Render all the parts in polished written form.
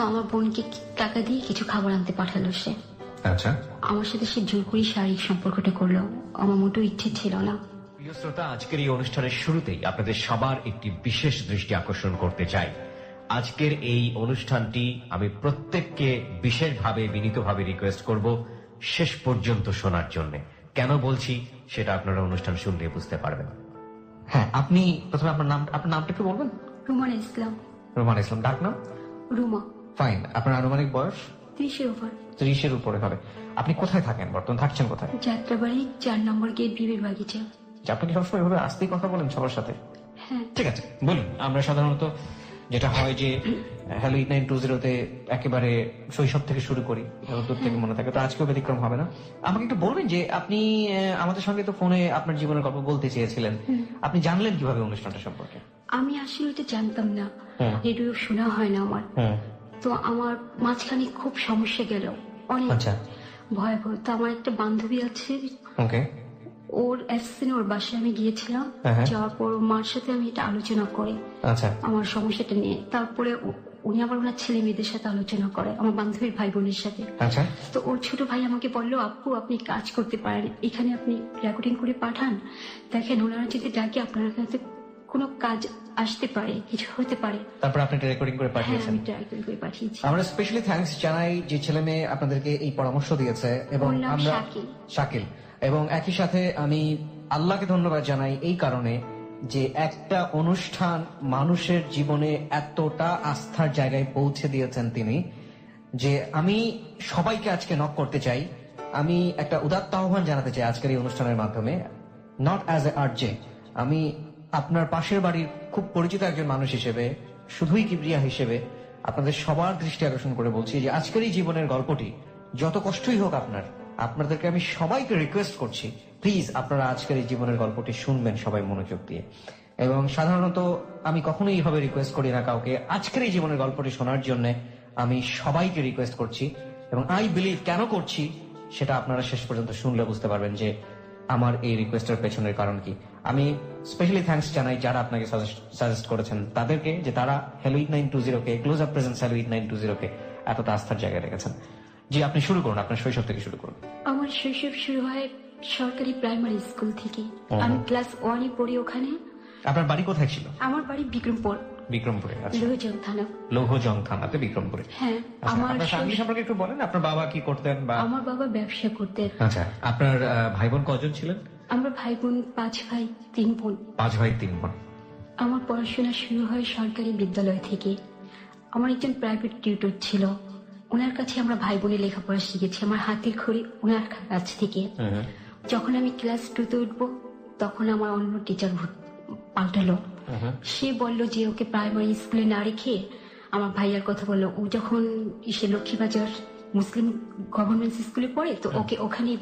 আমার বোনকে টাকা দিয়ে কিছু খাবার আনতে পাঠালো সে। আচ্ছা, আমার সাথে সে জোর করে শারীরিক সম্পর্কটা করলো। আমার মোটেও ইচ্ছে ছিল না। প্রিয় শ্রোতা, আজকের এই অনুষ্ঠানের শুরুতেই আপনাদের সবার একটি বিশেষ দৃষ্টি আকর্ষণ করতে চাই। আজকের এই অনুষ্ঠানটি আমি প্রত্যেককে বিশেষভাবে বিনীতভাবে রিকোয়েস্ট করব শেষ পর্যন্ত শোনার জন্য। কেন বলছি সেটা আপনারা অনুষ্ঠান শুনলে বুঝতে পারবেন। হ্যাঁ, আপনি প্রথমে আপনার নামটা একটু বলবেন। রুমান ইসলাম। রোমান ইসলাম, ডাক নাম? রুমা। ফাইন। আপনার আনুমানিক বয়স? 30-এর ওভার। 30-এর উপরে হবে। আপনি কোথায় থাকেন বর্তমানে, থাকছেন কোথায়? যাত্রাবাড়ি 4 নম্বর গেট, বিবির বাগিচা। আপনি কি সবসময় এভাবে আসতেই কথা বলেন সবার সাথে? হ্যাঁ। ঠিক আছে, বলুন। আমরা সাধারণত যেটা হয় যে হ্যালো 8920-তে একেবারে শৈশব থেকে শুরু করি, দূর থেকে মনে থাকে, তো আজকেও ব্যতিক্রম হবে না। আমাকে একটু বলবেন যে আপনি আমাদের সঙ্গে তো ফোনে আপনার জীবনের গল্প বলতে চেয়েছিলেন, আপনি জানলেন কিভাবে অনুষ্ঠানটা সম্পর্কে? আমি আসলে এটা জানতাম না, রেডিও শোনা হয় না আমার। তো আমার মাঝখানে খুব সমস্যা গেল অনেক। আচ্ছা, ভয়াবহ। তো আমার একটা বান্ধবী আছে, ওকে, ওর অ্যাসিস্ট্যান্ট, ওর বাসায় আমি গিয়েছিলাম। যাওয়ার পর মার সাথে আমি এটা আলোচনা করি আমার সমস্যাটা নিয়ে। তারপরে উনি আবার ওনার ছেলে মেয়েদের সাথে আলোচনা করে, আমার বান্ধবীর ভাই বোনের সাথে। তো ওর ছোট ভাই আমাকে বললো, আপু আপনি কাজ করতে পারেন, এখানে আপনি রেকর্ডিং করে পাঠান, দেখেন ওনারা যদি ডাকে আপনার কাছে কোনো কাজ আসতে পারে, কিছু হতে পারে। তারপর আপনি রেকর্ডিং করে পাঠিয়েছেন? আমি রেকর্ডিং করে পাঠিয়েছি। আমরা স্পেশালি থ্যাঙ্কস জানাই যে ছেলে মেয়ে আপনাদেরকে এই পরামর্শ দিয়েছে, এবং আমরা শাকিল, এবং একই সাথে আমি আল্লাহকে ধন্যবাদ জানাই এই কারণে যে একটা অনুষ্ঠান মানুষের জীবনে এতটা আস্থার জায়গায় পৌঁছে দিয়েছেন তিনি, যে আমি সবাইকে আজকে নক করতে চাই। আমি একটা উদাত্ত আহ্বান জানাতে চাই আজকের এই অনুষ্ঠানের মাধ্যমে, নট অ্যাজ এ আরজে, আমি আপনার পাশের বাড়ির খুব পরিচিত একজন মানুষ হিসেবে, শুধুই কিবরিয়া হিসেবে আপনাদের সবার দৃষ্টি আকর্ষণ করে বলছি যে আজকের এই জীবনের গল্পটি যত কষ্টই হোক আপনাদেরকে আমি সবাইকে রিকোয়েস্ট করছি, প্লিজ আপনারা আজকের এই জীবনের গল্পটি শুনবেন সবাই মনোযোগ দিয়ে। এবং সাধারণত আমি কখনোই এইভাবে রিকোয়েস্ট করি না কাউকে, আজকের এই জীবনের গল্পটি শোনার জন্য আমি সবাইকে রিকোয়েস্ট করছি, এবং আই বিলিভ কেন করছি সেটা আপনারা শেষ পর্যন্ত শুনলে বুঝতে পারবেন যে আমার এই রিকোয়েস্টের পেছনের কারণ কি। আমি স্পেশালি থ্যাঙ্কস জানাই যারা আপনাকে সাজেস্ট করেছেন তাদেরকে, যে তারা হ্যালো 8920-কে, ক্লোজ আপ প্রেজেন্স হ্যালো 8920-কে এতটা আস্থার জায়গায় রেখেছেন। জি, আপনি শুরু করুন, আপনার শৈশব থেকে শুরু করুন। আমার শৈশব শুরু হয় সরকারি প্রাইমারি স্কুল থেকে। আমি ক্লাস 1-এ পড়ি ওখানে। আপনার বাড়ি কোথায় ছিল? আমার বাড়ি বিক্রমপুর। বিক্রমপুরে? লৌহজং থানা। লৌহজং থানাতে, বিক্রমপুরে। হ্যাঁ। আমার ফ্যামিলি সম্পর্কে একটু বলেন, আপনার বাবা কি করতেন? আমার বাবা ব্যবসা করতেন। আচ্ছা, আপনার ভাই বোন কজন ছিলেন? আমরা ভাই বোন 5 ভাই 3 বোন। 5 ভাই 3 বোন। আমার পড়াশোনা শুরু হয় সরকারি বিদ্যালয় থেকে। আমার একজন প্রাইভেট টিউটর ছিল, ওনার কাছে আমরা ভাই বোনে লেখাপড়া শিখেছি, আমার হাতের খড়ি ওনার কাছ থেকে। যখন আমি ক্লাস 2-তে উঠবো তখন আমার অন্য টিচার পাল্টালো। সে বলল যে ওকে প্রাইমারি স্কুলে না রেখে, আমার ভাইয়ার কথা বললো, ও যখন লক্ষ্মীবাজার মুসলিম গভর্নমেন্ট স্কুলে পড়ে, তো ওকে ওখানে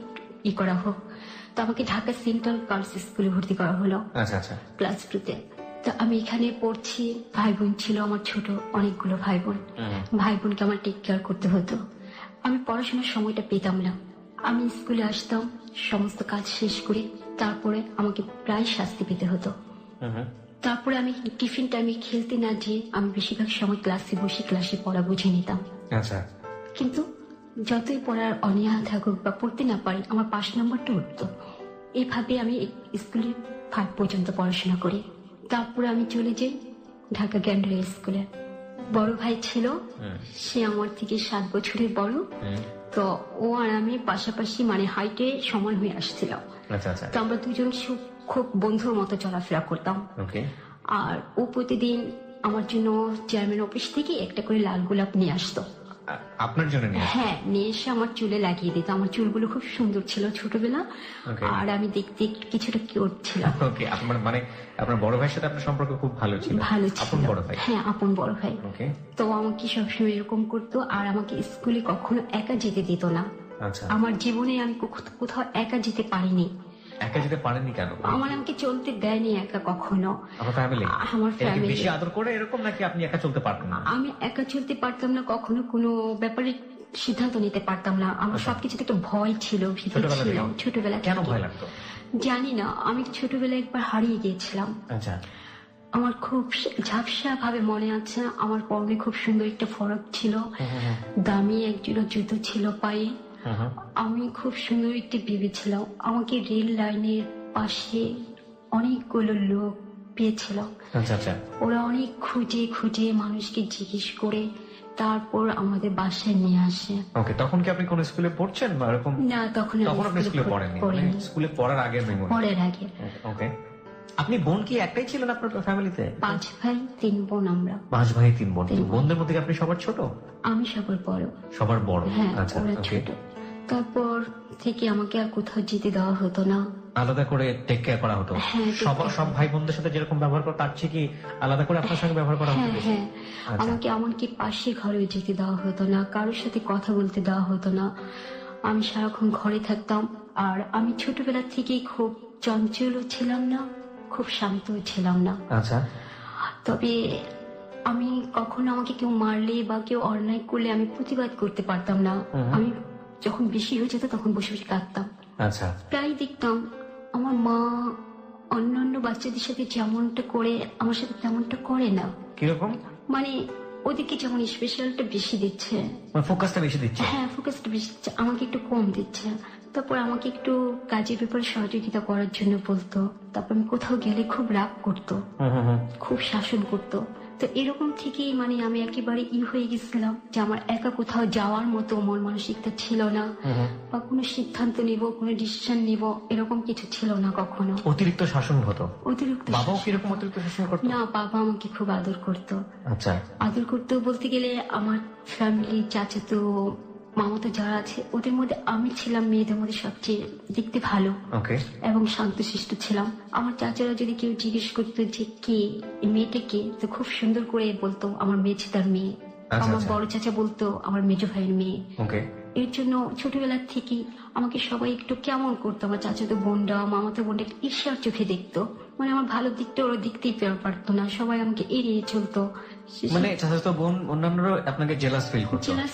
করা হোক। তো আমাকে ঢাকা সেন্ট্রাল গার্লস স্কুলে ভর্তি করা হলো ক্লাস 2-তে। তো আমি এখানে পড়ছি, ভাই বোন ছিল আমার ছোট অনেকগুলো ভাই বোন। ভাই বোনকে আমার টেক কেয়ার করতে হতো। আমি পড়াশোনার সময়টা পেতাম না। আমি স্কুলে আসতাম সমস্ত কাজ শেষ করে, তারপরে আমাকে প্রায় শাস্তি পেতে হতো। তারপরে আমি টিফিন টাইমে খেলতে না যেয়ে আমি বেশিরভাগ সময় ক্লাসে বসে ক্লাসে পড়া বুঝে নিতাম। কিন্তু যতই পড়ার অনীহা থাকুক বা পড়তে না পারি, আমার 5 নম্বরটা উঠতো। এইভাবে আমি স্কুলে 5 পর্যন্ত পড়াশোনা করি। তারপরে আমি চলে যাই ঢাকা গ্যান্ডারি স্কুলে। বড় ভাই ছিল, সে আমার থেকে 7 বছরের বড়। তো ও আর আমি পাশাপাশি হাইটে সমান হয়ে আসছিলাম। তো আমরা দুজন খুব বন্ধুর মতো চলাফেরা করতাম। আর ও প্রতিদিন আমার জন্য চেয়ারম্যান অফিস থেকে একটা করে লাল গোলাপ নিয়ে আসতো। আপনার জন্য? হ্যাঁ, নিয়ে এসে আমার চুলে লাগিয়ে দিত। আমার চুলগুলো খুব সুন্দর ছিল ছোটবেলা, আর আমি দেখতে কিছুটা কিউট ছিলাম। আপনার বড় ভাইয়ের সাথে আপনার সম্পর্ক খুব ভালো ছিল? ভালো ছিল। আপন বড় ভাই? হ্যাঁ, আপন বড় ভাই। তো আমাকে সবসময় এরকম করতো, আর আমাকে স্কুলে কখনো একা যেতে দিত না। আমার জীবনে আমি কোথাও একা যেতে পারিনি। একা যেতে পারেননি কেন? আমাকে চলতে দেয়নি একা কখনো। আমার ফ্যামিলি বেশি আদর করে এরকম, নাকি আপনি একা চলতে পারতেন না? আমি একা চলতে পারতাম না, কখনো কোনো ব্যাপারে সিদ্ধান্ত নিতে পারতাম না। আমার সবকিছুতে একটা ভয় ছিল, ভীতি ছিল ছোটবেলা। কেন ভয় লাগতো? জানি না, আমি ছোটবেলায় একবার হারিয়ে গিয়েছিলাম। আমার খুব ঝাপসা ভাবে মনে আছে, আমার পরনে খুব সুন্দর একটা ফরক ছিল, দামি একজোড়া জুতো ছিল পায়ে। আমি খুব সুন্দর একটি বিবি ছিলাম। আমাকে রেল লাইনের পাশে অনেকগুলো লোক পেয়েছিল। ওরা অনেক খুঁজে খুঁজে মানুষকে জিজ্ঞেস করে তারপর আমাদের বাসায় নিয়ে আসে। ওকে, তখন কি আপনি কোন স্কুলে পড়ছেন বা এরকম? না, তখন আপনি স্কুলে পড়েননি, স্কুলে পড়ার আগে মেমোরি। পড়ার আগে। ওকে, আপনি বোন কি একটাই ছিলেন আপনার ফ্যামিলিতে? 5 ভাই 3 বোন আমরা। 5 ভাই 3 বোন। বোনদের মধ্যে আপনি সবার ছোট? আমি সবার বড়। সবার বড়? হ্যাঁ, আচ্ছা, ওরা ছোট। তারপর থেকে আমাকে আর কোথাও যেতে দেওয়া হতো না, আলাদা করে টেক কেয়ার করা হতো। সব ভাই বোনদের সাথে যেরকম ব্যবহার করো তার চেয়ে কি আলাদা করে আপনার সঙ্গে ব্যবহার করা হতো? হ্যাঁ, আমাকে এমনকি পাশে ঘরে যেতে দেওয়া হতো না, কারোর সাথে কথা বলতে দেওয়া হতো না। আমি সারাক্ষণ ঘরে থাকতাম। আর আমি ছোটবেলা থেকেই খুব চঞ্চলও ছিলাম না, খুব শান্ত ছিলাম না। আচ্ছা। তবে আমি কখনো আমাকে কেউ মারলে বা কেউ অন্যায় করলে আমি প্রতিবাদ করতে পারতাম না। আমি যখন বেশি হয়ে যেত তখন বসে বসে কাঁদতাম। আচ্ছা। প্রায় দেখতাম আমার মা অন্যান্য বাচ্চাদের সাথে যেমনটা করে আমার সাথে তেমনটা করে না। কিরকম? মানে ওদেরকে যেমন স্পেশালটা বেশি দিচ্ছে, ফোকাসটা বেশি দিচ্ছে। হ্যাঁ, ফোকাসটা বেশি দিচ্ছে, আমাকে একটু কম দিচ্ছে। তারপর আমাকে একটু কাজের ব্যাপারে সহযোগিতা করার জন্য বলতো। তারপর আমি কোথাও গেলে খুব রাগ করতো, খুব শাসন করতো। তো এরকম থেকেই মানে আমি একেবারে হয়ে গেছিলাম যে আমার একা কোথাও যাওয়ার মতো মন মানসিকতা ছিল না, বা কোনো সিদ্ধান্ত নিব, কোনো ডিসিশন নিব, এরকম কিছু ছিল না কখনো। অতিরিক্ত শাসন হতো? অতিরিক্ত। বাবাও কিরকম অতিরিক্ত শাসন করতো? না, বাবা আমাকে খুব আদর করতো। আচ্ছা। আদর করতো বলতে গেলে আমার ফ্যামিলি, চাচাতো মামাতো যারা আছে ওদের মধ্যে আমি ছিলাম মেয়েদের মধ্যে সবচেয়ে দেখতে ভালো এবং শান্তশিষ্ট ছিলাম। আমার চাচারা যদি কেউ জিজ্ঞেস করতো যে কে মেয়েটা কে, তো খুব সুন্দর করে বলতো আমার মেয়ে তার মেয়ে। আমার বড় চাচা বলতো আমার মেজো ভাইয়ের মেয়ে। এর জন্য ছোটবেলা থেকে আমাকে সবাই একটু কেমন করতো। আমার চাচাতো বোনরা, মামাতো বোনরা ঈর্ষার চোখে দেখতো, মানে আমার ভালো দিকটা ওরা দেখতেই পারতো না, সবাই আমাকে এড়িয়ে চলতো। মানে চাচাতো বোন অন্যান্যরা আপনাকে জেলাস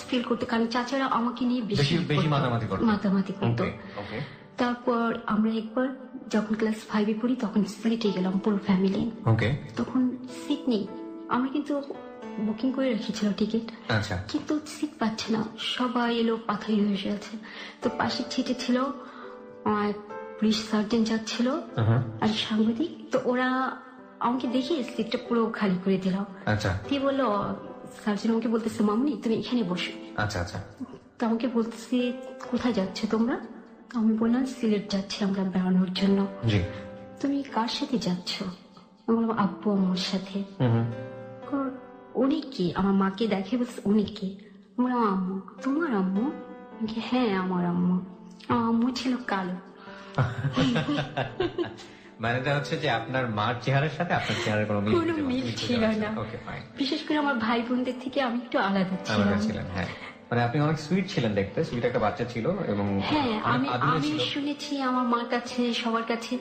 ফিল করতো, কারণ চাচারা আমাকে নিয়ে বেশি মাতামাতি করতো। তারপর আমরা একবার যখন ক্লাস 5-এ পড়ি তখন সিলেটে গেলাম পুরো ফ্যামিলি। তখন সিট নেই, আমরা কিন্তু বুকিং করে রেখেছিল টিকিট, কিন্তু সিট পাচ্ছে না, সবাই এলো পাথাই হয়ে আছে। তো পাশের সিটে ছিল পুলিশ সার্জন যাচ্ছিল আর সাংবাদিক। তো ওরা আমাকে দেখে সিটটা পুরো খালি করে দিল। দিয়ে বললো, সার্জন আমাকে বলতেছে মামনি তুমি এখানে বসো। তো আমাকে বলতেছে কোথায় যাচ্ছে তোমরা? আমি বললাম সিলেট যাচ্ছি আমরা বেড়ানোর জন্য। তুমি কার সাথে যাচ্ছ? আমি বললাম আব্বু আম্মুর সাথে। উনি কি? আমার মাকে দেখে বলছে উনি কি? বললাম আম্মু। তোমার আম্মু? হ্যাঁ আমার আম্মু। আমার আম্মু ছিল কালো। মানেটা হচ্ছে যে আপনার মার চেহারার সাথে আপনার চেহারার কোনো মিল ছিল না। বিশেষ করে আমার ভাই বোনদের থেকে আমি একটু আলাদা ছিলাম। হ্যাঁ, মানে আপনি অনেক সুইট ছিলেন দেখতে, সুইট একটা বাচ্চা ছিল। এবং হ্যাঁ, আমি শুনেছি আমার মার কাছে সবার কাছে,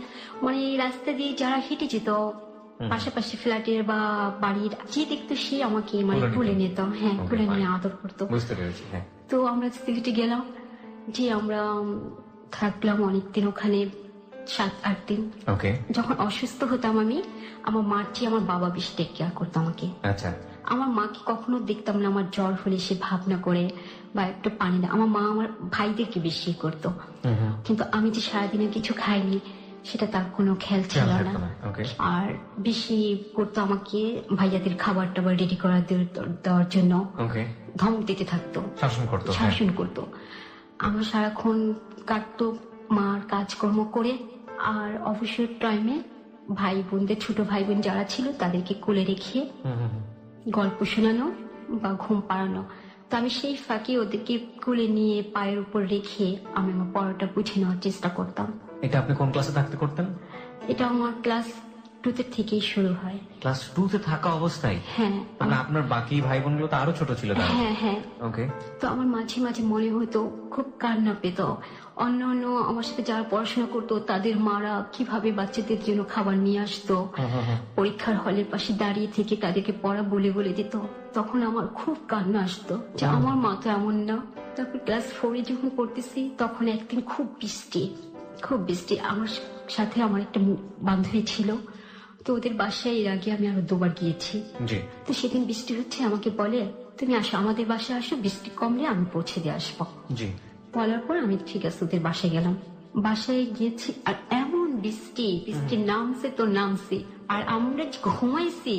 মানে এই রাস্তা দিয়ে যারা হেঁটে যেত পাশাপাশি ফ্ল্যাটের বা বাড়ির, যে দেখতো সে আমাকে মানে তুলে নিত। হ্যাঁ, তুলে নিয়ে আদর করতো। বুঝতে পেরেছি। হ্যাঁ। তো আমরা সিলেটে গেলাম, যে আমরা থাকলাম অনেকদিন ওখানে, 7-8 দিন। যখন অসুস্থ হতাম আমি, আমার মার চেয়ে আমার বাবা বেশি টেক কেয়ার করতো আমাকে। আমার মাকে কখনো দেখতাম না আমার জ্বর হলে সে ভাবনা করে বা একটু পানি দেয়। আমার মা আমার ভাইদেরকে বেশি করতো, কিন্তু আমি যে সারাদিনে কিছু খাইনি সেটা তার কোনো খেয়াল ছিল না। আর বেশি করতো আমাকে ভাইয়াদের খাবার টাবার রেডি করা দেওয়ার জন্য, ধমক দিতে থাকতো, শাসন করতো। আমার সারাক্ষণ কাটতো মার কাজকর্ম করে। আর অবসর টাইমে ভাই বোনদের, ছোট ভাই বোন যারা ছিল তাদেরকে কোলে রেখে গল্প শোনানো বা ঘুম পাড়ানো। তো আমি সেই ফাঁকে ওদেরকে কোলে নিয়ে পায়ের উপর রেখে আমি আমার পড়াটা বুঝে নেওয়ার চেষ্টা করতাম। এটা আপনি কোন ক্লাসে থাকতে করতেন? এটা আমার ক্লাস 2 থেকেই শুরু হয়। ক্লাস 2 থাকা অবস্থায়? হ্যাঁ। আপনার বাকি ভাই বোনগুলো তো আরো ছোট ছিল? হ্যাঁ। তো আমার মাঝে মাঝে মনে হতো খুব কান্না পেত। অন্য আমার সাথে যারা পড়াশোনা করতো তাদের মারা কিভাবে বাচ্চাদের জন্য খাবার নিয়ে আসতো, পরীক্ষার হলের পাশে দাঁড়িয়ে থেকে তাদেরকে পড়া বলে দিত। তখন আমার খুব কান্না আসতো যে আমার মা তো এমন না। তারপর ক্লাস 4-এ যখন পড়তেছি তখন একদিন খুব বৃষ্টি। আমার সাথে আমার একটা বান্ধবী ছিল, তো ওদের বাসায় এর আগে আমি আরো 2বার গিয়েছি। জি। তো সেদিন বৃষ্টি হচ্ছে, আমাকে বলে তুমি আসো আমাদের বাসায় আসো, বৃষ্টি কমলে আমি পৌঁছে দিয়ে আসবো। জি। বলার পর আমি ঠিক আছে ওদের বাসায় গেলাম। বাসায় গিয়েছি আর এমন বৃষ্টি নামছে তো নামছে, আর আমরা যে ঘুমাইছি।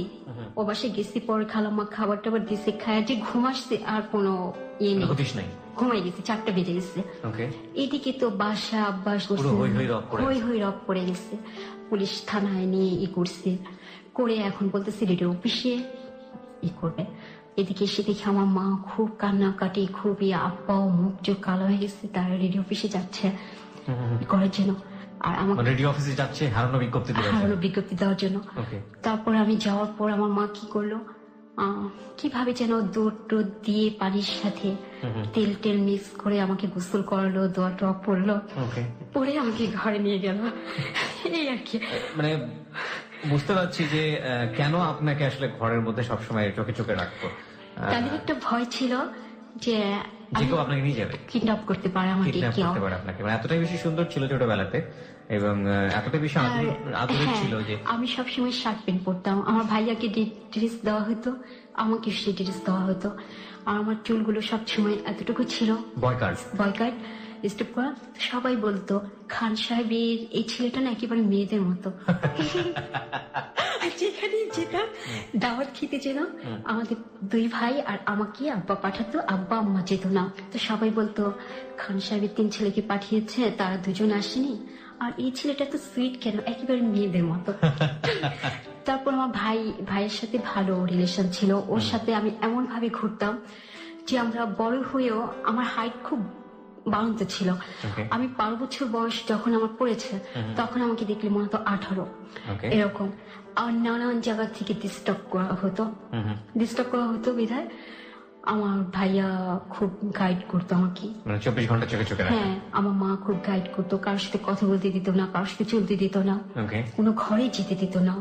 ও বাসায় গেছি, পরে খালাম্মা খাবার টাবার দিছে, খায় যে ঘুমাসছে, আর কোনো ইয়ে নেই, হতিস নাই। ঘুমাই গেছি, 4টা বেজে গেছে। ওকে। এদিকে তো বাসা আব্বাস পুরো হই হই রব পড়ে হই হই রব পড়ে গেছে। পুলিশ থানায় নিয়ে করছে, করে এখন বলতেছে রেডিও অফিসে করবে। এদিকে এসে দেখি আমার মা খুব কান্নাকাটি, খুবই, আব্বাও মুখ চোখ কালো হয়ে গেছে, তারা রেডিও অফিসে যাচ্ছে করার জন্য। আর আমার রেডিও অফিসে যাচ্ছে হারানো বিজ্ঞপ্তি দেওয়ার জন্য। তারপর আমি যাওয়ার পর আমার মা কি করলো, কিভাবে যেন দুধ টুধ দিয়ে পানির সাথে তেল টেল মিক্স করে আমাকে গোসল করালো, দোয়া টোয়া পড়লো, পরে আমাকে ঘরে নিয়ে গেল। এই আর কি। মানে বুঝতে পারছি যে কেন আপনাকে আসলে ঘরের মধ্যে সবসময় চোখে চোখে রাখতো। তাদের একটা ভয় ছিল যে কেউ আপনাকে নিয়ে যাবে, কিডন্যাপ করতে পারে আমাকে, আপনাকে। মানে এতটাই বেশি সুন্দর ছিল ছোটবেলাতে, এবং এতটাই বেশি আদরের ছিল যে আমি সবসময় শার্ট প্যান্ট পরতাম। আমার ভাইয়াকে ড্রেস দেওয়া হতো, আমাকে সেই ড্রেস দেওয়া হতো। আর আমার চুলগুলো সবসময় এতটুকু ছিল, বয়কাট স্টেপ করা। সবাই বলতো খান সাহেবের এই ছেলেটা না একেবারে মেয়েদের মতো। যেখানে যেতাম দাওয়াত খেতে যেন আমাদের 2 ভাই আর আমাকে আব্বা পাঠাতো, আব্বা আম্মা যেত না। তো সবাই বলতো খান সাহেবের 3 ছেলেকে পাঠিয়েছে, তারা 2জন আসেনি, আর এই ছেলেটা তো সুইট কেন, একেবারে মেয়েদের মতো। তারপর আমার ভাইয়ের সাথে ভালো রিলেশন ছিল, ওর সাথে আমি এমন ভাবে ঘুরতাম যে আমরা বড় হয়েও আমার হাইট খুব বাড়ন্ত ছিল। আমি 12 বছর বয়স যখন আমার পড়েছে, তখন আমাকে দেখলে মনে হতো 18 এরকম। আর নানান জায়গা থেকে ডিস্টার্ব করা হতো বিধায় আমার ভাইয়া খুব গাইড করতো আমাকে, 24 ঘন্টা চোখে চোখে রাখা। হ্যাঁ, আমার মা খুব গাইড করতো, কারোর সাথে কথা বলতে দিত না, কারোর সাথে চলতে দিত না, কোনো ঘরে যেতে দিত না।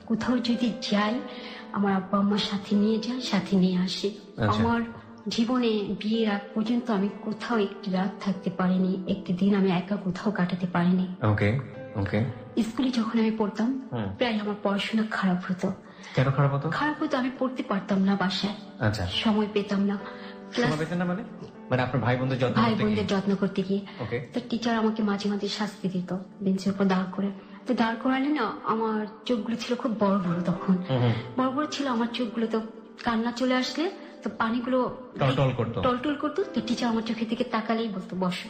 কোথাও যদি যাই আমার আব্বা আম্মার সাথে নিয়ে যায়, সাথে নিয়ে আসে। আমার জীবনে বিয়ের আগ পর্যন্ত আমি কোথাও একটি রাত থাকতে পারিনি, একটি দিন আমি একা কোথাও কাটাতে পারিনি। স্কুলে যখন আমি পড়তাম প্রায় আমার পড়াশোনা খারাপ হতো। কেন খারাপ হতো? আমি পড়তে পারতাম না, বাসায় সময় পেতাম না। মানে আপনার ভাই বোনদের যত্ন করতে গিয়ে তো টিচার আমাকে মাঝে মাঝে শাস্তি দিত, বেঞ্চের উপর দাঁড় করে। তো দাঁড় করালে না আমার চোখগুলো ছিল খুব বড় বড়, তখন বড় বড় ছিল আমার চোখগুলো। তো কান্না চলে আসলে তো পানিগুলো টলটল করতো। তো টিচার আমার চোখের দিকে তাকালেই বলতো বসো,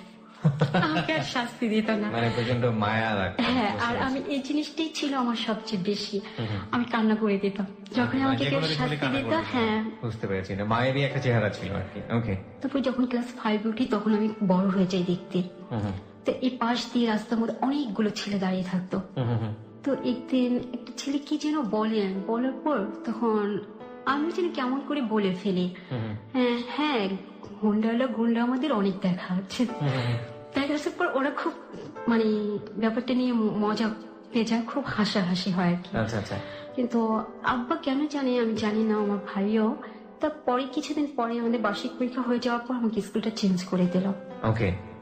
আমাকে আর শাস্তি দিত না। মানে প্রচন্ড মায়া লাগতো। হ্যাঁ, আর আমি এই জিনিসটাই ছিল আমার সবচেয়ে বেশি, আমি কান্না করে দিতাম যখন আমাকে কেউ শাস্তি দিত। হ্যাঁ, বুঝতে পেরেছি, মায়েরই একটা চেহারা ছিল আর কি। তারপর যখন ক্লাস 5 উঠি তখন আমি বড় হয়ে যাই দেখতে। তো এই পাশ দিয়ে রাস্তার মধ্যে অনেকগুলো ছেলে দাঁড়িয়ে থাকতো। তো একদিন একটা ছেলে কি যেন বলার পর তখন আমি যেন কেমন করে বলে ফেলি, হ্যাঁ গুন্ডা আমাদের অনেক দেখা হচ্ছে। দেখার পর ওরা খুব মানে ব্যাপারটা নিয়ে মজা পেয়ে যায়, খুব হাসাহাসি হয় আর কি। কিন্তু আব্বা কেন জানে আমি জানি না, আমার ভাইও। তারপরে কিছুদিন পরে আমাদের বার্ষিক পরীক্ষা হয়ে যাওয়ার পর আমাকে স্কুলটা চেঞ্জ করে দিল।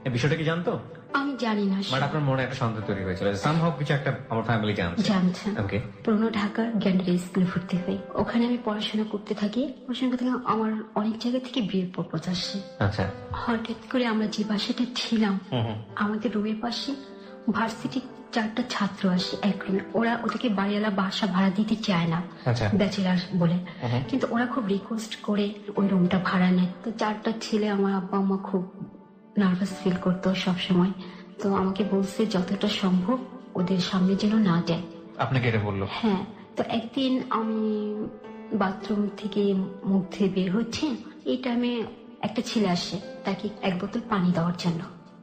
এই বিষয়টা কি জানতো? আমি জানি না। আপনার মনে একটা সন্দেহ তৈরি হয়েছিল, সামহাউ কিছু একটা আমার ফ্যামিলি জানছে। পুরনো ঢাকার গ্যান্ডারি স্কুলে ভর্তি হই, ওখানে আমি পড়াশোনা করতে থাকি। আমার অনেক জায়গা থেকে বিয়ের প্রপোজ আসে। হঠাৎ করে আমরা যে বাসাটা ছিলাম, আমাদের রুমের পাশে ভার্সিটি 4টা ছাত্র আসে এক রুমে। ওরা ওদেরকে বাড়িওয়ালা বাসা ভাড়া দিতে চায় না, ব্যাচেলার বলে, কিন্তু ওরা খুব রিকোয়েস্ট করে ওই রুমটা ভাড়া নেয়। তো 4টা ছেলে, আমার আব্বা আম্মা খুব নার্ভাস ফিল করতো সবসময়। তো আমাকে বলছে যতটা সম্ভব ওদের সামনে যেন না যায়। আপনাকে এটা বললো? হ্যাঁ। তো একদিন আমি বাথরুম থেকে মুখ ধুয়ে বের হচ্ছে, এই টাইমে একটা ছেলে আসে, তাকে 1 বোতল পানি দেওয়ার জন্য।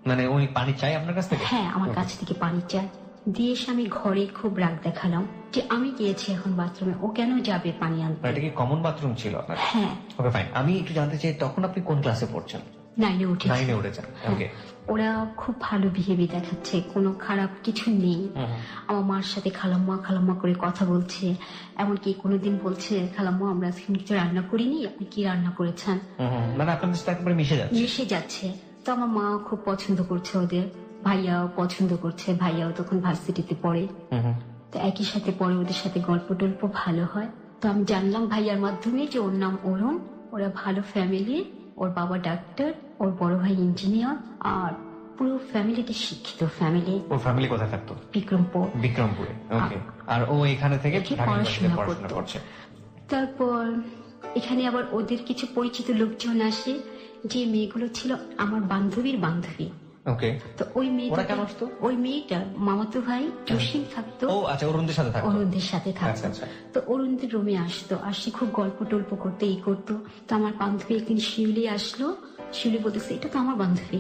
মানে উনি পানি চাই আপনার কাছ থেকে? হ্যাঁ, আমার কাছ থেকে পানি চাই। দিয়ে এসে আমি ঘরে খুব রাগ দেখালাম যে আমি গিয়েছি এখন বাথরুমে, ও কেন যাবে পানি আনতে? এটা কি কমন বাথরুম ছিল আপনার? হ্যাঁ। ফাইন। আমি একটু জানতে চাই তখন আপনি কোন ক্লাসে পড়ছেন? 9-এ উঠেছেন। ওরা খুব ভালো বিহেভিয়ার দেখাচ্ছে, কোনো খারাপ কিছু নেই। আমার মার সাথে খালাম্মা করে কথা বলছে, এমনকি কোনোদিন বলছে খালাম্মা আমরা কিছু রান্না করিনি, আপনি কি রান্না করেছেন। মানে আপনাদের সাথে একেবারে মিশে যাচ্ছে। তো আমার মা খুব পছন্দ করছে ওদের, ভাইয়াও পছন্দ করছে, ভাইয়াও তখন ভার্সিটিতে পড়ে। তো একই সাথে পরে ওদের সাথে গল্প টল্প ভালো হয়। তো আমি জানলাম ভাইয়ার মাধ্যমে যে ওর নাম অরুণ, ওরা ভালো ফ্যামিলি, ওর বাবা ডাক্তার, ওর বড় ভাই ইঞ্জিনিয়ার, আর পুরো ফ্যামিলিতে শিক্ষিত ফ্যামিলি। ওর ফ্যামিলি কোথায় থাকতো? বিক্রমপুরে। ওকে। আর ও এখানে থেকে পড়াশোনা করছে। তারপর এখানে আবার ওদের কিছু পরিচিত লোকজন আসে, যে মেয়েগুলো ছিল আমার বান্ধবীর বান্ধবী। ওকে। তো ওই মেয়েটা মামাতো ভাই জসিম থাকতো। ও আচ্ছা, অরুণদের সাথে থাকতো। তো অরুণদের রুমে আসে খুব গল্প টল্প করতে এই করতো। তো আমার বান্ধবী একদিন শিউলি আসলো, শিউলি বলতেছে এটা তো আমার বান্ধবী।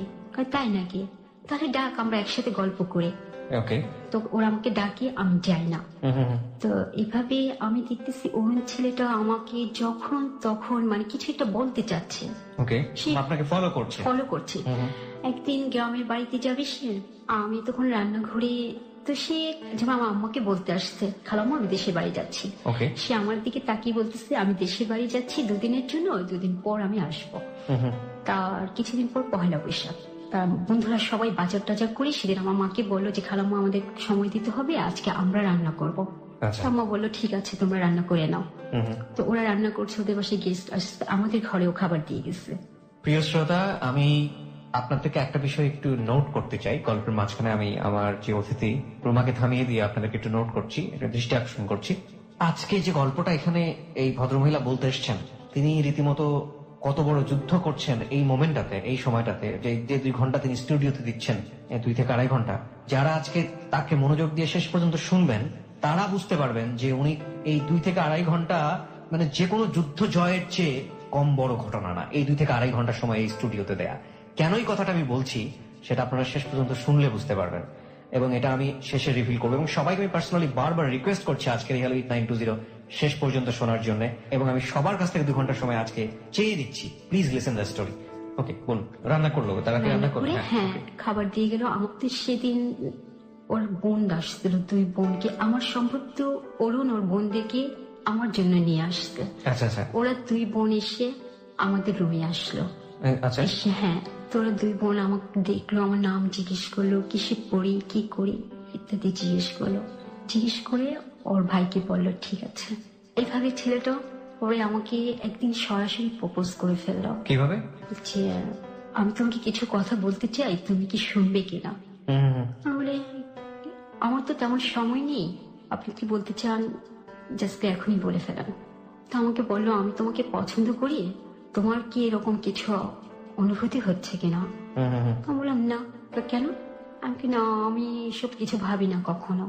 তাই নাকি, তাহলে ডাক, আমরা একসাথে গল্প করে। ওকে। তো ওরা আমাকে ডাকে, আমি যাই না। তো এভাবে আমি দেখতেছি অরুণ ছেলেটা আমাকে যখন তখন মানে কিছু একটা বলতে চাচ্ছে। ওকে, আপনাকে ফলো করছে। একদিন গ্রামের বাড়িতে যাবে সে, আমি তখন রান্নাঘরে, তো সে যেমন আমার আম্মাকে বলতে আসছে খালাম্মা আমি দেশের বাড়ি যাচ্ছি। সে আমার দিকে তাকিয়ে বলতেছে আমি দেশের বাড়ি যাচ্ছি 2 দিনের জন্য, 2 দিন পর আমি আসবো। তার কিছুদিন পর পহেলা বৈশাখ, তার বন্ধুরা সবাই বাজার টাজার করে সেদিন আমার মাকে বললো যে খালাম্মা আমাদের সময় দিতে হবে, আজকে আমরা রান্না করবো। আম্মা বললো ঠিক আছে তোমরা রান্না করে নাও। তো ওরা রান্না করছে, ওদের বাসায় গেস্ট আসছে, আমাদের ঘরেও খাবার দিয়ে গেছে। প্রিয় শ্রোতা, আমি আপনার থেকে একটা বিষয় একটু নোট করতে চাই। গল্পের মাঝখানে আমি আমার যে অতিথি রুমাকে থামিয়ে দিয়ে আপনাদেরকে একটু নোট করছি, একটা দৃষ্টি আকর্ষণ করছি। আজকে যে গল্পটা এখানে এই ভদ্রমহিলা বলতে এসছেন, তিনি রীতিমতো কত বড় যুদ্ধ করছেন এই মোমেন্টটাতে, এই সময়টাতে, যে 2 ঘন্টা তিনি স্টুডিওতে দিচ্ছেন, 2 থেকে 2.5 ঘন্টা। যারা আজকে তাকে মনোযোগ দিয়ে শেষ পর্যন্ত শুনবেন তারা বুঝতে পারবেন যে উনি এই 2 থেকে 2.5 ঘন্টা মানে যে কোনো যুদ্ধ জয়ের চেয়ে কম বড় ঘটনা না, এই 2 থেকে 2.5 ঘন্টা সময় এই স্টুডিওতে দেয়া। কেন এই কথাটা আমি বলছি সেটা আপনারা শেষ পর্যন্ত শুনলে বুঝতে পারবেন, এবং এটা আমি শেষে রিভিল করবো। এবং সবাইকে আমি পার্সোনালি বারবার রিকোয়েস্ট করছি আজকের এই হ্যালো উইথ 920 শেষ পর্যন্ত শোনার জন্য, এবং আমি সবার কাছ থেকে 2 ঘন্টা সময় আজকে চেয়ে দিচ্ছি। Please listen the story. Okay, বলুন। রান্না করলো তারা? রান্না করে হ্যাঁ, খাবার দিয়ে গেল। আমাদের সেদিন ওর বোন আসছিল, 2 বোনকে, আমার সম্ভবত অরুণ ওর বোনদেরকে আমার জন্য নিয়ে আসতে। আচ্ছা আচ্ছা। ওরা 2 বোন এসে আমাদের রুমে আসলো। আচ্ছা। হ্যাঁ, তোরা 2 বোন আমাকে দেখলো, আমার নাম জিজ্ঞেস করলো, কিসে পড়ি, কি করি ইত্যাদি জিজ্ঞেস করে ওর ভাইকে বললো ঠিক আছে। এভাবে ছেলেটা পরে আমাকে একদিন সরাসরি প্রপোজ করে ফেললো। কিভাবে? যে আমি তোমাকে কিছু কথা বলতে চাই, তুমি কি শুনবে কিনা। বলে আমার তো তেমন সময় নেই, আপনি কি বলতে চান জাস্ট এখনই বলে ফেলেন। তো আমাকে বললো আমি তোমাকে পছন্দ করি, তোমার কি এরকম কিছু অনুভূতি হচ্ছে কিনা। আমি বললাম না। কেন? আমি এসব কিছু ভাবি না কখনো।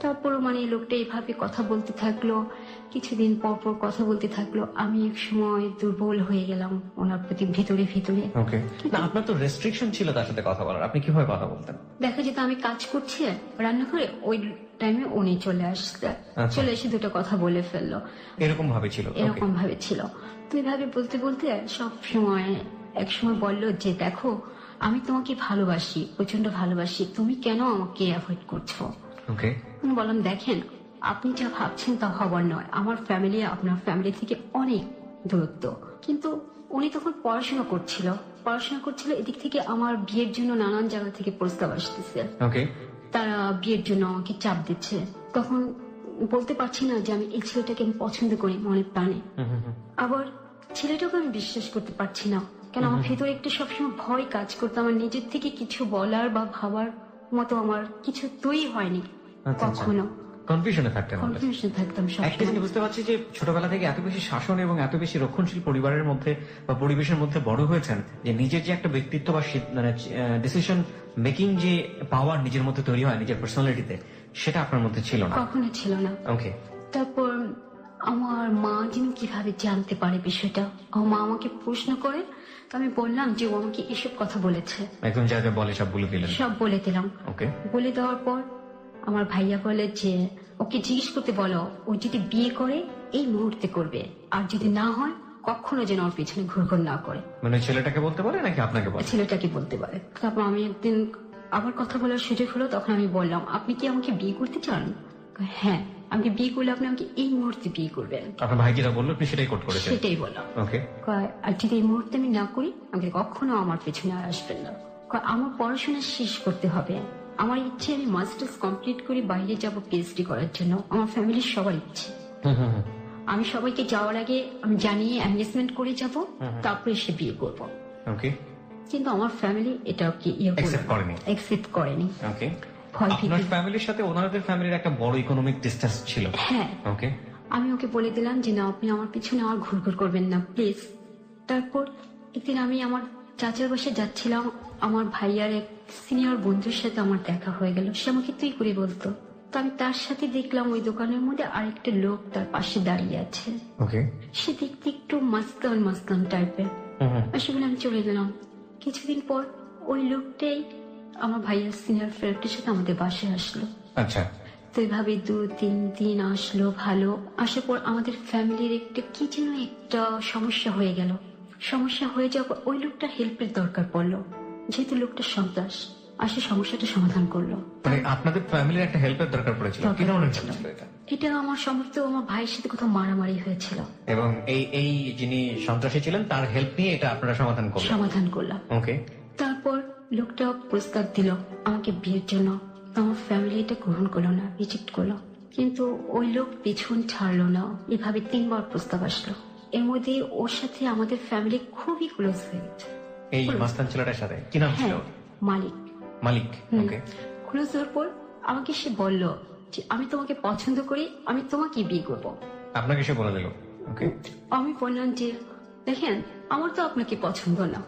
তারপর মানে লোকটা এভাবে কথা বলতে থাকলো, কিছুদিন পর পর কথা বলতে থাকলো। আমি এক সময় দুর্বল হয়ে গেলাম ওনার প্রতি ভিতরে। না, আপনার তো রেস্ট্রিকশন ছিল তার সাথে কথা বলার, আপনি কিভাবে কথা বলতেন? দেখা যেত আমি কাজ করছি রান্না করে, ওই টাইমে উনি চলে এসে 2টা কথা বলে ফেললো। এরকম ভাবে ছিল। তো এইভাবে বলতে বলতে সব সময় এক সময় বললো যে দেখো আমি তোমাকে ভালোবাসি, প্রচন্ড ভালোবাসি, তুমি কেন আমাকে অ্যাভয়েড করছো। আমি বললাম দেখেন আপনি যা ভাবছেন তা হবার নয়, আমার ফ্যামিলি আপনার ফ্যামিলি থেকে অনেক দূরত্ব। কিন্তু উনি তখন পড়াশোনা করছিল, এদিক থেকে আমার বিয়ের জন্য নানান জায়গা থেকে প্রস্তাব আসতেছে। তারা বিয়ের জন্য আমাকে চাপ দিচ্ছে। তখন বলতে পারছি না যে আমি এই ছেলেটাকে আমি পছন্দ করি মনে প্রাণে, আবার ছেলেটাকে আমি বিশ্বাস করতে পারছি না। কেন আমার ভেতরে একটা সবসময় ভয় কাজ করতো, আমার নিজের থেকে কিছু বলার বা ভাবার মতো আমার কিছু তৈরি হয়নি কখনো। কনফিউশনে থাকতাম। একটা জিনিস বুঝতে পারছি যে ছোটবেলা থেকে এত বেশি শাসন এবং এত বেশি রক্ষণশীল পরিবারের মধ্যে বা পরিবেশের মধ্যে বড় হয়েছেন যে নিজের যে একটা ব্যক্তিত্ব বা মানে ডিসিশন মেকিং যে পাওয়ার নিজের মধ্যে তৈরি হয় নিজের পার্সোনালিটিতে, সেটা আপনার মধ্যে ছিল না। কখনো ছিল না। ওকে। তারপর আমার মা যিনি কিভাবে জানতে পারে বিষয়টা, আমার মা আমাকে প্রশ্ন করে, তো আমি বললাম যে ও আমাকে এসব কথা বলেছে। একদম জায়গায় বলে সব বলে দিলাম। ওকে। বলে দেওয়ার পর আমার ভাইয়া বলে যে ওকে জিজ্ঞেস করতে বলো, ও যদি বিয়ে করে এই মুহূর্তে করবে, আর যদি না হয় কখনো যেন ওর পিছনে ঘুরঘুর না করে। মানে ছেলেটাকে বলতে পারে নাকি আপনাকে বলে? ছেলেটাকে বলতে পারে। তারপর আমি একদিন আবার কথা বলার সুযোগ হলো, তখন আমি বললাম আপনি কি আমাকে বিয়ে করতে চান? হ্যাঁ, আমাকে বিয়ে করলে আপনি আমাকে এই মুহূর্তে বিয়ে করবেন। আপনার ভাই যেটা বললো আপনি সেটাই কোট করেছেন? সেটাই বললাম। ওকে। আর যদি এই মুহূর্তে আমি না করি আমাকে কখনো আমার পেছনে আর আসবেন না। আমার পড়াশোনা শেষ করতে হবে, আমার ইচ্ছে আমি মাস্টার্স কমপ্লিট করে বাইরে যাব পিএইচডি করার জন্য, আমার ফ্যামিলির সবার ইচ্ছে। আমি সবাইকে যাওয়ার আগে আমি জানিয়ে এনগেজমেন্ট করে যাব, তারপরে এসে বিয়ে করব। ওকে। কিন্তু আমার ফ্যামিলি এটা কি একসেপ্ট করেনি। ওকে। ভয় আপনার ফ্যামিলির সাথে ওনাদের ফ্যামিলির একটা বড় ইকোনমিক ডিসটেন্স ছিল। হ্যাঁ। ওকে। আমি ওকে বলে দিলাম যে না, আপনি আমার পিছনে আর ঘুরঘুর করবেন না প্লিজ। তারপর একদিন আমি আমার চাচার বাসায় যাচ্ছিলাম, আমার ভাইয়ার এক সিনিয়র বন্ধুর সাথে আমার দেখা হয়ে গেল। সে আমাকে তুই করে বলতো, তো আমি তার সাথে দেখলাম ওই দোকানের মধ্যে আরেকটা লোক তার পাশে দাঁড়িয়ে আছে। ওকে। সে দেখতে একটু মাস্তান টাইপের। সেখানে আমি চলে গেলাম। কিছুদিন পর ওই লোকটাই আমার ভাইয়ার সিনিয়র ফ্রেন্ডের সাথে আমাদের বাসায় আসলো। আচ্ছা। তো এইভাবে 2-3 দিন আসলো, ভালো আসার পর আমাদের ফ্যামিলির একটা কি যেন একটা সমস্যা হয়ে গেল। সমস্যা হয়ে যাওয়ার পর ওই লোকটা হেল্পের দরকার পড়লো, যেহেতু লোকটা সন্ত্রাস আসে সমস্যাটা সমাধান করলো। মানে আপনাদের ফ্যামিলির একটা হেল্পের দরকার পড়েছিল, কি ধরনের ছিল এটা? এটা আমার সমস্ত আমার ভাইয়ের সাথে কোথাও মারামারি হয়েছিল, এবং এই যিনি সন্ত্রাসী ছিলেন তার হেল্প নিয়ে এটা আপনারা সমাধান করলাম। ওকে। তারপর লোকটা প্রস্তাব দিল আমাকে বিয়ের জন্য। আমার ফ্যামিলি এটা গ্রহণ করলো না, রিজেক্ট করলো। কিন্তু ওই লোক পিছন ছাড়লো না। এভাবে 3 বার প্রস্তাব আসলো। এর মধ্যে ওর সাথে আমাদের ফ্যামিলি খুবই ক্লোজ হয়ে গেছে। এই মাস্তান ছেলেটার সাথে কি নাম ছিল? মালিক। ওকে। ক্লোজ হওয়ার পর আমাকে সে বলল যে আমি তোমাকে পছন্দ করি, আমি তোমাকে বিয়ে করব। আপনাকে সে বলে দিল? ওকে। আমি বললাম যে দেখেন, আমার তো আপনাকে পছন্দ না,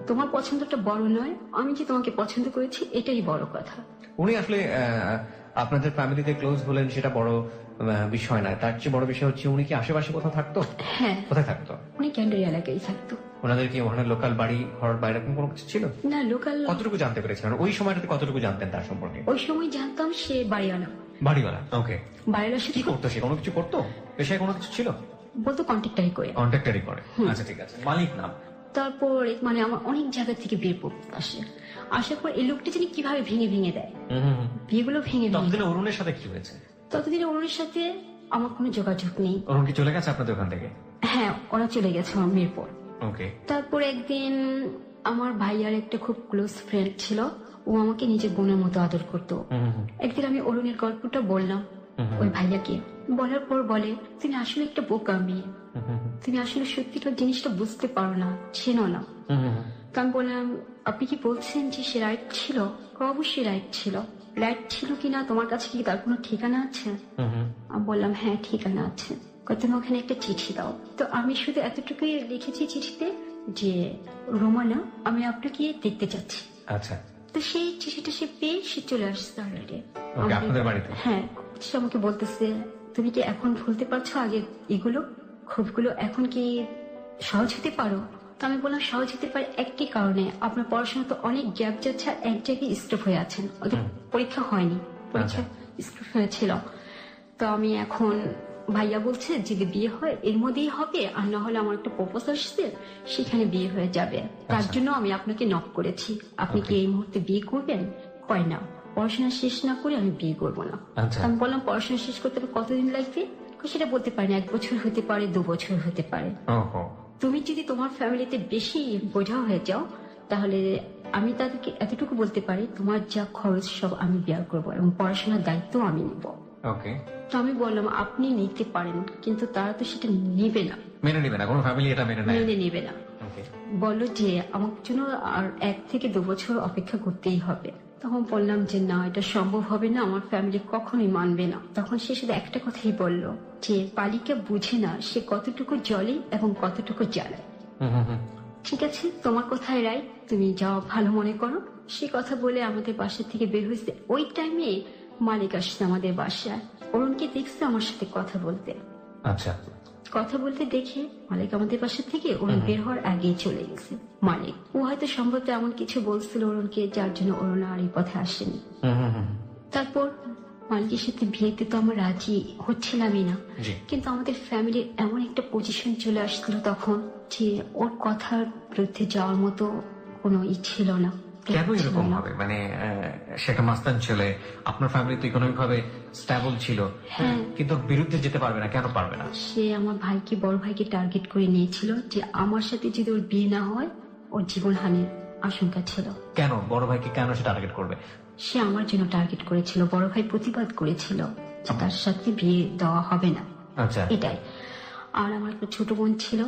তোমার পছন্দটা বড় নয়, আমি যে তোমাকে পছন্দ করেছি এটাই বড় কথা। উনি আসলে আপনাদের ফ্যামিলিতে ক্লোজ হলেন সেটা বড় বিষয় না, তার চেয়ে বড় বিষয় হচ্ছে উনি কি আশেপাশে কোথাও থাকতো? হ্যাঁ। কোথায় থাকতো? উনি ক্যান্ডারি এলাকায় থাকতো। ওনাদের কি ওখানে লোকাল বাড়ি ঘর বা এরকম কোনো কিছু ছিল? না, লোকাল। কতটুকু জানতে পেরেছিলেন ওই সময়টাতে, কতটুকু জানতেন তার সম্পর্কে? ওই সময় জানতাম সে বাড়িওয়ালা। ওকে। বাড়িওয়ালার সাথে কি করতো সে? কোনো কিছু করতো? পেশায় কোনো কিছু ছিল? বলতো কন্ট্রাক্টারি করে। আচ্ছা, ঠিক আছে। মালিক নাম। তারপর মানে আমার অনেক জায়গা থেকে বিয়ে করতে আসে। আসার পর এই লোকটা জানি কিভাবে ভেঙে দেয় বিয়েগুলো ভেঙে। ততদিনে অরুণের সাথে কি হয়েছে? ততদিনে অরুণের সাথে আমার কোনো যোগাযোগ নেই। অরুণ কি চলে গেছে আপনাদের ওখান থেকে? হ্যাঁ, ওরা চলে গেছে আমার মেয়ের পর। ওকে। তারপর একদিন আমার ভাইয়ার একটা খুব ক্লোজ ফ্রেন্ড ছিল, ও আমাকে নিজের বোনের মতো আদর করতো। একদিন আমি অরুণের গল্পটা বললাম ওই ভাইয়াকে। বলার পর বলে তুমি আসলে একটা বোকা মেয়ে, তুমি আসলে সত্যিকার জিনিসটা বুঝতে পারো না, চেনো না। তো আমি বললাম আপনি কি বলছেন যে সে রাইট ছিল? অবশ্যই রাইট ছিল। রাইট ছিল কিনা তোমার কাছে কি তার কোনো ঠিকানা আছে? আমি বললাম হ্যাঁ ঠিকানা আছে। তুমি ওখানে একটা চিঠি দাও। তো আমি শুধু এতটুকুই লিখেছি চিঠিতে যে রোমানা, আমি আপনাকে দেখতে চাচ্ছি। আচ্ছা। তো সেই চিঠিটা সে পেয়ে সে চলে আসছে অলরেডি আপনাদের বাড়িতে। হ্যাঁ, সে আমাকে বলতেছে তুমি কি এখন ভুলতে পারছো আগে এগুলো ক্ষোভগুলো, এখন কি সহজ হতে পারো? তো আমি বললাম সহজ হতে পারে একটি কারণে, আপনার পড়াশোনা তো অনেক গ্যাপ যাচ্ছে, আর এক জায়গায় স্টপ হয়ে আছেন, ওদের পরীক্ষা হয়নি, পরীক্ষা স্টপ হয়েছিল। তো আমি এখন ভাইয়া বলছে যদি বিয়ে হয় এর মধ্যেই হবে, আর না হলে আমার একটা প্রপোজাল আসছে সেখানে বিয়ে হয়ে যাবে, তার জন্য আমি আপনাকে নক করেছি, আপনি কি এই মুহূর্তে বিয়ে করবেন? কয় না, পড়াশোনা শেষ না করে আমি বিয়ে করবো না। আমি বললাম পড়াশোনা শেষ করতে কতদিন লাগবে? সেটা বলতে পারি না, 1 বছর হতে পারে, 2 বছর হতে পারে। তুমি যদি তোমার ফ্যামিলিতে বেশি বোঝা হয়ে যাও তাহলে আমি তাদেরকে এতটুকু বলতে পারি তোমার যা খরচ সব আমি বেয়ার করবো এবং পড়াশোনার দায়িত্ব আমি নিব। তো আমি বললাম আপনি নিতে পারেন, কিন্তু তারা তো সেটা নেবে না, মেনে নেবে না, কোনো ফ্যামিলি এটা মেনে নেবে না। বললো যে আমার জন্য আর 1 থেকে 2 বছর অপেক্ষা করতেই হবে। তখন বললাম যে না, এটা সম্ভব হবে না, আমার ফ্যামিলি কখনোই মানবে না। তখন সে শুধু একটা কথাই বললো যে বালিকা বুঝে না সে কতটুকু জ্বলে এবং কতটুকু জ্বালায়। ঠিক আছে, তোমার কথাই রাই, তুমি যাও ভালো মনে করো। সে কথা বলে আমাদের বাসা থেকে বের হয়েছে। ওই টাইমে মালিক আসছে আমাদের বাসায়, অরুণকে দেখছে আমার সাথে কথা বলতে। আচ্ছা। কথা বলতে দেখে মালিক আমাদের বাসা থেকে অরুণ বের হওয়ার আগেই চলে গেছে। মালিক ও হয়তো সম্ভবত এমন কিছু বলছিল অরুণকে, যার জন্য অরুণ আর এই পথে আসেনি। তারপর মালিকের সাথে বিয়েতে তো আমরা রাজি হচ্ছিলামই না, কিন্তু আমাদের ফ্যামিলির এমন একটা পজিশন চলে আসছিল তখন যে ওর কথার বিরুদ্ধে যাওয়ার মতো কোনো ছিল না। কেন এরকম হবে? মানে সেটা মাস্তান ছেলে, আপনার ফ্যামিলি তো ইকোনমিক ভাবে স্টেবল ছিল, কিন্তু বিরুদ্ধে যেতে পারবে না, কেন পারবে না? সে আমার ভাইকে, বড় ভাইকে টার্গেট করে নিয়েছিল যে আমার সাথে যদি ওর বিয়ে না হয় ওর জীবনহানির আশঙ্কা ছিল। কেন বড় ভাইকে কেন সে টার্গেট করবে? সে আমার জন্য টার্গেট করেছিল, বড় ভাই প্রতিবাদ করেছিল যে তার সাথে বিয়ে দেওয়া হবে না, আচ্ছা, এটাই। আর আমার একটা ছোট বোন ছিল,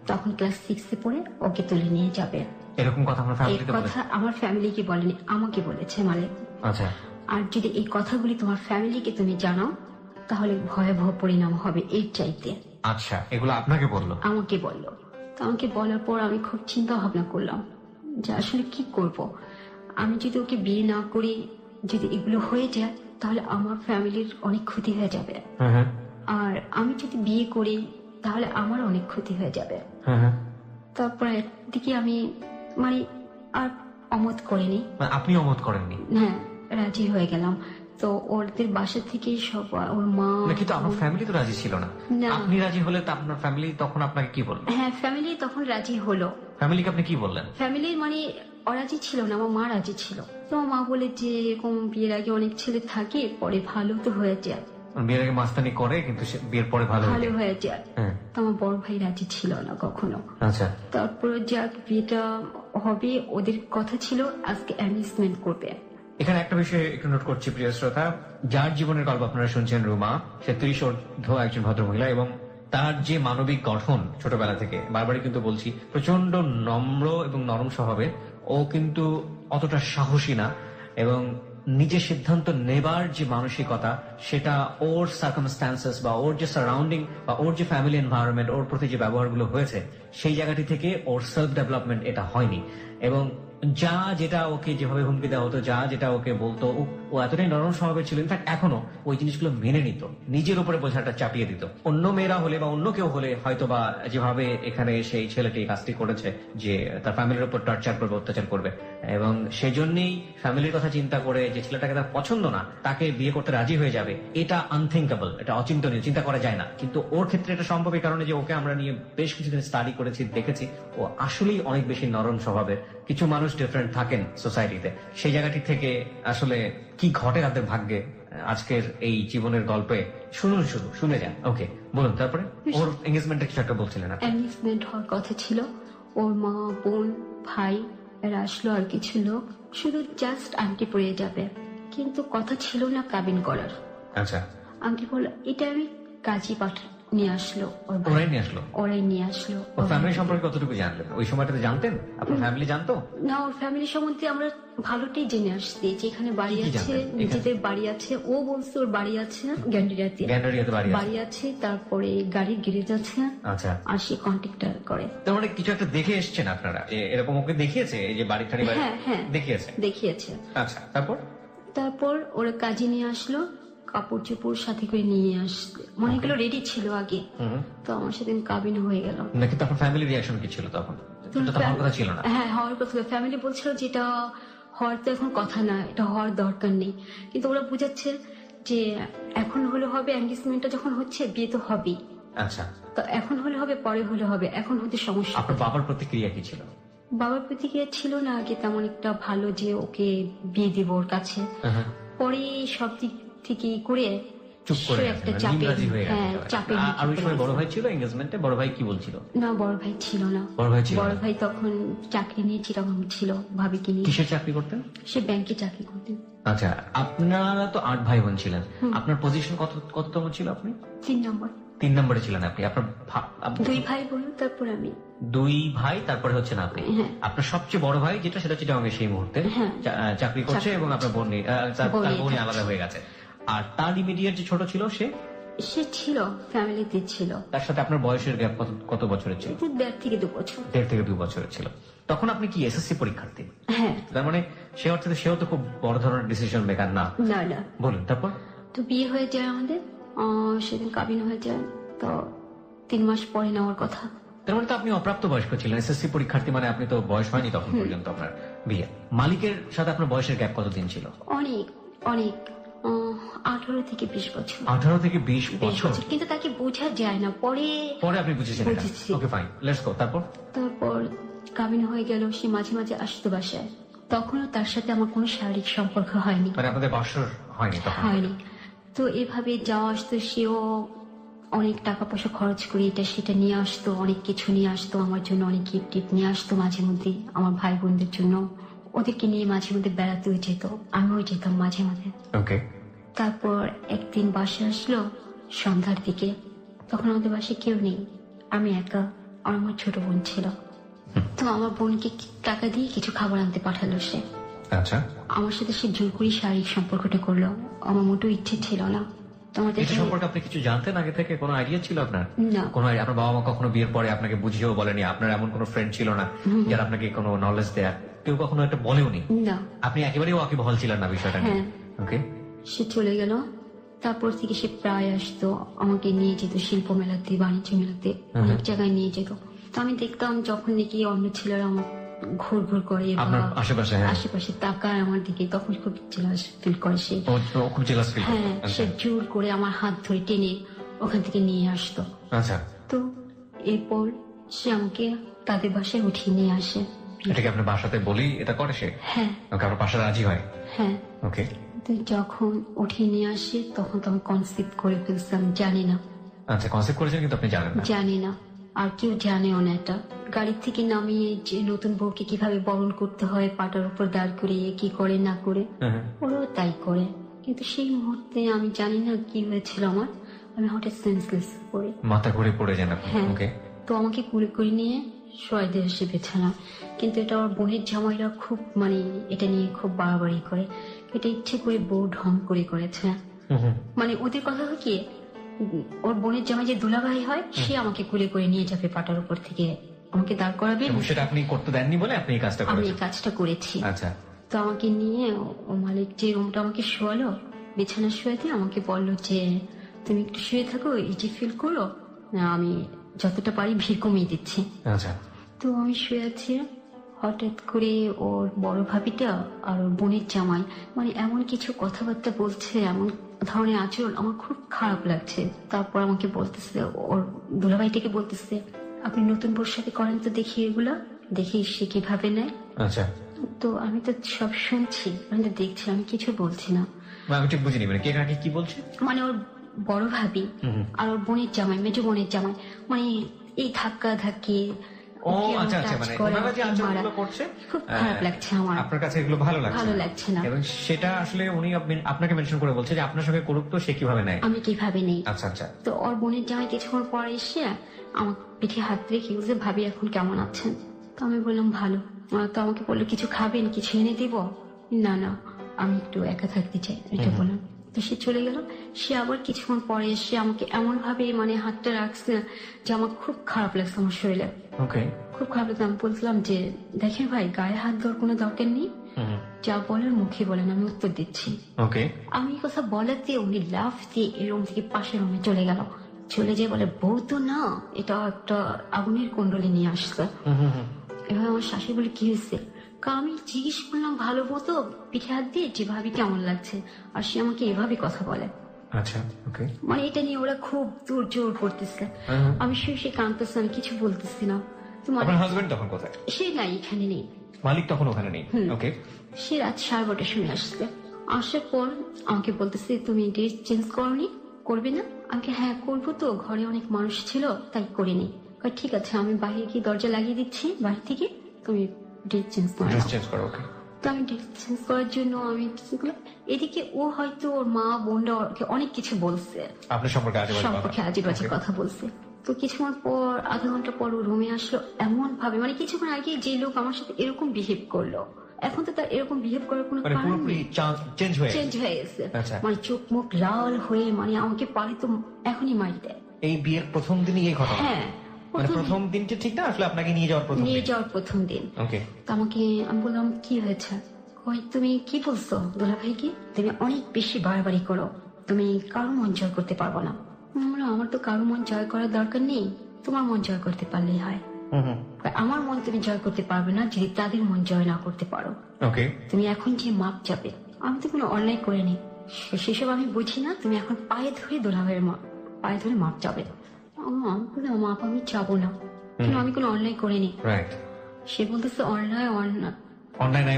তখন ক্লাস 6-এ পড়ে, ওকে তুলে নিয়ে যাবে, এরকম কথা আমার এই ফ্যামিলিতে বলে? কথা আমার ফ্যামিলিকে বলেনি, আমাকে বলেছে মালিক। আচ্ছা, আর যদি এই কথাগুলি তোমার ফ্যামিলিকে তুমি জানাও তাহলে ভয়াবহ পরিণাম হবে এর চাইতে। আচ্ছা, এগুলো আপনাকে বললো? আমাকে বললো। তো আমাকে বলার পর আমি খুব চিন্তা ভাবনা করলাম যে আসলে কি করব। আমি যদি ওকে বিয়ে না করি, যদি এগুলো হয়ে যায় তাহলে আমার ফ্যামিলির অনেক ক্ষতি হয়ে যাবে, আর আমি যদি বিয়ে করি তাহলে আমার অনেক ক্ষতি হয়ে যাবে। তারপর একদিকে আমি মানে আর অমত করিনি। আপনি অমত করেননি? হ্যাঁ, রাজি হয়ে গেলাম। তো ওদের বাসা থেকে সব, ওর মা, কিন্তু আমার ফ্যামিলি তো রাজি ছিল না। না। আপনি রাজি হলে তো আপনার ফ্যামিলি তখন আপনাকে কি বলল? হ্যাঁ, ফ্যামিলি তখন রাজি হলো। ফ্যামিলিকে আপনি কি বললেন? ফ্যামিলি মানে অরাজি ছিল না, আমার মা রাজি ছিল। তো আমার মা বলে যে এরকম বিয়ের আগে অনেক ছেলে থাকে, পরে ভালো তো হয়ে যায়, বিয়ের আগে মাস্তানি করে কিন্তু বিয়ের পরে ভালো হয়ে যায়। তো আমার বড় ভাই রাজি ছিল না কখনো। আচ্ছা, তারপর যাক বিয়েটা হবে, ওদের কথা ছিল আজকে অ্যারেঞ্জমেন্ট করবে। এখানে একটা বিষয় একটু নোট করছি প্রিয় শ্রোতা, যার জীবনের গল্প আপনারা শুনছেন রুমা, সে 30 ঊর্ধ্ব একজন ভদ্রমহিলা, এবং তার যে মানবিক গঠন ছোটবেলা থেকে, বারবারই কিন্তু বলছি, প্রচন্ড নম্র এবং নরম স্বভাবের। ও কিন্তু অতটা সাহসী না, এবং নিজের সিদ্ধান্ত নেবার যে মানসিকতা, সেটা ওর সার্কামস্ট্যান্সেস বা ওর যে সারাউন্ডিং বা ওর যে ফ্যামিলি এনভায়রনমেন্ট, ওর প্রতি যে ব্যবহারগুলো হয়েছে, সেই জায়গাটি থেকে ওর সেলফ ডেভেলপমেন্ট এটা হয়নি। এবং যা যেটা ওকে যেভাবে হুমকি দেওয়া হতো, যা যেটা ওকে বলতো, ও এতটাই নরম স্বভাবের ছিল, ইনফ্যাক্ট এখনো ওই জিনিসগুলো মেনে নিত, নিজের উপরে বোঝাটা চাপিয়ে দিত। অন্য মেয়েরা হলে বা অন্য কেউ হলে হয়তো বা যেভাবে এখানে সেই ছেলেটি কাজটি করেছে, যে তার ফ্যামিলির উপর টর্চার করবে, অত্যাচার করবে, এবং সেই জন্যই ফ্যামিলির কথা চিন্তা করে যে ছেলেটাকে তার পছন্দ না, তাকে বিয়ে করতে রাজি হয়ে যাবে, এটা আনথিঙ্কেবল, এটা অচিন্তনীয়, চিন্তা করা যায় না। কিন্তু ওর ক্ষেত্রে এটা সম্ভব, এই কারণে যে ওকে আমরা নিয়ে বেশ কিছুদিন স্টাডি করেছি, দেখেছি ও আসলেই অনেক বেশি নরম স্বভাবের। কিছু মানুষ ডিফারেন্ট থাকেন সোসাইটিতে, সেই জায়গাটি থেকে আসলে কি ঘটে তাদের ভাগ্যে, আজকের এই জীবনের গল্পে শুনুন, শুধু শুনে যান। ওকে, বলুন তারপরে। ওর এঙ্গেজমেন্টে কিছু একটা বলছিলেন আপনি? এঙ্গেজমেন্ট হওয়ার কথা ছিল, ওর মা, বোন, ভাই এরা আসলো, আর কিছু লোক, শুধু জাস্ট আংটি পরিয়ে যাবে, কিন্তু কথা ছিল না কাবিন করার। আচ্ছা, আংটি বললো, এটা আমি কাজী পাঠ নিয়ে আসলো, ওরাই নিয়ে আসলো? ওরাই নিয়ে আসলো। ওর ফ্যামিলি সম্পর্কে কতটুকু জানলেন ওই সময়টাতে? জানতেন? আপনার ফ্যামিলি জানতো? না, ওর ফ্যামিলি সম্বন্ধে আমরা ভালোটাই জেনে আসছি, যে এখানে বাড়ি আছে, নিজেদের বাড়ি আছে। ও বলছে ওর বাড়ি আছে গ্যান্ডারিয়াতে বাড়ি আছে, তারপরে গাড়ির গ্যারেজ আছে। আচ্ছা, আর সে কন্ট্রাক্টর করে। তার মানে কিছু একটা দেখে এসছেন আপনারা, এরকম ওকে দেখিয়েছে, এই যে বাড়ি ঠাড়ি? হ্যাঁ, দেখিয়েছে। আচ্ছা, তারপর ওরা কাজে নিয়ে আসলো, কাপড় চোপড় সাথে করে নিয়ে আসছে, অনেকগুলো রেডি ছিল আগে। তো আমার সাথে কাবিন হয়ে গেল। নাকি তখন ফ্যামিলি রিঅ্যাকশন কি ছিল তখন? হওয়ার কথা ছিল না? হ্যাঁ, হওয়ার কথা। ফ্যামিলি বলছিল যে এটা হওয়ার তো এখন কথা না, এটা হওয়ার দরকার নেই, কিন্তু ওরা বুঝাচ্ছে যে এখন হলে হবে, এনগেজমেন্টটা যখন হচ্ছে বিয়ে তো হবেই। আচ্ছা, তো এখন হলে হবে, পরে হলে হবে, এখন হতে সমস্যা। আপনার বাবার প্রতিক্রিয়া কি ছিল? বাবার প্রতিক্রিয়া ছিল না আগে তেমন একটা ভালো, যে ওকে বিয়ে দিব ওর কাছে। পরে সব দিক থেকে করে চুপ করে একটা চাপে চাপে। আর ওই সময় বড় ভাই ছিল এঙ্গেজমেন্টে? বড় ভাই কি বলছিল? না, বড় ভাই ছিল না। বড় ভাই তখন চাকরি নিয়ে চিটাগাং ছিল, ভাবি কি নিয়ে। কিসের চাকরি করতেন? সে ব্যাংকে চাকরি করতেন। আচ্ছা, আপনারা তো 8 ভাই বোন ছিলেন, আপনার পজিশন কততম ছিল? আপনি 3 নম্বরে ছিলেন। আপনি, আপনার 2 ভাই বোন, তারপর আমি। 2 ভাই, তারপরে হচ্ছেন আপনি। আপনার সবচেয়ে বড় ভাই যেটা, সেটা চিটাগাং সেই মুহূর্তে চাকরি করছে, এবং আপনার বোনই আলাদা হয়ে গেছে। আর তার ইমিডিয়েট যে ছোট ছিল, সে ছিল ফ্যামিলিতে ছিল। তার সাথে আপনার বয়সের গ্যাপ কত বছরের ছিল? 1.5 থেকে 2 বছর। 1.5 থেকে 2 বছরের ছিল। তখন আপনি কি এসএসসি পরীক্ষার্থী? হ্যাঁ। তার মানে সে অর্থে সেও তো খুব বড় ধরনের ডিসিশন মেকার না? না। বলুন তারপর। তো বিয়ে হয়ে যায় আমাদের, সেদিন কাবিন হয়ে যায়। তো 3 মাস পরে নেওয়ার কথা। তার মানে তো আপনি অপ্রাপ্ত বয়স্ক ছিলেন, এসএসসি পরীক্ষার্থী, মানে আপনি তো বয়স হয়নি তখন পর্যন্ত আপনার বিয়ে। মালিকের সাথে আপনার বয়সের গ্যাপ কতদিন ছিল? অনেক 18 থেকে 20 বছর। 18 থেকে 20 বছর? কিন্তু তাকে বোঝা যায় না, পরে আপনি বুঝেছেন। ওকে, ফাইন, লেটস গো। তারপর কাবিন হয়ে গেল, সে মাঝে মাঝে আসতো বাসায়। তখনও তার সাথে আমার কোনো শারীরিক সম্পর্ক হয়নি, মানে আপনাদের বাসর হয়নি? তো এভাবে যাওয়া আসতো, সেও অনেক টাকা পয়সা খরচ করে এটা সেটা নিয়ে আসতো, অনেক কিছু নিয়ে আসতো আমার জন্য, অনেক গিফট নিয়ে আসতো মাঝে মধ্যে আমার ভাই বোনদের জন্য। ওদেরকে নিয়ে মাঝে মধ্যে বেড়াতেও যেত, আমিও যেতাম মাঝে মাঝে। ওকে। তারপর একদিন বাসায় আসলো সন্ধ্যার দিকে, তখন আমাদের বাসায় কেউ নেই, আমি একা আর আমার ছোট বোন ছিল। তো আমার বোনকে টাকা দিয়ে কিছু খাবার আনতে পাঠালো সে। আচ্ছা, আমার সাথে সে জোর করে শারীরিক সম্পর্কটা করলো, আমার মোটেও ইচ্ছে ছিল না। তোমাদের এটা সম্পর্কে আপনি কিছু জানতেন আগে থেকে? কোনো আইডিয়া ছিল আপনার? না। কোনো আপনার বাবা মা কখনো বিয়ের পরে আপনাকে বুঝিয়েও বলেনি? আপনার এমন কোনো ফ্রেন্ড ছিল না যারা আপনাকে কোনো নলেজ দেয়? কেউ কখনো এটা বলেওনি? না। আপনি একেবারেই ওয়াকিবহাল ছিলেন না বিষয়টা নিয়ে? হ্যাঁ। ওকে। সে চলে গেল। তারপর থেকে সে প্রায় আসতো, আমাকে নিয়ে যেত শিল্প মেলাতে, বাণিজ্য মেলাতে, অনেক জায়গায় নিয়ে যেত। তো আমি দেখতাম যখন নাকি অন্য ছেলেরা আমার ঘুর ঘুর করে বা আপনার আশেপাশে? হ্যাঁ। আশেপাশে তাকায় আমার দিকে, তখন খুব জেলাস ফিল করে সে। ও খুব জেলাস ফিল? হ্যাঁ, সে জোর করে আমার হাত ধরে টেনে ওখান থেকে নিয়ে আসতো। আচ্ছা। তো এরপর সে আমাকে তাদের বাসায় উঠিয়ে নিয়ে আসে। এটাকে আপনার বাসাতে বলি এটা করে সে? হ্যাঁ। ওকে, আপনার বাসা রাজি হয়? হ্যাঁ। ওকে। তো যখন উঠিয়ে নিয়ে আসে তখন তো আমি কনসেপ্ট করে ফেলছিলাম, জানি না। আচ্ছা, কনসেপ্ট করেছেন কিন্তু আপনি জানেন না? জানি না, আর কেউ জানেও না এটা। গাড়ি থেকে নামিয়ে যে নতুন বউকে কিভাবে বরণ করতে হয়, পাটার উপর দাঁড় করিয়ে কি করে না করে, ওরাও তাই করে। কিন্তু সেই মুহূর্তে আমি জানি না কি হয়েছিল আমার, আমি হঠাৎ সেন্সলেস পড়ি, মাথা ঘুরে পড়ে যান আপনি? হ্যাঁ। ওকে। তো আমাকে কুড়ে কুড়ি নিয়ে শোয়াই দিয়ে এসে বিছানা। কিন্তু এটা আমার বোনের জামাইরা খুব এটা নিয়ে খুব বাড়াবাড়ি করে, এটা ইচ্ছে করে বউ ঢং করে করেছে। ওদের কথা কি, ওর বোনের জামাই যে দুলাভাই হয় সে আমাকে কুলে করে নিয়ে যাবে পাটার উপর থেকে, আমাকে দাঁড় করাবে। সেটা আপনি করতে দেননি বলে আপনি এই কাজটা আমি করেছেন? এই কাজটা করেছি। আচ্ছা। তো আমাকে নিয়ে ও মালিক যে রুমটা আমাকে শোয়ালো, বিছানা শুয়ে দিয়ে আমাকে বললো যে তুমি একটু শুয়ে থাকো, ইজি ফিল করো, আমি যতটা পারি ভিড় কমিয়ে দিচ্ছি। আচ্ছা। তো আমি শুয়ে আছি, হঠাৎ করে ওর বড় ভাবিটা আর ওর বোনের জামাই এমন কিছু কথাবার্তা বলছে, এমন ধরনের আচরণ, আমার খুব খারাপ লাগছে। তারপর আমাকে বলতেছে, ওর দুলাভাইটাকে বলতেছে, আপনি নতুন বউর সাথে করেন তো দেখি এগুলা, দেখি সে কিভাবে নেয়। আচ্ছা। তো আমি তো সব শুনছি, আমি তো দেখছি, আমি কিছু বলছি না। আমি ঠিক বুঝিনি, কে কাকে কি বলছে? ওর বড় ভাবি আর ওর বোনের জামাই, মেজো বোনের জামাই, এই ধাক্কা ধাক্কি, ও আচ্ছা আচ্ছা, ওনারা যে আচরণগুলো করছে খুব খারাপ লাগছে আমার। আপনার কাছে এগুলো ভালো লাগছে না? এবং সেটা আসলে উনি আপনাকে মেনশন করে বলছে যে আপনার সঙ্গে করুক, তো সে কিভাবে নেয়, আমি কিভাবে নেই। আচ্ছা আচ্ছা। তো ওর বোনের জামাই কিছুক্ষণ পরে এসে আমার পিঠে হাত রেখে বলছে, ভাবি এখন কেমন আছেন? তো আমি বললাম ভালো। তো আমাকে বললো কিছু খাবেন, কিছু এনে দিব? না না, আমি একটু একা থাকতে চাই, এটা বললাম। তো সে চলে গেল। সে আবার কিছুক্ষণ পরে এসে আমাকে এমন ভাবে হাতটা রাখছে যে আমার খুব খারাপ লাগছে, আমার শরীরে খুব খারাপ লাগছে। আমি বলছিলাম যে দেখেন ভাই, গায়ে হাত দেওয়ার কোনো দরকার নেই, যা বলেন মুখে বলেন, আমি উত্তর দিচ্ছি। আমি এই কথা বলাতে উনি লাফ দিয়ে এই রুম থেকে পাশের রুমে চলে গেল। চলে যেয়ে বলে, বউ তো না, এটা একটা আগুনের কুণ্ডলি নিয়ে আসছে। এবার আমার শাশুড়ি বলে, কি হয়েছে? আমি জিজ্ঞেস করলাম ভালো মতো পিঠে হাত দিয়ে যে ভাবি কেমন লাগছে, আর সে আমাকে এভাবে কথা বলে। আচ্ছা, ওকে। এটা নিয়ে ওরা খুব জোর জোর করতেছে। আমি সে কাঁদতেছে, আমি কিছু বলতেছি না। আপনার হাজবেন্ড তখন কোথায়? সে নাই, এখানে নেই। মালিক তখন ওখানে নেই? ওকে। সে রাত 12:30 সময় আসছে। আসার পর আমাকে বলতেছে, তুমি ড্রেস চেঞ্জ করনি, করবে না? আমাকে হ্যাঁ করবো, তো ঘরে অনেক মানুষ ছিল তাই করিনি। ঠিক আছে, আমি বাইরে গিয়ে দরজা লাগিয়ে দিচ্ছি বাড়ি থেকে, তুমি ড্রেস চেঞ্জ করো। তো আমি ড্রেস চেঞ্জ করার জন্য আমি এদিকে ও হয়তো ওর মা বোনরা অনেক কিছু বলছে, আপনার সম্পর্কে আজে বাজে কথা বলছে। তো কিছুক্ষণ পর, আধা ঘন্টা পর ও রুমে আসলো এমন ভাবে, কিছুক্ষণ আগে যে লোক আমার সাথে এরকম বিহেভ করলো, এখন তো তার এরকম বিহেভ করার কোনো কারণ নেই, চেঞ্জ হয়ে গেছে। চোখ মুখ লাল হয়ে আমাকে পারে তো এখনই মারি দেয়। এই বিয়ের প্রথম দিনই এই ঘটনা? হ্যাঁ, প্রথম দিনটা ঠিক না, আসলে আপনাকে নিয়ে যাওয়ার প্রথম দিন। তো আমাকে, আমি বললাম কি হয়েছে? তুমি কি বলছো দুলাভাইকে? তুমি অনেক বেশি বাড়াবাড়ি করো, তুমি কারো মন জয় করতে পারবো না। আমার তো কারো মন জয় করার দরকার নেই, তোমার মন জয় করতে পারলেই হয়। আমার মন তুমি জয় করতে পারবে না যদি তাদের মন জয় না করতে পারো। তুমি এখন যে মাপ যাবে, আমি তো কোনো অন্যায় করিনি, সেসব আমি বুঝি না। তুমি এখন পায়ে ধরে দুলাভাইয়ের পায়ে ধরে মাপ যাবে। মাপ আমি চাবো না, আমি কোনো অন্যায় করিনি। সে বলতেছে অন্যায় নাই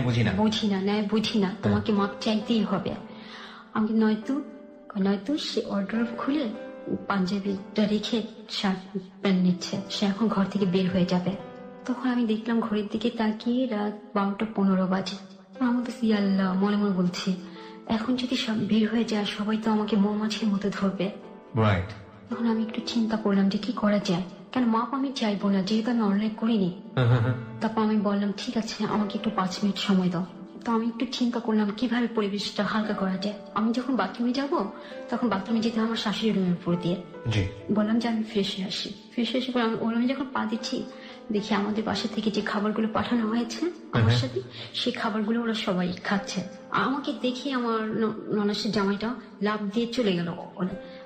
বুঝি না, তোমাকে মাপ চাইতেই হবে। আমি নয়তো সে অর্ডার খুলে পাঞ্জাবিটা রেখে শার্ট প্যান্ট নিচ্ছে, সে এখন ঘর থেকে বের হয়ে যাবে। তখন আমি দেখলাম ঘড়ির দিকে তাকিয়ে রাত 12:15 বাজে। আমার বলতেছি আল্লাহ, মনে মনে বলছি এখন যদি সব বের হয়ে যায় সবাই তো আমাকে মৌমাছির মতো ধরবে। রাইট। তখন আমি একটু চিন্তা করলাম যে কি করা যায়, কেন মাপ আমি চাইবো না যেহেতু আমি অনলাইন করিনি। তারপর আমি বললাম ঠিক আছে আমাকে একটু 5 মিনিট সময় দাও। তো আমি একটু চিন্তা করলাম কিভাবে পরিবেশটা হালকা করা যায়। আমি যখন বাথরুমে যাব তখন বাথরুমে যেতে আমার শাশুড়ি রুমের উপর দিয়ে। বললাম যে আমি ফ্রেশ হয়ে আসি। ফ্রেশ হয়ে এসে পর আমি ওর রুমে যখন পা দিচ্ছি দেখি আমাদের বাসা থেকে যে খাবারগুলো পাঠানো হয়েছে আমার সাথে, সেই খাবারগুলো ওরা সবাই খাচ্ছে। আমাকে দেখে আমার ননাসের জামাইটা লাভ দিয়ে চলে গেল।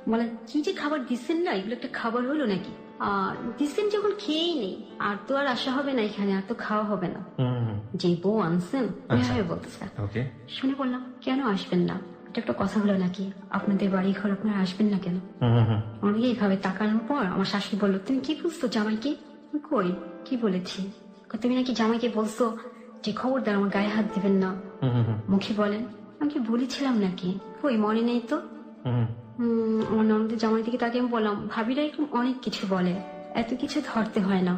বলে কি যে খাবার দিচ্ছেন না, এগুলো একটা খাবার হলো নাকি? আর দিচ্ছেন যখন খেয়েই নেই, আর তো আর আসা হবে না এখানে, আর তো খাওয়া হবে না। যে বউ আনছেন বলতেছে। শুনে বললাম কেন আসবেন না, এটা একটা কথা হলো নাকি? আপনাদের বাড়ি ঘর আপনারা আসবেন না কেন? আমাকে এইভাবে তাকানোর পর আমার শাশুড়ি বললো তুমি কি বুঝতো জামাইকে? কই কি বলেছি? তুমি নাকি জামাইকে বলছো যে খবরদার আমার গায়ে হাত দিবেন না। মুখে বলেন আমি কি বলেছিলাম নাকি? কই মনে নেই তো। আমার ননদের জামাই দিকে তাকে আমি বললাম ভাবিরা এরকম অনেক কিছু বলে, এত কিছু ধরতে হয় না।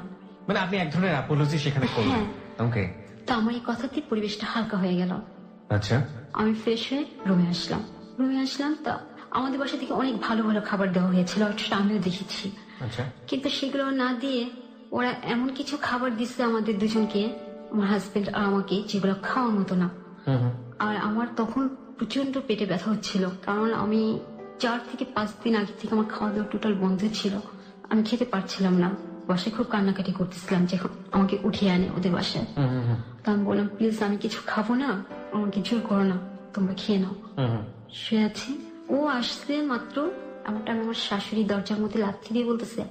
মানে আপনি এক ধরনের অ্যাপোলজি সেখানে করলেন। ওকে। তো আমার এই কথাতে পরিবেশটা হালকা হয়ে গেল। আচ্ছা। আমি ফ্রেশ হয়ে রুমে আসলাম। তা আমাদের বাসা থেকে অনেক ভালো ভালো খাবার দেওয়া হয়েছিল, আমিও দেখেছি। আচ্ছা। কিন্তু সেগুলো না দিয়ে ওরা এমন কিছু খাবার দিচ্ছে আমাদের দুজনকে, আমার হাজবেন্ড আর আমাকে, যেগুলো খাওয়ার মতো না। আর আমার তখন প্রচন্ড পেটে ব্যথা হচ্ছিল, কারণ আমি 4 থেকে 5 দিন আগে থেকে আমার খাওয়া দাওয়া টোটাল বন্ধ ছিল। আমি খেতে পারছিলাম না, বাসায় খুব কান্নাকাটি করতেছিলাম যখন আমাকে উঠিয়ে আনে ওদের বাসায়। তা আমি বললাম প্লিজ আমি কিছু খাবো না, আমাকে জোর করো না, তোমরা খেয়ে নাও। শুয়ে আছি, ও আসছে মাত্র এমনটা আমার শাশুড়ি দরজার মধ্যে লাথি দিয়ে বলতেছে,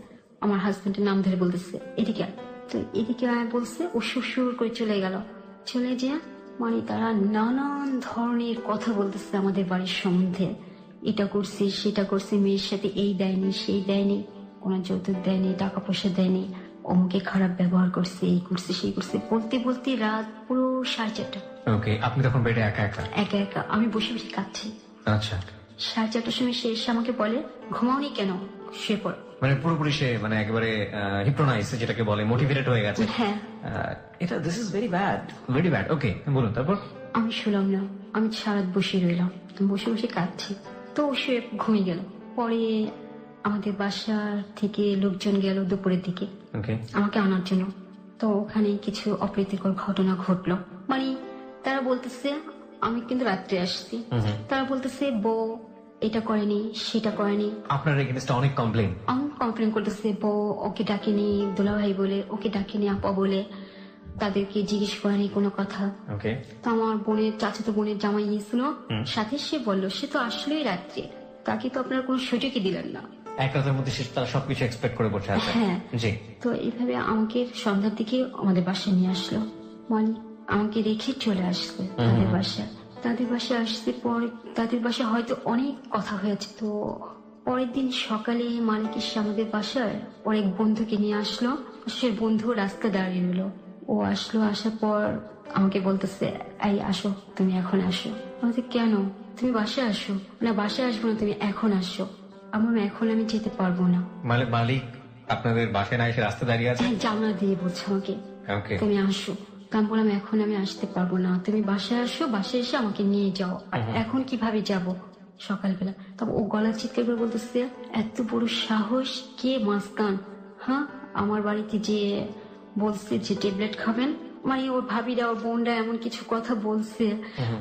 আমার হাজবেন্ডের নাম ধরে বলতেছে এদিকে। তো এদিকে বলছে, ও সুর করে চলে গেল। চলে যে মানে তারা নানান ধরনের কথা বলতেছে আমাদের বাড়ির সম্বন্ধে, এটা করছি সেটা করছি, মেয়ের সাথে এই দেয়নি সেই দেয়নি, কোনো যৌতুক দেয়নি, টাকা পয়সা দেয়নি, অমুকে খারাপ ব্যবহার করছে, এই করছে সেই করছে, বলতে বলতে রাত পুরো 4:30। ওকে। আপনি তখন বেডে একা একা আমি বসে বসে কাঁদছি। আচ্ছা। 4:30টার সময় সে এসে আমাকে বলে ঘুমাওনি কেন, শুয়ে পড়। মানে পুরোপুরি সে মানে একেবারে হিপ্নোটাইজ যেটাকে বলে, মোটিভেটেড হয়ে গেছে। হ্যাঁ। এটা দিস ইজ ভেরি ব্যাড। ওকে বলুন তারপর। আমি শুনলাম না, আমি সারা রাত বসে রইলাম, বসে বসে কাঁদছি। তো সে ঘুমিয়ে গেল। পরে আমাদের বাসার থেকে লোকজন গেল দুপুরের দিকে আমাকে আনার জন্য। তো ওখানে কিছু অপ্রীতিকর ঘটনা ঘটলো। মানে তারা বলতেছে আমি কিন্তু রাত্রে আসছি, তারা বলতেছে বউ এটা করেনি সেটা করেনি। আপনার এগেইনস্টে অনেক কমপ্লেইন করতেছে, বউ ওকে ডাকেনি দুলাভাই বলে, ওকে ডাকেনি আপা বলে, তাদেরকে জিজ্ঞেস করেনি কোনো কথা। তো আমার বোনের চাচাতো বোনের জামাই গিয়েছিল সাথে, সে বললো সে তো আসলেই রাত্রে, তাকে তো আপনারা কোনো সুযোগই দিলেন না, এক রাতের মধ্যে তারা সবকিছু এক্সপেক্ট করে বসে আছে। হ্যাঁ জি। তো এইভাবে আমাকে সন্ধ্যার দিকে আমাদের বাসায় নিয়ে আসলো, মানে আমাকে রেখে চলে আসছে তাদের বাসায়। তাদের বাসায় আসতে পরে তাদের বাসায় হয়তো অনেক কথা হয়েছে। তো পরের দিন সকালে মালিক এসে আমাদের বাসায় অনেক বন্ধুকে নিয়ে আসলো। সে বন্ধু রাস্তা দাঁড়িয়ে রইলো। ও আসলো, আসার পর আমাকে বলতেছে এই আসো, তুমি এখন আসো। আমাকে কেন, তুমি বাসায় আসো না। বাসায় আসবো না, তুমি এখন আসো। আমার এখন আমি যেতে পারবো না। মালিক আপনাদের বাসায় না এসে রাস্তা দাঁড়িয়ে আছে? জানলা দিয়ে বলছে আমাকে তুমি আসো। আমি বললাম এখন আমি আসতে পারবো না, তুমি বাসায় আসো, বাসায় এসে আমাকে নিয়ে যাও। আর এখন কিভাবে যাব সকালবেলা? তবে ও গলা চিৎকার করে বলতেছে এত বড় সাহস, কে মাস্তান? হ্যাঁ, আমার বাড়িতে যে বলছে যে ট্যাবলেট খাবেন, মানে ওর ভাবিরা ওর বোনরা এমন কিছু কথা বলছে।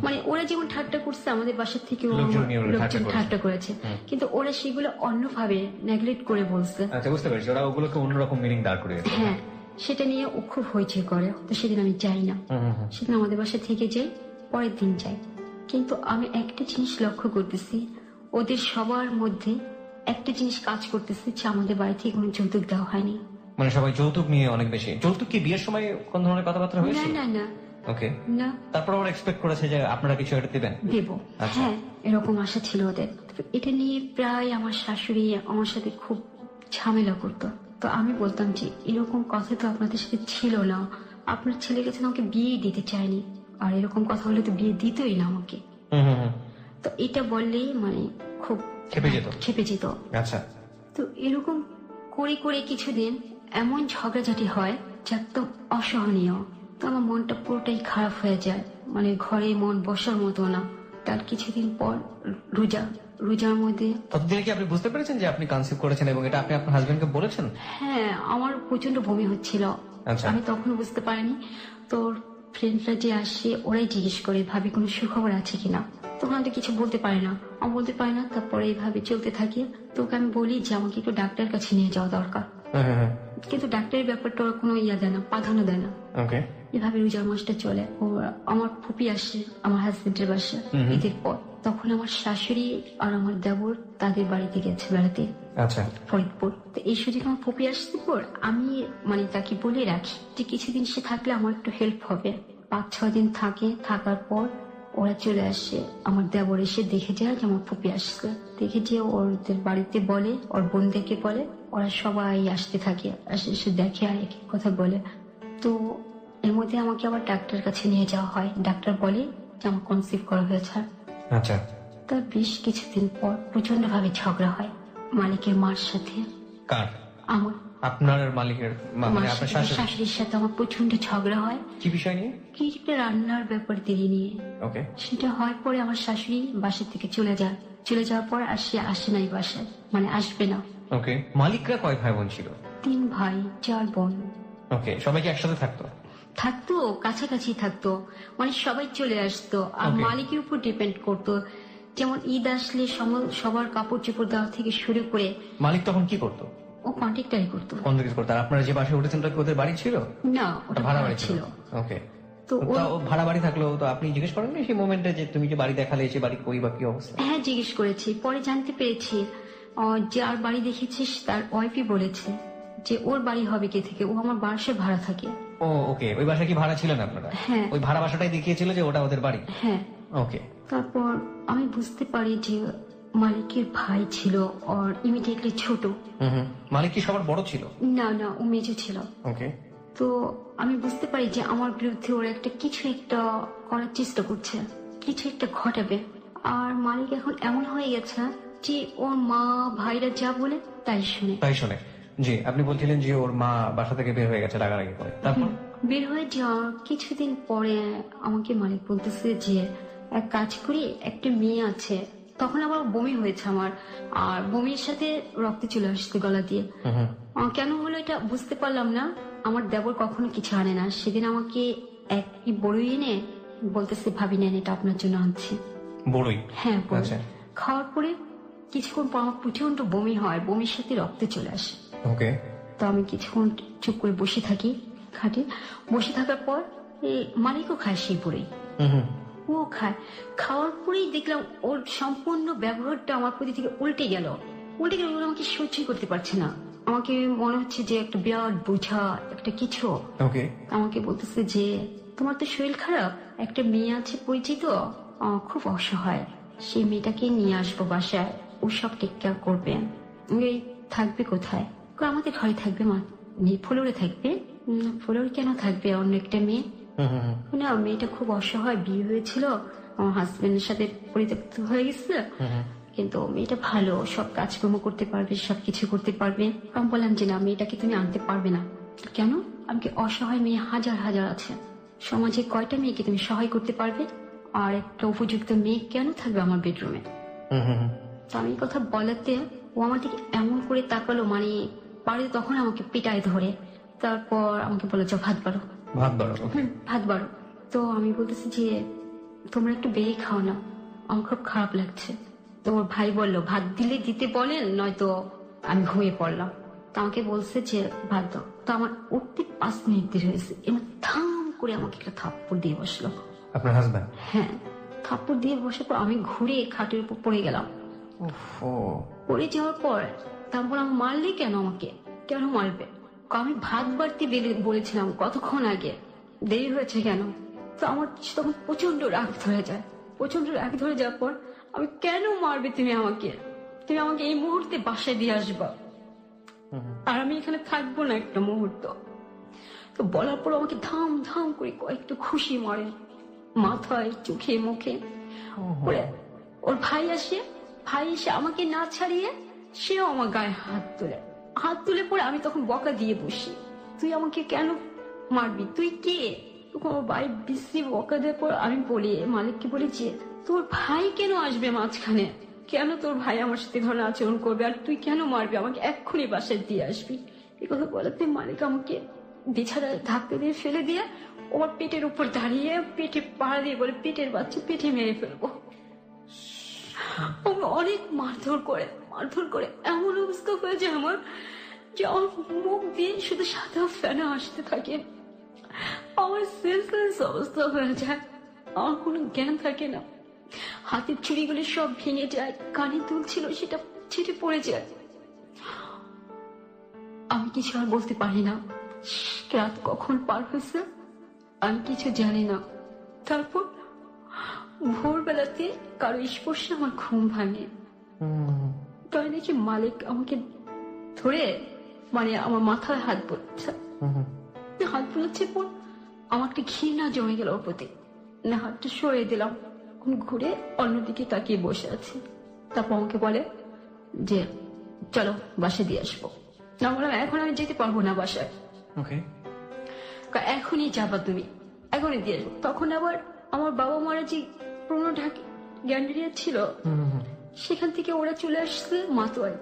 মানে ওরা যেমন ঠাট্টা করছে আমাদের বাসার থেকে লোকজন ঠাট্টা করেছে, কিন্তু ওরা সেগুলো অন্যভাবে নেগলেক্ট করে বলছে। বুঝতে পারছি, ওরা ওগুলোকে অন্যরকম মিনিং দাঁড় করে। হ্যাঁ, সেটা নিয়ে ও খুব হইচই করে। তো সেদিন আমি যাই না, সেদিন আমাদের বাসা থেকে যাই, পরের দিন যাই। কিন্তু আমি একটা জিনিস লক্ষ্য করতেছি, ওদের সবার মধ্যে একটা জিনিস কাজ করতেছে যে আমাদের বাড়ি থেকে কোনো যৌতুক দেওয়া হয়নি। মানে সবাই যৌতুক নিয়ে অনেক বেশি। যৌতুক কি বিয়ের সময় কোন ধরনের কথাবার্তা হয়েছে? না। ওকে না। তারপর ওরা এক্সপেক্ট করেছে যে আপনারা কিছু একটা দিবেন। দেব, হ্যাঁ, এরকম আশা ছিল ওদের। এটা নিয়ে প্রায় আমার শাশুড়ি আমার সাথে খুব ঝামেলা করতো। তো আমি বলতাম যে এরকম কথা তো আপনাদের সাথে ছিল না, আপনার ছেলে কাছে আমাকে বিয়ে দিতে চায়নি, আর এরকম কথা হলে তো বিয়ে দিতই না আমাকে। তো এটা বললেই মানে খুব খেপে যেত। আচ্ছা। তো এরকম করে কিছুদিন এমন ঝগড়াঝাটি হয় যা একদম অসহনীয়। তো আমার মনটা পুরোটাই খারাপ হয়ে যায়, মানে ঘরে মন বসার মতো না। তার কিছুদিন পর রোজার মধ্যে ততদিনে কি আপনি বুঝতে পেরেছেন যে আপনি কনসিভ করেছেন এবং এটা আপনি আপনার হাজবেন্ডকে বলেছেন? হ্যাঁ, আমার প্রচন্ড বমি হচ্ছিল। আচ্ছা। আমি তখন বুঝতে পারিনি। তোর ফ্রেন্ডরা যে আসে ওরাই জিজ্ঞেস করে ভাবি কোনো সুখবর আছে কিনা। তখন আমি তো কিছু বলতে পারি না, আমি বলতে পারি না। তারপরে এইভাবে চলতে থাকে। তোকে আমি বলি যে আমাকে একটু ডাক্তারের কাছে নিয়ে যাওয়া দরকার, কিন্তু ডাক্তারের ব্যাপারটা ওরা কোনো দেয় না, প্রাধান্য দেয় না। এভাবে রোজার মাসটা চলে। ও আমার ফুপি আসে আমার হাজবেন্ডের বাসা ঈদের পর। তখন আমার শাশুড়ি আর আমার দেবর তাদের বাড়িতে গেছে বেড়াতে, আচ্ছা, ফরিদপুর। তো এই সুযোগে আমার ফুপি আসতে পর আমি মানে তাকে বলে রাখি যে কিছুদিন সে থাকলে আমার একটু হেল্প হবে। 5-6 দিন থাকে, থাকার পর ওরা চলে আসে। আমার দেবর এসে দেখে যায় যে আমার ফুপি আসছে, দেখে যে ওদের বাড়িতে বলে, ওর বোনদেরকে বলে, ওরা সবাই আসতে থাকে, এসে দেখে আর একই কথা বলে। তো এর মধ্যে আমাকে আবার ডাক্তারের কাছে নিয়ে যাওয়া হয়। ডাক্তার বলে যে আমার কনসিভ করা হয়েছে। আচ্ছা। তার বেশ কিছুদিন পর প্রচন্ড ভাবে ঝগড়া হয় মালিকের মার সাথে। কার? আমার। আপনার মালিকের মানে আপনার শাশুড়ির সাথে আমার প্রচন্ড ঝগড়া হয়। কি বিষয় নিয়ে? কি একটা রান্নার ব্যাপার দেরি নিয়ে। ওকে। সেটা হয় পরে আমার শাশুড়ি বাসা থেকে চলে যায়। চলে যাওয়ার পর আসে নাই বাসায়, মানে আসবে না। ওকে। মালিকরা কয় ভাই বোন ছিল? 3 ভাই 4 বোন। ওকে। সবাই কি একসাথে থাকতো? কাছাকাছি থাকতো, মানে সবাই চলে আসতো আর মালিকের উপর ডিপেন্ড করতো। যেমন ঈদ আসলে সবার কাপড় চোপড় দেওয়া থেকে শুরু করে। মালিক তখন কি করতো? ও কন্ট্রাক্টরই করতো। আর আপনারা যে বাসায় উঠেছেন ওদের বাড়ি ছিল? না, ওটা ভাড়া বাড়ি ছিল। ওকে। তো ও ভাড়া বাড়ি থাকলো, তো আপনি জিজ্ঞেস করেন না সেই মোমেন্টে যে তুমি যে বাড়ি দেখালে সে বাড়ি কই বা কি অবস্থা? হ্যাঁ, জিজ্ঞেস করেছি। পরে জানতে পেরেছি যার বাড়ি দেখেছিস তার ওয়াইফই বলেছে যে ওর বাড়ি হবে কে থেকে, ও আমার বাসায় ভাড়া থাকে। ও ওকে। ওই বাসায় কি ভাড়া ছিলেন আপনারা? হ্যাঁ। ওই ভাড়া বাসাটাই দেখিয়েছিল যে ওটা ওদের বাড়ি? হ্যাঁ। ওকে। তারপর আমি বুঝতে পারি যে মালিকের ভাই ছিল আর ইমিডিয়েটলি ছোট। মালিক কি সবার বড় ছিল? না, ও মেজো ছিল। ওকে। তো আমি বুঝতে পারি যে আমার বিরুদ্ধে ওরা কিছু একটা করার চেষ্টা করছে, কিছু একটা ঘটাবে। আর মালিক এখন এমন হয়ে গেছে যে ওর মা ভাইরা যা বলে তাই শুনে। জি, আপনি বলছিলেন যে ওর মা বাসা থেকে বের হয়ে গেছে রাগারাগি করে। তারপর বের হয়ে যাওয়ার কিছুদিন পরে আমাকে মালিক বলতেছে যে এক কাজ করি, একটা মেয়ে আছে। তখন আবার বমি হয়েছে আমার, আর বমির সাথে রক্ত চলে আসছে গলা দিয়ে। কেন হলো এটা বুঝতে পারলাম না। আমার দেবর কখনো কিছু আনে না। সেদিন আমাকে একটি বড়ই এনে বলতেছে ভাবি নেন, এটা আপনার জন্য আনছি। বড়ই? হ্যাঁ। খাওয়ার পরে কিছুক্ষণ পর আমার প্রচন্ড বমি হয়, বমির সাথে রক্ত চলে আসে। ওকে। তো আমি কিছুক্ষণ চুপ করে বসে থাকি খাটে। বসে থাকার পর মালিকও খায় সেই বড়ই। ও খায়। খাওয়ার পরেই দেখলাম ওর সম্পূর্ণ ব্যবহারটা আমার প্রতি থেকে উল্টে গেল। আমাকে সহ্যই করতে পারছে না। আমাকে মনে হচ্ছে যে একটা বিরাট বোঝা একটা কিছু। আমাকে বলতেছে যে তোমার তো শরীর খারাপ, একটা মেয়ে আছে পরিচিত, খুব অসহায়, সেই মেয়েটাকে নিয়ে আসবো বাসায়, ও সব টেক কেয়ার করবে। থাকবে কোথায়? আমাদের ঘরে থাকবে। মা ফ্লোরে থাকবে। ফ্লোরে কেন থাকবে? অন্য একটা মেয়ে না, মেয়েটা খুব অসহায়, বিয়ে হয়েছিল, আমার হাজবেন্ডের সাথে পরিত্যক্ত হয়ে গেছে, কিন্তু মেয়েটা ভালো, সব কাজকর্ম করতে পারবে, সবকিছু করতে পারবে। আমি বললাম যে না, মেয়েটাকে তুমি আনতে পারবে না। কেন? আমাকে অসহায় মেয়ে হাজার হাজার আছে, সমাজে কয়টা মেয়েকে তুমি সহায় করতে পারবে? আর একটা উপযুক্ত মেয়ে কেন থাকবে আমার বেডরুমে? তো আমি কথা বলাতে ও আমার দিকে এমন করে তাকালো, মানে পারে তখন আমাকে পিটায় ধরে। তারপর আমাকে বলে যাও ভাত বাড়ো। তো আমি বলতেছি যে তোমরা একটু বেরিয়ে খাও না, আমার খুব খারাপ লাগছে। তো ওর ভাই বললো ভাত দিতে বলেন, নয়তো আমি ঘুমিয়ে পড়লাম। তো আমাকে বলছে যে ভাত দাও। তো আমার উঠতে 5 মিনিট দেরি হয়েছে, এমন থাম করে আমাকে একটা থাপ্পড় দিয়ে বসলো। আপনার হাজবেন্ড? হ্যাঁ। থাপ্পড় দিয়ে বসে পর আমি ঘুরে খাটের উপর পড়ে গেলাম। পড়ে যাওয়ার পর তারপর আমি মারলে কেন? আমাকে কেন মারবে? আমি ভাত বাড়তে বলেছিলাম কতক্ষণ আগে, দেরি হয়েছে কেন? তো আমার তখন প্রচন্ড রাগ ধরে যাওয়ার পর আমি কেন মারবে তুমি আমাকে এই মুহূর্তে বাসায় দিয়ে আসবা, আর আমি এখানে থাকবো না একটা মুহূর্ত। তো বলার পর আমাকে ধাম ধাম করে কয়েকটা খুশি মারে, মাথায়, চোখে, মুখে। ওর ভাই এসে আমাকে না ছাড়িয়ে সেও আমার গায়ে হাত তুলে পরে আমি তখন বকা দিয়ে বসি, তুই আমাকে কেন মারবি? তুই কে? তখন আমার ভাই বিশ্রী বকা দেওয়ার পর আমি বলি, মালিককে বলি যে তোর ভাই কেন আসবে মাঝখানে, কেন তোর ভাই আমার সাথে ধরনের আচরণ করবে, আর তুই কেন মারবি আমাকে, এক্ষুনি বাসায় দিয়ে আসবি। এই কথা বলাতে মালিক আমাকে বিছানায় ধাক্কা দিয়ে ফেলে দিয়ে ওর পেটের উপর দাঁড়িয়ে পেটে পাড়া দিয়ে বলে, পেটের বাচ্চা পেটে মেরে ফেলবো। অনেক মারধর করে এমন অবস্থা হয়ে যায় আমার, যে আমার মুখ দিয়ে শুধু সাদা ফেনা আসতে থাকে, আমার সেন্সলেস অবস্থা হয়ে যায়, আমার কোনো জ্ঞান থাকে না, হাতের চুড়িগুলো সব ভেঙে যায়, কানে দুল ছিল সেটা ছিটে পড়ে যায়। আমি কিছু আর বলতে পারি না, রাত কখন পার হয়েছে আমি কিছু জানি না। তারপর ভোরবেলাতে কারো স্পর্শে আমার ঘুম ভাঙে, তাই দেখি মালিক আমাকে ধরে মানে আমার মাথায় হাত বোলাচ্ছে পর আমার একটা ঘৃণা জমে গেল ওর প্রতি, না হাতটা সরিয়ে দিলাম, ঘুরে অন্যদিকে তাকিয়ে বসে আছি। তারপর আমাকে বলে যে চলো বাসায় দিয়ে আসবো। না বললাম এখন আমি যেতে পারবো না বাসায়, এখনই যাবা তুমি, এখনই দিয়ে আসবো। তখন আবার আমার বাবা মারা যে পুরোনো গ্যান্ডারিয়া ছিল সেখান থেকে ওরা চলে আসছে মাতোয়ায়।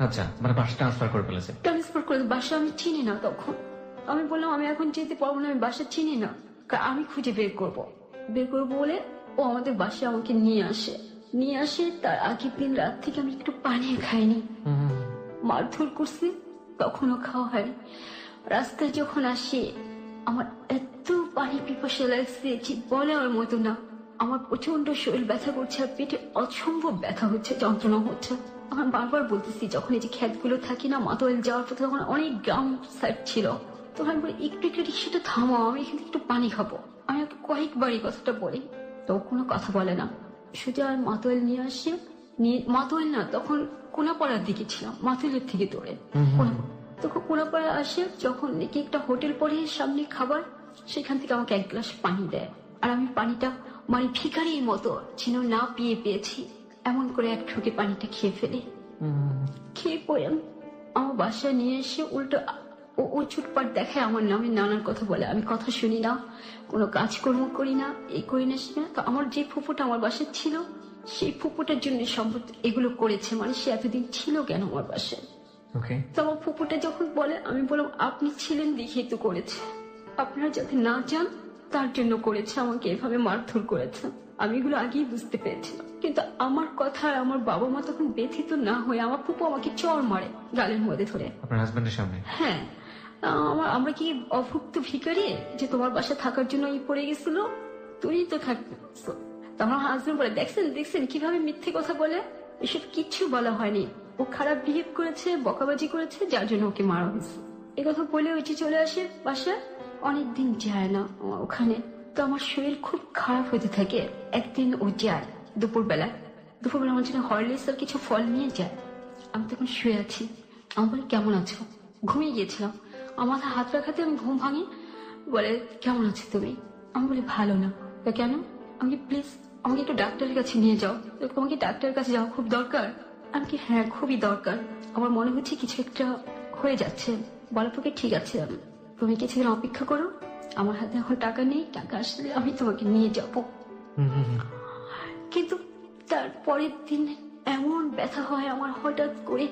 আচ্ছা, মানে বাসা ট্রান্সফার করে বাসা আমি চিনি না। তখন আমি বললাম আমি এখন যেতে পারবো না, আমি বাসা চিনি না, আমি খুঁজে বের করবো বলে ও আমাদের বাসায় আমাকে নিয়ে আসে। তার আগের দিন রাত থেকে আমি একটু পানি খাইনি, মারধর করছি, তখনও খাওয়া হয়নি। রাস্তায় যখন আসি আমার এত পানি পিপাসা লাগছে যে বলে আমার মতো না, আমার প্রচন্ড শরীর ব্যথা করছে আর পেটে অসম্ভব ব্যথা হচ্ছে, যন্ত্রণা হচ্ছে। আমার বারবার বলতেছি, যখন এই যে ক্ষেতগুলো থাকি না মাতোয়াইল যাওয়ার পথে, তখন অনেক গ্রাম সাইড ছিল, তখন আমি বলি একটু রিক্সাটা থামাও, আমি এখানে একটু পানি খাবো। আমি ওকে কয়েকবারই কথাটা বলি, তো কোনো কথা বলে না, শুধু আর মাতোয়াইল নিয়ে আসে। মাতোয়াইল না, তখন কোনাপাড়ার দিকে ছিলাম, মাতোয়াইলের থেকে দূরে। তখন কোনাপাড়া আসে, যখন দেখি একটা হোটেল পরে সামনে খাবার, সেখান থেকে আমাকে এক গ্লাস পানি দেয়, আর আমি পানিটা মানে ভিখারির মতো যেন না পেয়েছি এমন করে এক ঠুকে পানিটা খেয়ে ফেলি। খেয়ে পরে আমার বাসায় নিয়ে এসে উল্টো ও চুটপাট দেখায়, আমার নামে নানান কথা বলে, আমি কথা শুনি না, কোনো কাজকর্ম করি না, এই করি না সে না। তো আমার যে ফুপুটা আমার বাসায় ছিল, সেই ফুপুটার জন্য সম্ভব এগুলো করেছে, মানে সে এতদিন ছিল কেন আমার বাসায়। তো আমার ফুপুটা যখন বলে, আমি বললাম আপনি ছিলেন দেখেই তো করেছে, আপনারা যাতে না যান তার জন্য করেছে, আমাকে এভাবে মারধর করেছে। আমি এগুলো আগেই বুঝতে পেরেছিলাম, কিন্তু আমার কথা আমার বাবা মা তখন ব্যথিত না হয়ে আমার ফুপু আমাকে চড় মারে গালের মধ্যে ধরে, আপনার হাজবেন্ডের সামনে। হ্যাঁ, আমরা কি অভুক্ত ভিখারি যে তোমার বাসা থাকার জন্য পড়ে গেছিল, তুই তো থাকবি। আমার হাজবেন্ড বলে, দেখছেন কিভাবে মিথ্যে কথা বলে, এসব কিচ্ছু বলা হয়নি, ও খারাপ বিহেভ করেছে, বকাবাজি করেছে, যার জন্য ওকে মারা হয়েছে। এ কথা বলে ওই চলে আসে বাসায়, অনেকদিন যায় না ওখানে। তো আমার শরীর খুব খারাপ হতে থাকে। একদিন ও যায় দুপুরবেলা আমার জন্য হরলিক্স আর কিছু ফল নিয়ে যায়। আমি তখন শুয়ে আছি, আমি বলি কেমন আছো, ঘুমিয়ে গিয়েছিলাম, আমার মাথায় হাত রাখাতে আমি ঘুম ভাঙি, বলে কেমন আছো তুমি, আমি বলি ভালো না। কেন, আমাকে প্লিজ আমাকে একটু ডাক্তারের কাছে নিয়ে যাও, তোমাকে ডাক্তারের কাছে যাওয়া খুব দরকার। আমি কি হ্যাঁ খুবই দরকার, আমার মনে হচ্ছে কিছু একটা হয়ে যাচ্ছে। বলার পক্ষে ঠিক আছে, তুমি কিছুদিন অপেক্ষা করো, আমার হাতে এখন টাকা নেই, টাকা আসলে আমি তোমাকে নিয়ে যাব। কিন্তু তার পরের দিন এমন ব্যথা হয় আমার, হঠাৎ করে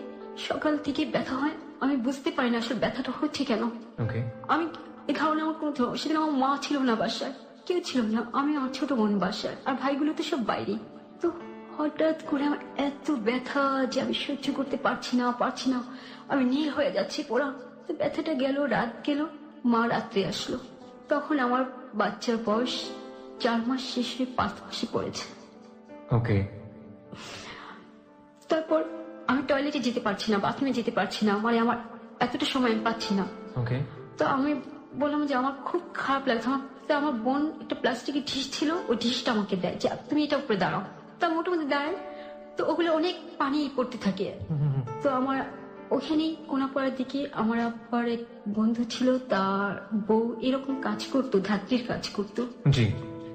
সকাল থেকে ব্যথা হয়, আমি বুঝতে পারি না আসলে ব্যথাটা হচ্ছে কেন। আমি এই ধারণা আমার কোনো, সেদিন আমার মা ছিল না বাসায়, কেউ ছিল না, আমি আমার ছোট বোন বাসায়, আর ভাইগুলো তো সব বাইরে। তো হঠাৎ করে আমার এত ব্যথা যে আমি সহ্য করতে পারছি না, আমি নীল হয়ে যাচ্ছি পোড়া। তো ব্যথাটা গেল, রাত গেল, মা রাত্রে আসলো, তখন আমার বাচ্চার বয়স 4 মাস শেষে 5 মাসে পড়েছে। তারপর আমি টয়লেটে যেতে পারছি না, বাথরুমে যেতে পারছি না, মানে আমার এতটা সময় আমি পাচ্ছি না। তো আমি বললাম যে আমার খুব খারাপ লাগছে। আমার বোন একটা প্লাস্টিকের ডিশ ছিল, ওই ডিশটা আমাকে দেয় যে তুমি এটা উপরে দাঁড়াও। তা মোটামুটি দাঁড়ায়, তো ওগুলো অনেক পানি পড়তে থাকে। তো আমার ওখানেই কোনাপাড়ার দিকে আমার আবার এক বন্ধু ছিল, তার বউ এরকম কাজ করতো, ধাত্রীর কাজ করতো।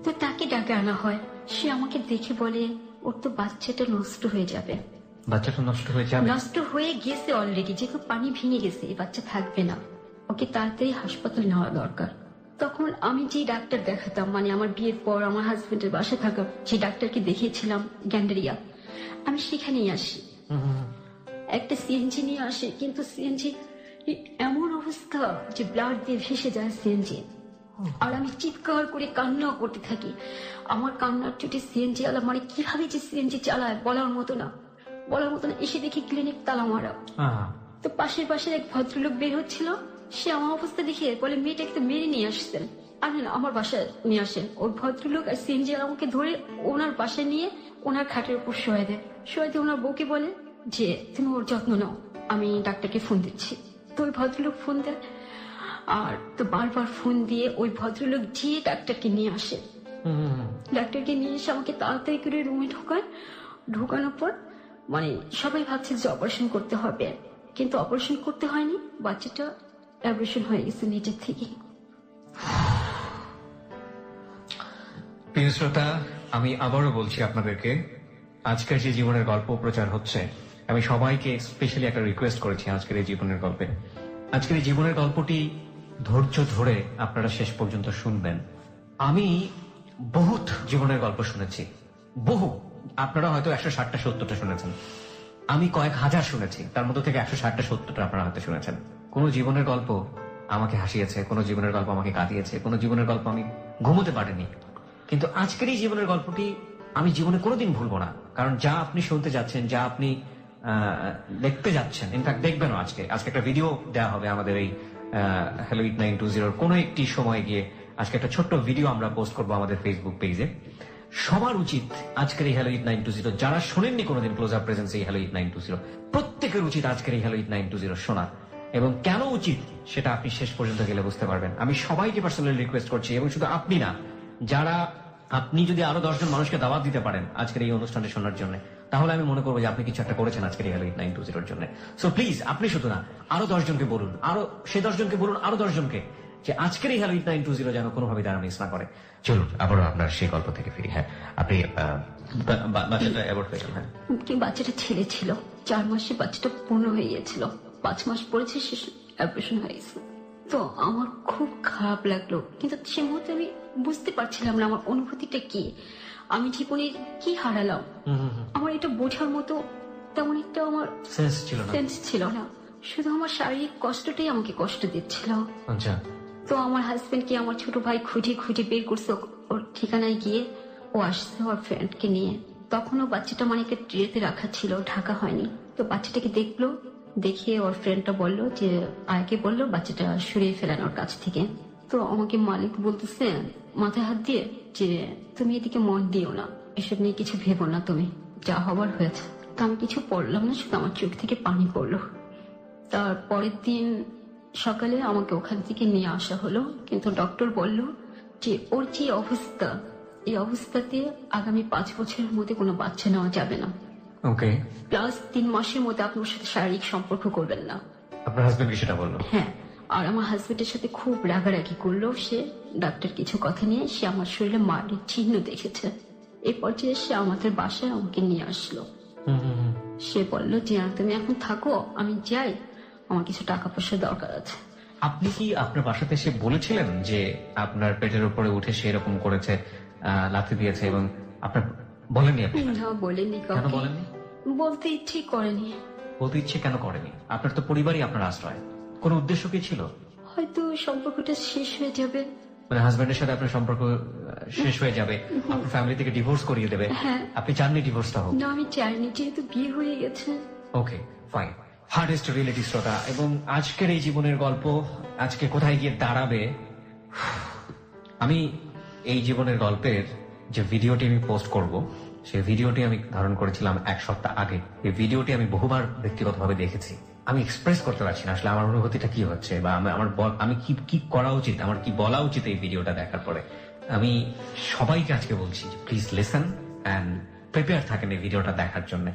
তো তাকে ডাকে আনা হয়, সে আমাকে দেখে বলে ওর তো বাচ্চাটা নষ্ট হয়ে যাবে। নষ্ট হয়ে গেছে অলরেডি, যেহেতু পানি ভেঙে গেছে, এই বাচ্চা থাকবে না, ওকে তাড়াতাড়ি হাসপাতাল নেওয়া দরকার। তখন আমি যে ডাক্তার দেখাতাম, মানে আমার বিয়ের পর আমার হাজবেন্ডের বাসায় থাকা যে ডাক্তারকে দেখিয়েছিলাম গ্যান্ডারিয়া, আমি সেখানেই আসি। একটা সিএনজি নিয়ে আসে, কিন্তু সিএনজি এমন অবস্থা যে ব্লাড দিয়ে ভেসে যায় সিএনজি। আর আমি চিৎকার করে কান্না করতে থাকি। আমার কান্নার চোটে সিএনজি আলা মানে কিভাবে যে সিএনজি চালায় বলার মতো না। এসে দেখি ক্লিনিক তালা মারা। তো পাশের এক ভদ্রলোক বের হচ্ছিল, সে আমার অবস্থা দেখে বলে মেয়েটাকে তো মেরে নিয়ে আসছেন, আনেন আমার বাসায় নিয়ে আসেন। ওই ভদ্রলোক আর সিএনজি আমাকে ধরে ওনার বাসায় নিয়ে ওনার খাটের উপর শোয়া দেয়। ওনার বউকে বলে যে তুমি ওর যত্ন নাও, আমি ডাক্তারকে ফোন দিচ্ছি। তো ওই ভদ্রলোক ফোন দেয়, আর তো বারবার ফোন দিয়ে ওই ভদ্রলোক যে ডাক্তারকে নিয়ে আসে। ডাক্তারকে নিয়ে এসে আমাকে তাড়াতাড়ি করে রুমে ঢোকানোর পর মানে সবাই ভাবছে যে অপারেশন করতে হবে, কিন্তু অপারেশন করতে হয়নি, বাচ্চাটা অ্যাবর্শন হয়ে গেছে নিজের থেকে। প্রিয় শ্রোতা, আমি আবারও বলছি আপনাদেরকে, আজকের যে জীবনের গল্প প্রচার হচ্ছে, আমি সবাইকে স্পেশালি একটা রিকোয়েস্ট করেছি আজকের এই জীবনের গল্পে। আজকের এই জীবনের গল্পটি ধৈর্য ধরে আপনারা শেষ পর্যন্ত শুনবেন। আমি বহুত জীবনের গল্প শুনেছি, বহু। আপনারা হয়তো 160টা 70টা শুনেছেন, আমি কয়েক হাজার শুনেছি, তার মধ্যে থেকে 160টা 70টা আপনারা হয়তো শুনেছেন। কোন জীবনের গল্প আমাকে হাসিয়েছে, কোন জীবনের গল্প আমাকে কাঁদিয়েছে, কোন জীবনের গল্প আমি ঘুমোতে পারিনি। কিন্তু আজকের এই জীবনের গল্পটি আমি জীবনে কোনোদিন ভুলবো না, কারণ যা আপনি শুনতে যাচ্ছেন, যা আপনি দেখতে যাচ্ছেন, ইনফ্যাক্ট দেখবেনও। আজকে একটা ভিডিও দেওয়া হবে আমাদের এই হ্যালো 8920 কোন একটি সময় গিয়ে। আজকে একটা ছোট্ট ভিডিও আমরা পোস্ট করবো আমাদের ফেসবুক পেজে। সবার উচিত আজকের এই হ্যালো 8920, যারা শোনেননি কোনোদিন ক্লোজ আপ প্রেজেন্স এই হ্যালো 8920, প্রত্যেকের উচিত আজকের এই হ্যালো 8920 শোনা। এবং কেন উচিত সেটা আপনি শেষ পর্যন্ত গেলে বুঝতে পারবেন। আমি সবাইকে পার্সোনালি রিকোয়েস্ট করছি, এবং শুধু আপনি না, যারা আপনি যদি আরো 10 জন মানুষকে দাওয়াত দিতে পারেন আজকের এই অনুষ্ঠানটি শোনার জন্য, তাহলে আমি মনে করবো যে আপনি কিছু একটা করেছেন আজকের এই হ্যালো 8920 জন্য। সো প্লিজ, আপনি শুধু না, আরো 10 জনকে বলুন, আরো সে 10 জনকে বলুন, আরো 10 জনকে, যে আজকের এই হ্যালো 8920 যেন কোনোভাবে তারা মিস না করে। চলুন আবারও আপনার সেই গল্প থেকে ফিরি। হ্যাঁ, আপনি বাচ্চাটা অ্যাবর্ট হয়ে গেল। হ্যাঁ, বাচ্চাটা ছেলে ছিল, 4 মাসে বাচ্চাটা পূর্ণ হয়ে গিয়েছিল, 5 মাস পড়েছে শেষ অপারেশন হয়ে গেছে। তো আমার খুব খারাপ লাগলো, কিন্তু সে মুহূর্তে আমি বুঝতে পারছিলাম না আমার অনুভূতিটা কি, আমি জীবনে কি হারালাম। আমার এটা বোঝার মতো তেমন একটা আমার সেন্স ছিল না। শুধু আমার শারীরিক কষ্টটাই আমাকে কষ্ট দিচ্ছিল। আচ্ছা। তো আমার হাজবেন্ডকে আমার ছোট ভাই খুঁজে বের করছে, ওর ঠিকানায় গিয়ে ও আসছে ওর ফ্রেন্ডকে নিয়ে। তখনও বাচ্চাটা মানে একটা ট্রেতে রাখা ছিল, ঢাকা হয়নি। তো বাচ্চাটাকে দেখলো, দেখে ওর ফ্রেন্ডটা বললো যে আয়কে বললো বাচ্চাটা সরিয়ে ফেলেন ওর কাছ থেকে। তো আমাকে মালিক বলতেছে মাথায় হাত দিয়ে যে তুমি এদিকে মন দিও না, এসব নিয়ে কিছু ভেবো না, তুমি যা হবার হয়েছে। তো আমি কিছু পড়লাম না, শুধু আমার চোখ থেকে পানি পড়লো। তার পরের দিন সকালে আমাকে ওখান থেকে নিয়ে আসা হলো, কিন্তু ডক্টর বলল যে ওর যে অবস্থা, এই অবস্থাতে আগামী 5 বছরের মধ্যে কোনো বাচ্চা নেওয়া যাবে না। ওকে। প্লাস 3 মাসের মধ্যে আপনি ওর সাথে শারীরিক সম্পর্ক করবেন না। আপনার হাজবেন্ড কি সেটা বললো? হ্যাঁ, আর আমার হাজবেন্ডের সাথে খুব রাগারাগি করলো সে। ডাক্তার কিছু কথা নিয়ে সে আমার শরীরে মারের চিহ্ন দেখেছে। এই পর্যায়ে সে আমাদের বাসায় আমাকে নিয়ে আসলো। সে বলল যে তুমি এখন থাকো, আমি যাই, আমার কিছু টাকা পয়সা দরকার আছে। আপনি কি আপনার বাসাতে এসে বলেছিলেন যে আপনার পেটের উপরে উঠে সে এরকম করেছে, লাথি দিয়েছে, এবং আপনার বলেননি? আপনি না, বলেনি। কেন বলেননি? বলতে ইচ্ছে করেনি। বলতে ইচ্ছে কেন করেনি? আপনার তো পরিবারই আপনার আশ্রয়। কোন উদ্দেশ্য কি ছিল? হয়তো সম্পর্কটা শেষ হয়ে যাবে, মানে হাজবেন্ডের সাথে আপনার সম্পর্ক শেষ হয়ে যাবে, আপনার ফ্যামিলি থেকে ডিভোর্স করিয়ে দেবে। হ্যাঁ। আপনি চাননি ডিভোর্সটা হোক? না, আমি চাইনি, যেহেতু বিয়ে হয়ে গেছে। ওকে, ফাইন। হার্ডেস্ট রিয়েলিটি শ্রোতা, এবং আজকের এই জীবনের গল্প আজকে কোথায় গিয়ে দাঁড়াবে, আমি এই জীবনের গল্পের যে ভিডিওটি আমি পোস্ট করব, সেই ভিডিওটি আমি ধারণ করেছিলাম 1 সপ্তাহ আগে। এই ভিডিওটি আমি বহুবার ব্যক্তিগতভাবে দেখেছি। আমি এক্সপ্রেস করতে পারছি না আসলে আমার অনুভূতিটা কি হচ্ছে, বা আমি কি করা উচিত, আমার কি বলা উচিত এই ভিডিওটা দেখার পরে। আমি সবাইকে আজকে বলছি, প্লিজ লিসেন এন্ড প্রিপেয়ার থাকেন এই ভিডিওটা দেখার জন্য।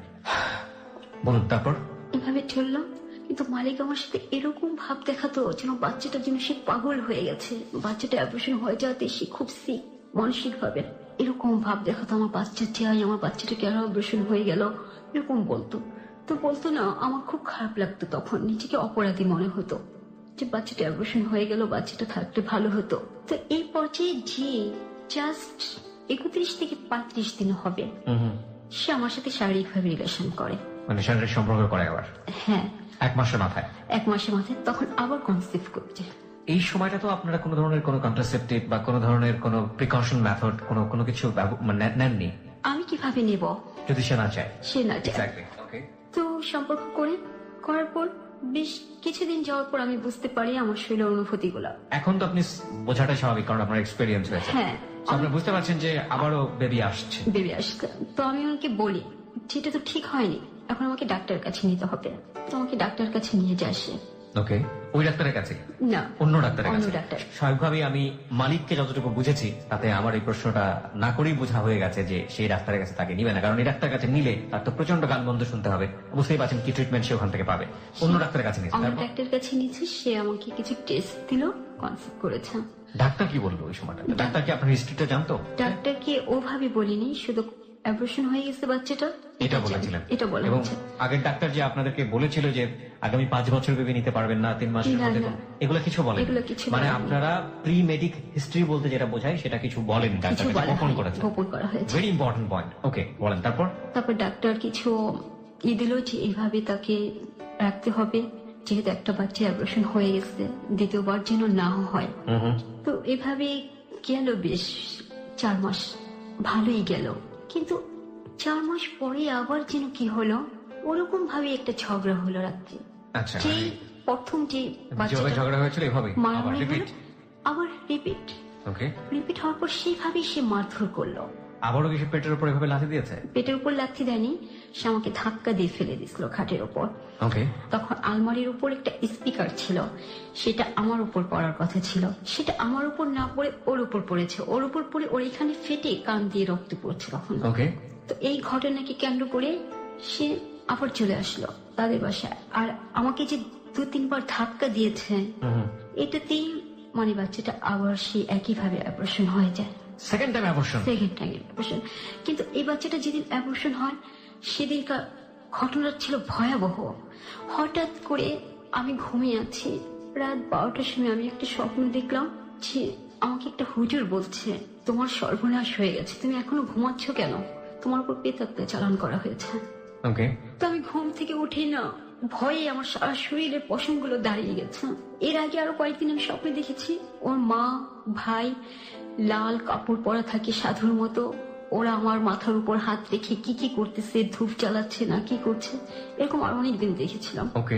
বলুন তারপর। এভাবে চললাম, কিন্তু মালিক আমার সাথে এরকম ভাব দেখাতো যেন বাচ্চাটার জন্য সে পাগল হয়ে গেছে। বাচ্চাটা অপারেশন হয়ে যাওয়াতে সে খুব সিক মানসিক ভাবে, এরকম ভাব দেখাতো আমার বাচ্চা চাই, আমার বাচ্চাটা কেন অপারেশন হয়ে গেল, এরকম বলতো। তো বলতো না, আমার খুব খারাপ লাগতো, তখন নিজেকে অপরাধী মনে হতো। যে বাচ্চাটা অ্যাবর্শন হয়ে গেল, বাচ্চাটা থাকলে ভালো হতো। তো এই পর্যায়ে যে জাস্ট 31 থেকে 35 দিন হবে সে আমার সাথে শারীরিকভাবে রিলেশন করে, মানে শারীরিক সম্পর্ক করে আবার। হ্যাঁ, 1 মাসের মাথায়। 1 মাসের মাথায় তখন আবার কনসিভ করছে। এই সময়টা তো আপনারা কোনো ধরনের কোনো কন্ট্রাসেপটিভ বা কোনো ধরনের কোনো প্রিকশন মেথড কোনো কিছু নেননি? আমি কিভাবে নেব যদি সে না চায়? সে না চায়। Exactly. Okay. তো সম্পর্ক করার পর বেশ কিছুদিন যাওয়ার পর আমি বুঝতে পারি আমার শরীরের অনুভূতি গুলা। এখন তো আপনি বোঝাটাই স্বাভাবিক, কারণ আপনার এক্সপেরিয়েন্স হয়েছে। হ্যাঁ, So আপনি বুঝতে পারছেন যে আবারও বেবি আসছে। বেবি আসছে। তো আমি ওনাকে বলি যেটা তো ঠিক হয়নি, এখন আমাকে ডাক্তারের কাছে নিতে হবে। তো আমাকে ডাক্তারের কাছে নিয়ে যায় সে। ওকে, ওই ডাক্তারের কাছে না, অন্য ডাক্তারের অন্য কাছে। ডাক্তার। স্বাভাবিকভাবেই আমি মালিককে যতটুকু বুঝেছি তাতে আমার এই প্রশ্নটা না করেই বোঝা হয়ে গেছে যে সেই ডাক্তারের কাছে তাকে নিবে না, কারণ এই ডাক্তারের কাছে নিলে তার তো প্রচন্ড গালমন্দ শুনতে হবে। বুঝতেই পারছেন কি ট্রিটমেন্ট সে ওখান থেকে পাবে। অন্য ডাক্তারের কাছে নিয়েছে। অন্য তারপর ডাক্তারের কাছে নিয়েছি, সে আমাকে কিছু টেস্ট দিল, কনসিভ করেছে। ডাক্তার কি বললো ওই সময়টা? ডাক্তার কি আপনার হিস্ট্রিটা জানতো? ডাক্তারকে ওভাবে বলিনি, শুধু অ্যাবর্শন হয়ে গেছে বাচ্চাটা এটা বলেছিলেন। এটা বলা এবং হচ্ছে। আগের ডাক্তার যে আপনাদেরকে বলেছিল যে আগামী 5 বছর বেবি নিতে পারবেন না, 3 মাসের না, মধ্যে, না। এগুলো কিছু বলেন? এগুলো কিছু মানে বলেনি। আপনারা প্রি মেডিক হিস্ট্রি বলতে যেটা বোঝায় সেটা কিছু বলেন, কিছু ডাক্তার বলা গোপন হয়নি, করেছে। গোপন করা হয়েছে। Very important point. ওকে, বলেন তারপর। তারপর ডাক্তার কিছু দিল যে এইভাবে তাকে রাখতে হবে, যেহেতু একটা বাচ্চা অ্যাবর্শন হয়ে গেছে, দ্বিতীয়বার যেন না হয়। তো এভাবে গেল বেশ 4 মাস, ভালোই গেল। কিন্তু 4 মাস পরে আবার যেন কি হলো, ওরকম ভাবে একটা ঝগড়া হলো রাত্রে। আচ্ছা, যে প্রথম যে যেভাবে বাচ্চাটা ঝগড়া হয়েছিল এভাবে আবার মারামারি হলো, রিপিট। আবার রিপিট ওকে, রিপিট হওয়ার পর সেইভাবেই সে মারধর করলো। আবারও কিছু পেটের উপর এভাবে লাথি দিয়েছে? পেটের উপর লাথি দেয়নি, সে আমাকে ধাক্কা দিয়ে ফেলে দিছিল খাটের উপর। ওকে, তখন আলমারির উপর একটা স্পিকার ছিল, সেটা আমার উপর পড়ার কথা ছিল, সেটা আমার উপর না পড়ে ওর উপর পড়েছে। ওর উপর পড়ে ওর এখানে ফেটে কান দিয়ে রক্ত পড়ছে তখন। ওকে, তো এই ঘটনাকে কেন্দ্র করে সে আবার চলে আসলো তাদের বাসায়, আর আমাকে যে 2-3 বার ধাক্কা দিয়েছে, এটাতেই মানে বাচ্চাটা আবার সে একইভাবে অ্যাবর্শন হয়ে যায়। Second time abortion? Second time abortion. কিন্তু এই বাচ্চাটা যেদিন অ্যাবর্শন হয় সেদিনকার ঘটনাটা ছিল ভয়াবহ। হঠাৎ করে আমি ঘুমিয়ে আছি, রাত 12টার সময় আমি একটা স্বপ্ন দেখলাম যে আমাকে একটা হুজুর বলছে, তোমার সর্বনাশ হয়ে গেছে, তুমি এখনো ঘুমাচ্ছ কেন, তোমার উপর প্রেতাত্মা চালান করা হয়েছে। ওকে, তো আমি ঘুম থেকে উঠি না, ভয়ে আমার সারা শরীরের পশমগুলো দাঁড়িয়ে গেছে। এর আগে আরো কয়েকদিন আমি স্বপ্নে দেখেছি ওর মা ভাই লাল কাপড় পরা থাকে সাধুর মতো, ওরা আমার মাথার উপর হাত রেখে কি কি করতেছে, ধূপ জ্বালাচ্ছে না কি করছে, এরকম আর অনেকদিন দেখেছিলাম। ওকে,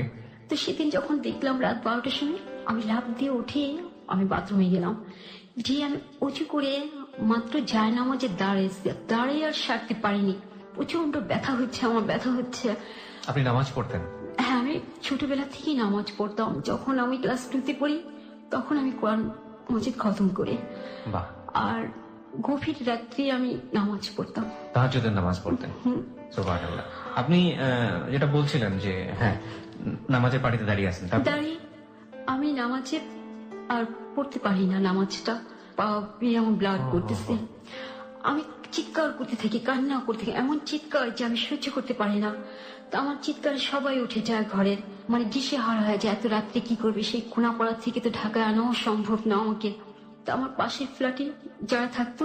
তো সেদিন যখন দেখলাম রাত 12টার সময়, আমি লাফ দিয়ে উঠে আমি বাথরুমে গেলাম। যে আমি উঁচু করে মাত্র যায় না, আমার যে দাঁড়িয়ে আর সারতে পারিনি, প্রচন্ড ব্যথা হচ্ছে, আমার ব্যথা হচ্ছে। আপনি নামাজ পড়তেন? হ্যাঁ, আমি ছোটবেলা থেকেই নামাজ পড়তাম। যখন আমি ক্লাস 2-তে পড়ি তখন আমি কোরআন মজিদ খতম করি। বাহ। আর গভীর রাত্রি আমি নামাজ পড়তাম, তাহাজ্জুদের নামাজ পড়তেন? সুবহানাল্লাহ। আপনি যেটা বলছিলেন যে হ্যাঁ নামাজের পাটিতে দাঁড়িয়ে আছেন, তারপর? দাঁড়িয়ে আমি নামাজে আর পড়তে পারি না, নামাজটা পা বেয়ে আমার ব্লাড করতেছে। আমি চিৎকার করতে থাকি, কান্না করতে থাকি, এমন চিৎকার যে আমি সহ্য করতে পারি না। তো আমার চিৎকারে সবাই উঠে যায় ঘরের, মানে দিশেহারা হয়ে যায়, এত রাত্রে কি করবে, সেই কোনাপাড়া থেকে তো ঢাকায় আনাও সম্ভব না আমাকে। তো আমার পাশের ফ্ল্যাটে যারা থাকতো,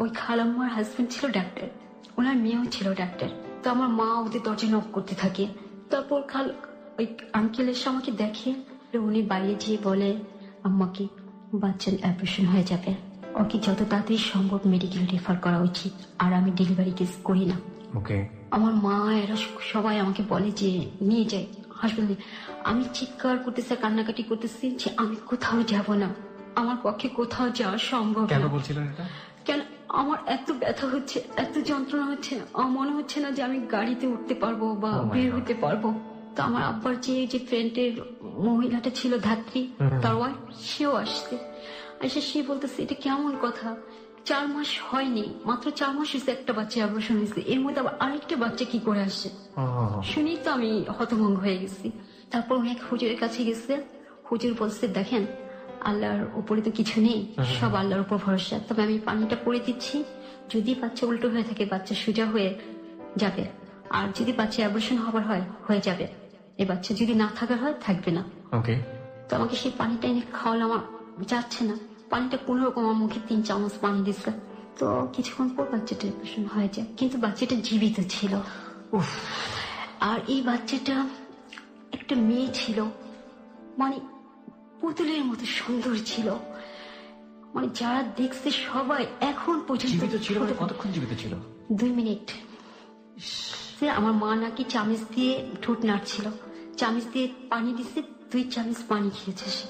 ওই খালাম্মার হাজবেন্ড ছিল ডাক্তার, ওনার মেয়েও ছিল ডাক্তার। তো আমার মা ওদের দরজা নক করতে থাকে। তারপর ওই আঙ্কেল এসে আমাকে দেখে, উনি বাইরে গিয়ে বলে আম্মাকে বাচ্চার অপারেশন হয়ে যাবে, ওকে যত তাড়াতাড়ি সম্ভব মেডিকেল রেফার করা উচিত, আর আমি ডেলিভারি কেস করি না। ওকে, আমার মা এরা সবাই আমাকে বলে যে নিয়ে যাই হাসপাতালে। আমি চিৎকার করতেছি, কান্নাকাটি করতেছি যে আমি কোথাও যাব না, আমার পক্ষে কোথাও যাওয়া সম্ভব না। কেন বলছিলেন এটা? কেন আমার এত ব্যথা হচ্ছে, এত যন্ত্রণা হচ্ছে, আমার মনে হচ্ছে না যে আমি গাড়িতে উঠতে পারবো বা বের হতে পারবো। তো আমার আব্বার যে ফ্রেন্ডের মহিলাটা ছিল ধাত্রী, তার ওয়াইফ, সেও আসছে। এসে সে বলতেছে এটা কেমন কথা, 4 মাস হয়নি, মাত্র 4 মাস হয়েছে একটা বাচ্চা অপারেশন হয়েছে, এর মধ্যে আবার আরেকটা বাচ্চা কি করে আসছে। শুনি তো আমি হতভঙ্গ হয়ে গেছি। তারপর উনি এক হুজুরের কাছে গেছে, হুজুর বলছে দেখেন আল্লাহর উপরে তো কিছু নেই, সব আল্লাহর উপর ভরসা, তবে আমি পানিটা পরে দিচ্ছি, যদি বাচ্চা উল্টো হয়ে থাকে বাচ্চা সোজা হয়ে যাবে, আর যদি বাচ্চা অ্যাবর্শন হবার হয় হয়ে যাবে, এই বাচ্চা যদি না থাকার হয় থাকবে না। ওকে, তো আমাকে সেই পানিটা এনে খাওয়ালো, আমার যাচ্ছে না। পানিটা কোন রকম আমার মুখে 3 চামচ পানি দিচ্ছে। তো কিছুক্ষণ পর বাচ্চাটা অপারেশন হয়ে যায়, কিন্তু বাচ্চাটা জীবিত ছিল। আর এই বাচ্চাটা একটা মেয়ে ছিল, মানে পুতুলের মতো সুন্দর ছিল। মানে যারা দেখছে সবাই এখন পর্যন্ত জীবিত ছিল মানে কতক্ষণ জীবিত ছিল? 2 মিনিট। আমার মা নাকি চামচ দিয়ে ঠোঁট নাড়ছিল, চামচ দিয়ে পানি দিচ্ছে, 2 চামচ পানি খেয়েছে সে।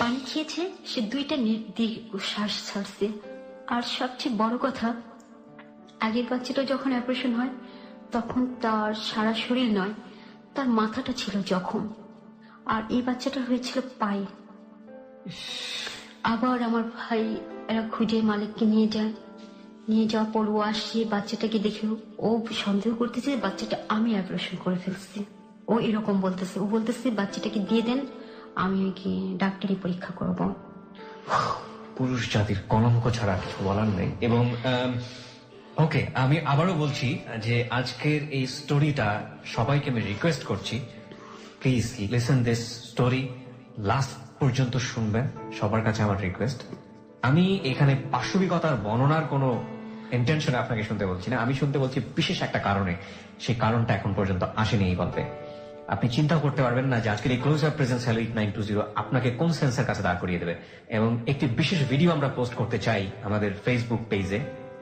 পানি খেয়েছে সে, 2টা নেট দিয়ে শ্বাস ছাড়ছে। আর সবচেয়ে বড় কথা, আগের বাচ্চাটা যখন অপারেশন হয় তখন তার সারা শরীর নয়, তার মাথাটা ছিল জখম। আর এই বাচ্চাটা হয়েছিল পায়ে। আবার আমার ভাই এরা খুঁজে মালিককে নিয়ে যায়, নিয়ে যাওয়ার পর ও আসছে, বাচ্চাটাকে দেখে ও সন্দেহ করতেছে বাচ্চাটা আমি অপারেশন করে ফেলছি। ও এরকম বলতেছে, ও বলতেছে বাচ্চাটাকে দিয়ে দেন, আমি কি ডাক্তারি পরীক্ষা করব। পুরুষ জাতির কলঙ্ক ছাড়া কিছু বলার নেই। এবং ওকে, আমি আবারও বলছি যে আজকের এই স্টোরিটা সবাইকে আমি রিকোয়েস্ট করছি, please listen this story, last পর্যন্ত শুনবেন, সবার কাছে আমার রিকোয়েস্ট। আমি এখানে পাশবিকতার বর্ণনার কোনো ইন্টেনশনে আপনাকে শুনতে বলছি না, আমি শুনতে বলছি বিশেষ একটা কারণে। সেই কারণটা এখন পর্যন্ত আসেনি এই গল্পে। আপনি চিন্তাও করতে পারবেন না যে আজকের এই ক্লোজ আপ প্রেজেন্স হ্যালো 920 আপনাকে কোন সেন্সের কাছে দাঁড় করিয়ে দেবে। এবং একটি বিশেষ ভিডিও আমরা পোস্ট করতে চাই আমাদের ফেসবুক পেজে,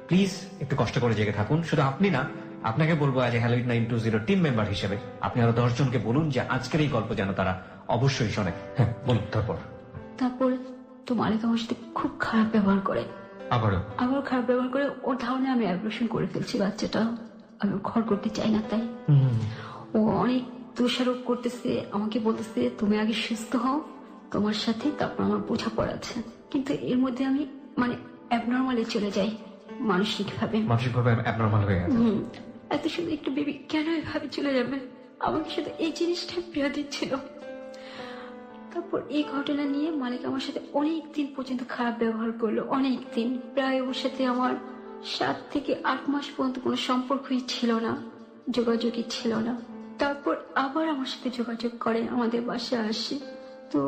প্লিজ একটু কষ্ট করে জেগে থাকুন। শুধু আপনি না, আপনাকে বলবো আজ হ্যালো 920 টিম মেম্বার হিসেবে আপনি আরো 10 জনকে বলুন যে আজকের এই গল্প যেন তারা অবশ্যই শোনে। হ্যাঁ বলুন। তারপর তো মালিক আমার সাথে খুব খারাপ ব্যবহার করে, আবার খারাপ ব্যবহার করে। ওর ধারণে আমি অপারেশন করে ফেলছি বাচ্চাটা, আমি ঘর করতে চাই না তাই। ও অনেক দোষারোপ করতেছে, আমাকে বলতেছে তুমি আগে সুস্থ হও, তোমার সাথে তারপর আমার বোঝাপড়া আছে। কিন্তু এর মধ্যে আমি মানে অ্যাবনর্মালে চলে যাই, মানসিকভাবে অ্যাবনর্মাল হয়ে গেছে। এত সুন্দর একটু বেবি কেন এভাবে চলে যাবে, আমাকে শুধু এই জিনিসটা প্রিয় দিচ্ছিল। তারপর এই ঘটনা নিয়ে মালিক আমার সাথে অনেক দিন পর্যন্ত খারাপ ব্যবহার করলো, অনেক দিন, প্রায় ওর সাথে আমার 7 থেকে 8 মাস পর্যন্ত কোনো সম্পর্কই ছিল না, যোগাযোগই ছিল না। তারপর আবার আমার সাথে যোগাযোগ করে, আমাদের বাসায় আসে। তো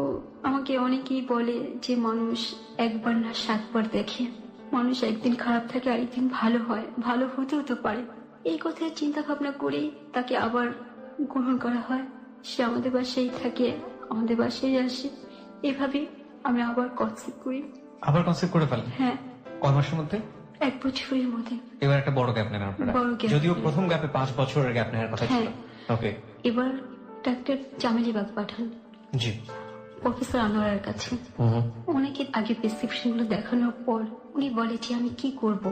আমাকে অনেকেই বলে যে মানুষ একবার না 7 বার দেখে, মানুষ একদিন খারাপ থাকে আরেকদিন ভালো হয়, ভালো হতেও তো পারে। এই কথা চিন্তা ভাবনা করে তাকে আবার গ্রহণ করা হয়, সে আমাদের বাসায় থাকে, আমাদের বাসায় আসে। এভাবে আমি আবার কনসেপ্ট করি। আবার কনসেপ্ট করে ফেলেন? হ্যাঁ। কয় মাসের মধ্যে? 1 বছরের মধ্যে। এবার একটা বড় গ্যাপ নেন আপনারা, যদিও প্রথম গ্যাপে 5 বছরের গ্যাপ নেওয়ার কথা ছিল। ওকে। এবার ডাক্তার জামিলিবাগ পাঠান, জি, প্রফেসর আনোয়ারের কাছে। অনেকে আগে প্রেসক্রিপশন গুলো দেখানোর পর উনি বলে যে আমি কি করব,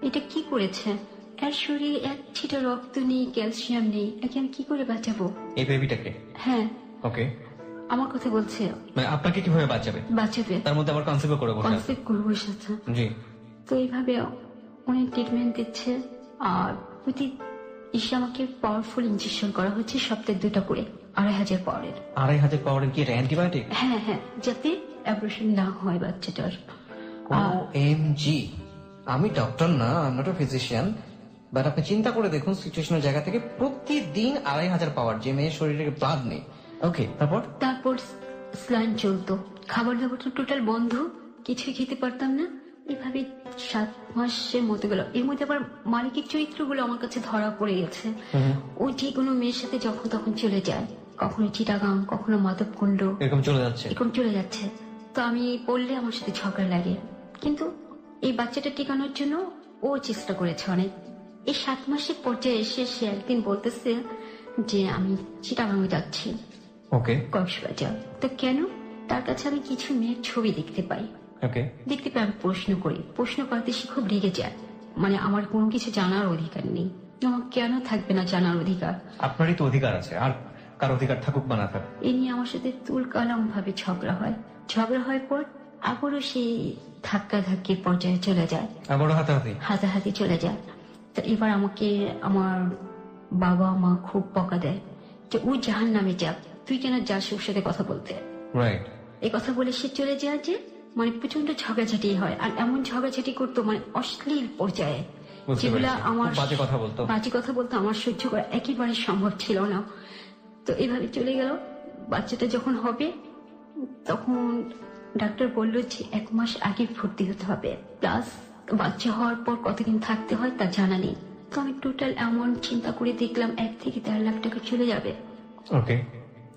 এটা কি করেছে, এর শরীরে 1 ছিটা রক্ত নেই, ক্যালসিয়াম নেই, একে আমি কি করে বাঁচাবো এই বেবিটাকে? হ্যাঁ। ওকে, আমার কথা বলছে, মানে আপনাকে কিভাবে বাঁচাবে, তার মধ্যে আবার কনসেপ্ট করে বসে আছে। জি। তো এইভাবে অনেক ট্রিটমেন্ট দিচ্ছে। আর প্রতি এসে আমাকে পাওয়ারফুল ইনজেকশন করা হচ্ছে, সপ্তাহে 2টা করে, 2500 পাওয়ারের। 2500 পাওয়ারের কি এটা অ্যান্টিবায়োটিক? হ্যাঁ হ্যাঁ, যাতে অ্যাবর্শন না হয় বাচ্চাটার। OMG, আমি ডক্টর না, I am not a physician, but আপনি চিন্তা করে দেখুন সিচুয়েশনের জায়গা থেকে, প্রতিদিন 2500 পাওয়ার, যে মেয়ের শরীরে ব্লাড নেই। ওকে, তারপর স্লাইন চলতো, খাবার দাবার টোটাল বন্ধ, কিছুই খেতে পারতাম না। এভাবে 7 মাসের মতো গেল। এর মধ্যে আবার মালিকের চরিত্রগুলো আমার কাছে ধরা পড়ে গেছে। ও যে কোনো মেয়ের সাথে যখন তখন চলে যায়, কখনো চিটাগাং, কখনো মাধবকুণ্ড, এরকম চলে যাচ্ছে। তো আমি বললে আমার সাথে ঝগড়া লাগে। কিন্তু এই বাচ্চাটা টিকানোর জন্য ও চেষ্টা করেছে অনেক। এই 7 মাসের পর্যায়ে এসে সে একদিন বলতেছে যে আমি চিটাগাং যাচ্ছি, ওকে, কক্সবাজার। তো কেন? তার কাছে আমি কিছু মেয়ের ছবি দেখতে পাই। দেখতে পেয়ে আমি প্রশ্ন করতে সে খুব রেগে যায়, মানে আমার কোনো কিছু জানার অধিকার নেই। আমার কেন থাকবে না জানার অধিকার? আপনারই তো অধিকার আছে, আর কার অধিকার থাকুক বা না থাকুক। এ নিয়ে আমার সাথে তুল কালাম ভাবে ঝগড়া হয় পর আবারও সেই ধাক্কা ধাক্কির পর্যায়ে চলে যায়, আবারও হাতাহাতি চলে যায়। তো এবার আমাকে আমার বাবা মা খুব বকা দেয় যে ওই জাহান্নামে যাক, তুই কেন যাস ওর সাথে কথা বলতে। এই কথা বলে সে চলে যায়, যে মানে প্রচন্ড ঝগড়াঝাটি হয়। আর এমন ঝগড়াঝাটি করতো মানে অশ্লীল পর্যায়ে, যেগুলা আমার বাজে কথা বলতো, আমার সহ্য করা একেবারে সম্ভব ছিল না। তো এভাবে চলে গেল। বাচ্চাটা যখন হবে তখন ডাক্তার বলল যে 1 মাস আগে ভর্তি হতে হবে, প্লাস বাচ্চা হওয়ার পর কতদিন থাকতে হয় তা জানা নেই। তো আমি টোটাল অ্যামাউন্ট চিন্তা করে দেখলাম 1 থেকে 1.5 লাখ টাকা চলে যাবে। ওকে,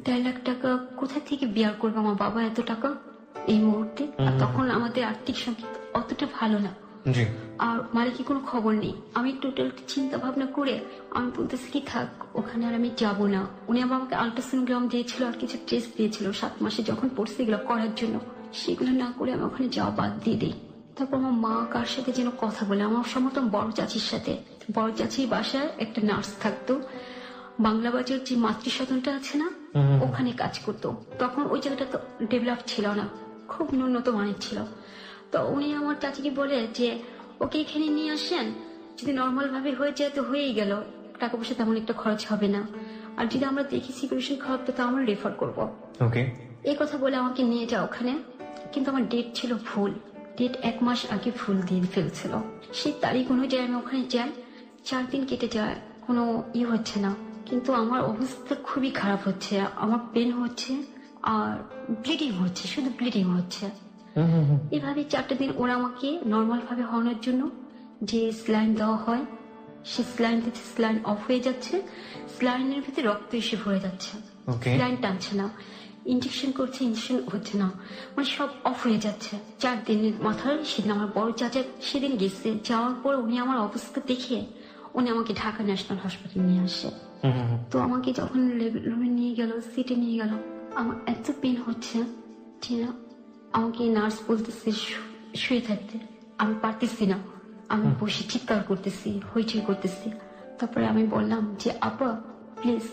1.5 লাখ টাকা কোথা থেকে বিয়ার করবো আমার বাবা এত টাকা এই মুহূর্তে? আর তখন আমাদের আর্থিক সংকেত অতটা ভালো না, জি, আর মালিকের কোনো খবর নেই। আমি টোটাল চিন্তা ভাবনা করে আমি বলতেছি কি থাক, ওখানে আর আমি যাব না। উনি আবার আমাকে আল্ট্রাসোনোগ্রাম দিয়েছিল আর কিছু টেস্ট দিয়েছিল 7 মাসে যখন পড়ছে এগুলো করার জন্য, সেগুলো না করে আমি ওখানে যাওয়া বাদ দিয়ে দিই। তারপর আমার মা কার সাথে যেন কথা বলে, আমার সমর্থন বড় চাচির সাথে। বড় চাচির বাসায় একটা নার্স থাকতো, বাংলা বাজার যে মাতৃসদনটা আছে না, ওখানে কাজ করতো। তখন ওই জায়গাটা তো ডেভেলপ ছিল না, খুব ন্যূনত মানের ছিল। তো উনি আমার চাচিকে বলে যে ওকে এখানে নিয়ে আসেন, যদি নর্মাল ভাবে হয়ে যায় তো হয়েই গেল, টাকা পয়সা তেমন একটা খরচ হবে না, আর যদি আমরা দেখি সিচুয়েশন খারাপ তো আমরা রেফার করবো। ওকে, এই কথা বলে আমাকে নিয়ে যাও ওখানে। কিন্তু আমার ডেট ছিল ভুল, ডেট 1 মাস আগে ভুল দিয়ে ফেলছিল। সেই তারিখ অনুযায়ী আমি ওখানে যাই, 4 দিন কেটে যায়, কোনো হচ্ছে না। কিন্তু আমার অবস্থা খুবই খারাপ হচ্ছে, আমার পেন হচ্ছে আর ব্লিডিং হচ্ছে, শুধু ব্লিডিং হচ্ছে। এভাবে 4টা দিন ওরা আমাকে নর্মাল ভাবে হওয়ানোর জন্য যে স্লাইন দেওয়া হয়, সে স্লাইন দিতে স্লাইন অফ হয়ে যাচ্ছে, স্লাইনের ভিতরে রক্ত এসে ভরে যাচ্ছে, স্লাইন টানছে না। ইঞ্জেকশন করছে, ইঞ্জেকশন হচ্ছে না, মানে সব অফ হয়ে যাচ্ছে। 4 দিনের মাথায় সেদিন আমার বড় চাচা সেদিন গেছে, যাওয়ার পর উনি আমার অবস্থা দেখে উনি আমাকে ঢাকা ন্যাশনাল হাসপাতাল নিয়ে আসে। তো আমাকে যখন রুমে নিয়ে গেল, সিটে নিয়ে গেল, আমার এত পেন হচ্ছে যে আমাকে নার্স বলতেছে শুয়ে থাকতে, আমি পারতেছি না, আমি বসে চিৎকার করতেছি, হইচই করতেছি। তারপরে আমি বললাম যে আপা প্লিজ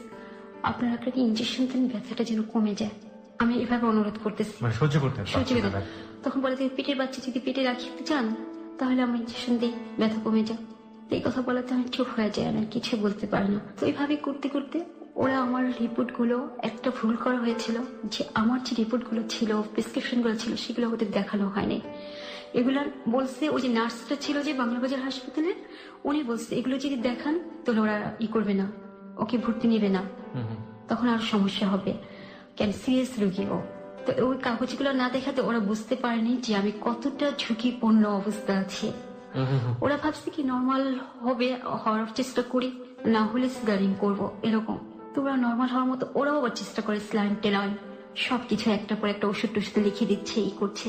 আপনারা একটা ইঞ্জেকশন দেন, ব্যথাটা যেন কমে যায়। আমি এভাবে অনুরোধ করতেছি, সহ্য করতে তখন বলে যে পেটের বাচ্চা যদি পেটে রাখতে চান তাহলে আমি ইঞ্জেকশন দিই, ব্যথা কমে যায়। এই কথা বলাতে আমি চুপ হয়ে যাই, আমি কিছু বলতে পারি না। তো এইভাবে করতে করতে ওরা আমার রিপোর্ট গুলো, একটা ভুল করা হয়েছিল যে আমার যে রিপোর্ট গুলো ছিল, প্রেসক্রিপশন গুলো ছিল, সেগুলো ওদের দেখানো হয়নি। এগুলা বলছে ওই যে নার্সটা ছিল যে বাংলা বাজার হাসপাতালে, উনি বলছে এগুলো যদি দেখান তাহলে ওরা করবে না, ওকে ভর্তি নেবে না, তখন আরো সমস্যা হবে, কেন সিরিয়াস রোগী ও। তো ওই কাগজগুলো না দেখাতে ওরা বুঝতে পারেনি যে আমি কতটা ঝুঁকিপূর্ণ অবস্থা আছে। ওরা ভাবছে কি নর্মাল হবে, হওয়ার চেষ্টা করি, না হলে সিজারিং করবো এরকম। তো ওরা নর্মাল হওয়ার মতো ওরাও আবার চেষ্টা করে, স্লাইন টেলাইন সবকিছু একটা পর একটা ওষুধ টষুধ লিখে দিচ্ছে, এই করছে।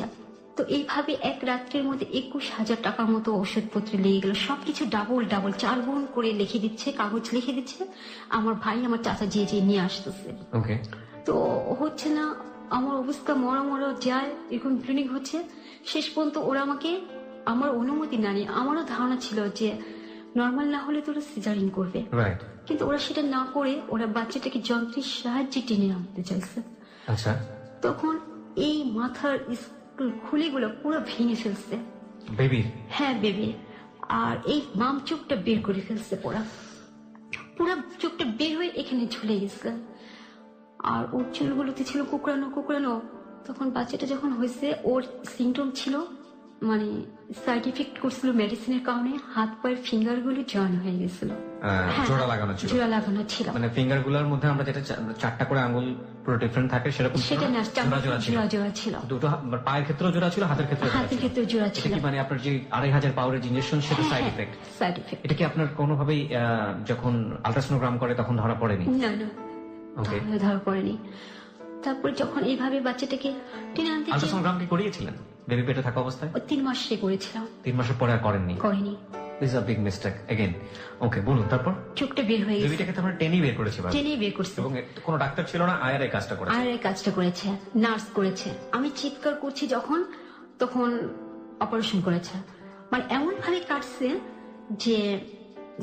তো এইভাবে 1 রাত্রের মধ্যে 21,000 টাকার মতো ওষুধপত্র লেগে গেল, সবকিছু ডাবল 4 গুণ করে লিখে দিচ্ছে, কাগজ লিখে দিচ্ছে। আমার ভাই আমার চাচা যে নিয়ে আসতেছে, তো হচ্ছে না, আমার অবস্থা মরা যায়, এরকম ব্লিডিং হচ্ছে। শেষ পর্যন্ত ওরা আমাকে, আমার অনুমতি না নিয়ে, আমারও ধারণা ছিল যে নর্মাল না হলে তো ওরা সিজারিং করবে, কিন্তু ওরা সেটা না করে ওরা বাচ্চাটাকে যন্ত্রের সাহায্যে টেনে আনতে চাইছে। তখন এই মাথার খুলিগুলো পুরো ভেঙে ফেলছে বেবি, হ্যাঁ বেবি, আর এই বাম চোখটা বের করে ফেলছে, পুরা চোখটা বের হয়ে এখানে ঝুলে গেছে। আর ওর চুলগুলোতে ছিল কুকড়ানো। তখন বাচ্চাটা যখন হয়েছে ওর সিমটম ছিল, মানে সাইড ইফেক্ট করছিল মেডিসিনের কারণে, হাত পায়ের ফিঙ্গার গুলো জয়েন হয়ে গেছিল, জোড়া লাগানো ছিল। মানে ফিঙ্গার গুলোর মধ্যে আমরা যেটা 4টা করে আঙ্গুল পুরো ডিফারেন্ট থাকে সেরকম, সেটা না, জোড়া ছিল। দুটো পায়ের ক্ষেত্রেও জোড়া ছিল, হাতের ক্ষেত্রেও জোড়া ছিল। মানে আপনার যে 2,500 পাওয়ারের ইঞ্জেকশন, সেটা সাইড ইফেক্ট। এটা কি আপনার কোনোভাবেই যখন আল্ট্রাসোনোগ্রাম করে তখন ধরা পড়েনি? না, ধরা পড়েনি। তারপর যখন এইভাবে বাচ্চাটাকে টেনে আনতে, আল্ট্রাসোনোগ্রাম কি করিয়েছিলেন বেবি পেটে থাকা অবস্থায়? 3 মাসে করেছিলাম। 3 মাসের পরে আর করেননি? This is a big mistake again. Okay, বলুন তারপর। চোখটা বের হয়ে গেছে, বেবিটাকে তো আমরা টেনেই বের করেছি, এবং কোনো ডাক্তার ছিল না, আয়ার এই কাজটা করেছে, নার্স করেছে। আমি চিৎকার করছি যখন, তখন অপারেশন করেছে। মানে এমন ভাবে কাটছে যে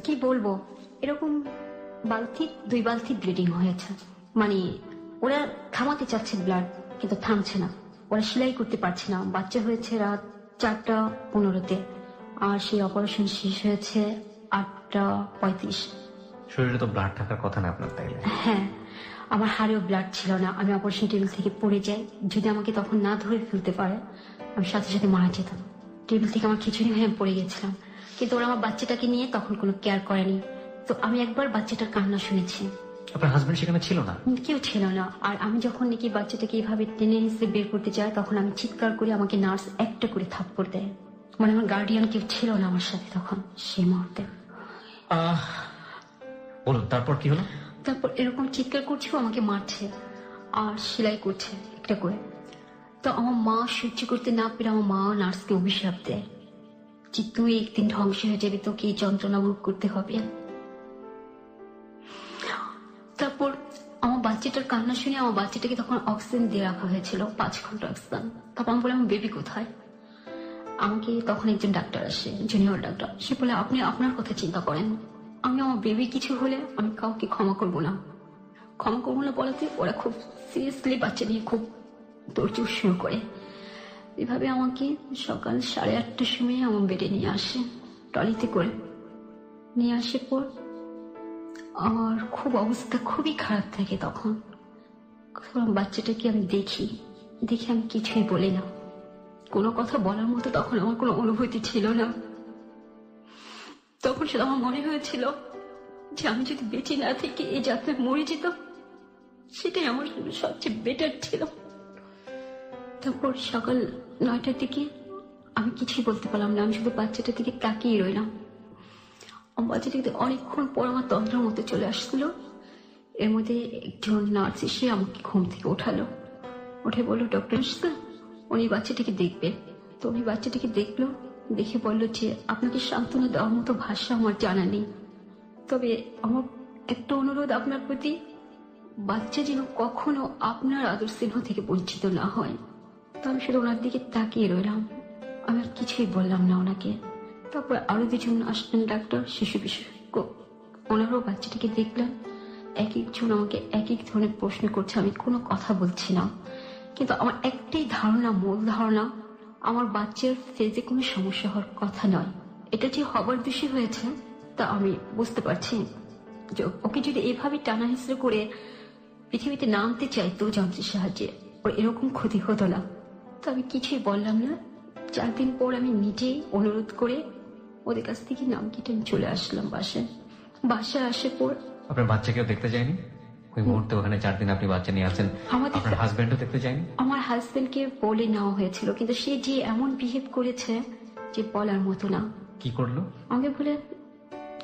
কি বলবো, এরকম 2 বালতি ব্লিডিং হয়েছে। মানে ওরা থামাতে চাচ্ছে ব্লাড, কিন্তু থামছে না, ওরা সেলাই করতে পারছে না। বাচ্চা হয়েছে রাত 4:15-তে, আর সেই অপারেশন শেষ হয়েছে 8:35। শরীরে তো ব্লাড থাকার কথা না আপনার, তাইলে? হ্যাঁ, আমার হাড়েও ব্লাড ছিল না। আমি অপারেশন টেবিল থেকে পড়ে যাই, যদি আমাকে তখন না ধরে ফেলতে পারে আমি সাথে সাথে মারা যেতাম। টেবিল থেকে আমার খিচুড়ি হয়ে পড়ে গেছিলাম, কিন্তু ওরা আমার বাচ্চাটাকে নিয়ে তখন কোনো কেয়ার করেনি। তো আমি একবার বাচ্চাটার কান্না শুনেছি, আপনার হাজবেন্ড সেখানে ছিল না? কেউ ছিল না। আর আমি যখন নাকি বাচ্চাটাকে এইভাবে টেনে হিসেবে বের করতে যাই, তখন আমি চিৎকার করে আমাকে নার্স একটা করে থাপ্পড় দেয়। মানে আমার গার্ডিয়ান কেউ ছিল না আমার সাথে তখন সেই মুহূর্তে। বলুন তারপর কি হলো? তারপর এরকম চিৎকার করছে, আমাকে মারছে আর সেলাই করছে একটা করে। তো আমার মা সহ্য করতে না পেরে আমার মা নার্সকে অভিশাপ দেয় যে তুই একদিন ধ্বংস হয়ে যাবি, তোকে এই যন্ত্রণা ভোগ করতে হবে। তারপর আমার বাচ্চাটার কান্না শুনে আমার বাচ্চাটাকে তখন অক্সিজেন দিয়ে রাখা হয়েছিল, 5 ঘন্টা অক্সিজেন। তখন আমি বলে আমার বেবি কোথায়? আমাকে তখন একজন ডাক্তার আসে, জুনিয়র ডাক্তার। সে বলে আপনি আপনার কথা চিন্তা করেন, আমি আমার বেবি কিছু হলে আমি কাউকে ক্ষমা করব না। ক্ষমা করবো না বলাতে ওরা খুব সিরিয়াসলি বাচ্চা নিয়ে খুব তোড়জোড় শুরু করে। এভাবে আমাকে সকাল 8:30টার সময় আমার বেডে নিয়ে আসে, ট্রলিতে করে নিয়ে আসে। পর আমার খুব অবস্থা খুবই খারাপ থাকে তখন। বাচ্চাটাকে আমি দেখি আমি কিছুই বলি না, কোনো কথা বলার মতো তখন আমার কোনো অনুভূতি ছিল না। তখন সেটা আমার মনে হয়েছিল যে আমি যদি বেঁচে না থেকে এই যাত্রায় মরে যেতাম, সেটাই আমার সবচেয়ে বেটার ছিল। তারপর সকাল 9টার দিকে আমি কিছুই বলতে পারলাম না, আমি শুধু বাচ্চাটার দিকে তাকিয়ে রইলাম। বাচ্চাটাকে অনেকক্ষণ পর আমার তন্ত্রের মধ্যে চলে আসছিল। এর মধ্যে একজন নার্স এসে আমাকে ঘুম থেকে ওঠালো, উঠে বললো ডক্টর আসছে, উনি বাচ্চাটাকে দেখবে। তো উনি বাচ্চাটাকে দেখলো, দেখে বললো যে আপনাকে সান্ত্বনা দেওয়ার মতো ভাষা আমার জানা নেই, তবে আমার একটা অনুরোধ আপনার প্রতি, বাচ্চা যেন কখনো আপনার আদর স্নেহ থেকে বঞ্চিত না হয়। তো আমি শুধু ওনার দিকে তাকিয়ে রইলাম, আমি আর কিছুই বললাম না ওনাকে। তারপর আরো 2জন আসলেন ডাক্তার, শিশু বিশেষজ্ঞ, ওনারাও বাচ্চাটাকে দেখলেন। এক একজন আমাকে এক এক ধরনের প্রশ্ন করছে, আমি কোনো কথা বলছি না। কিন্তু আমার একটাই ধারণা, মূল ধারণা, আমার বাচ্চার ফেজে কোনো সমস্যা হওয়ার কথা নয়। এটা যে হবার দোষী হয়েছে তা আমি বুঝতে পারছি। ওকে যদি এভাবে টানা হিসেবে করে পৃথিবীতে নামতে চাইতো যন্ত্রের সাহায্যে, ওর এরকম ক্ষতি হতো না। তো আমি কিছুই বললাম না। 4 দিন পর আমি নিজেই অনুরোধ করে ওদের কাছ থেকে নাম কেটে চলে আসলাম বাসায় আসার পর। আপনার বাচ্চাকেও দেখতে যায়নি ওই মুহূর্তে? ওখানে 4 দিন আপনি বাচ্চা নিয়ে আছেন, আপনার হাজবেন্ডও দেখতে যায়নি? আমার হাজবেন্ডকে বলে নেওয়া হয়েছিল, কিন্তু সে যে এমন বিহেভ করেছে যে বলার মতো না। কি করলো? আমাকে বলে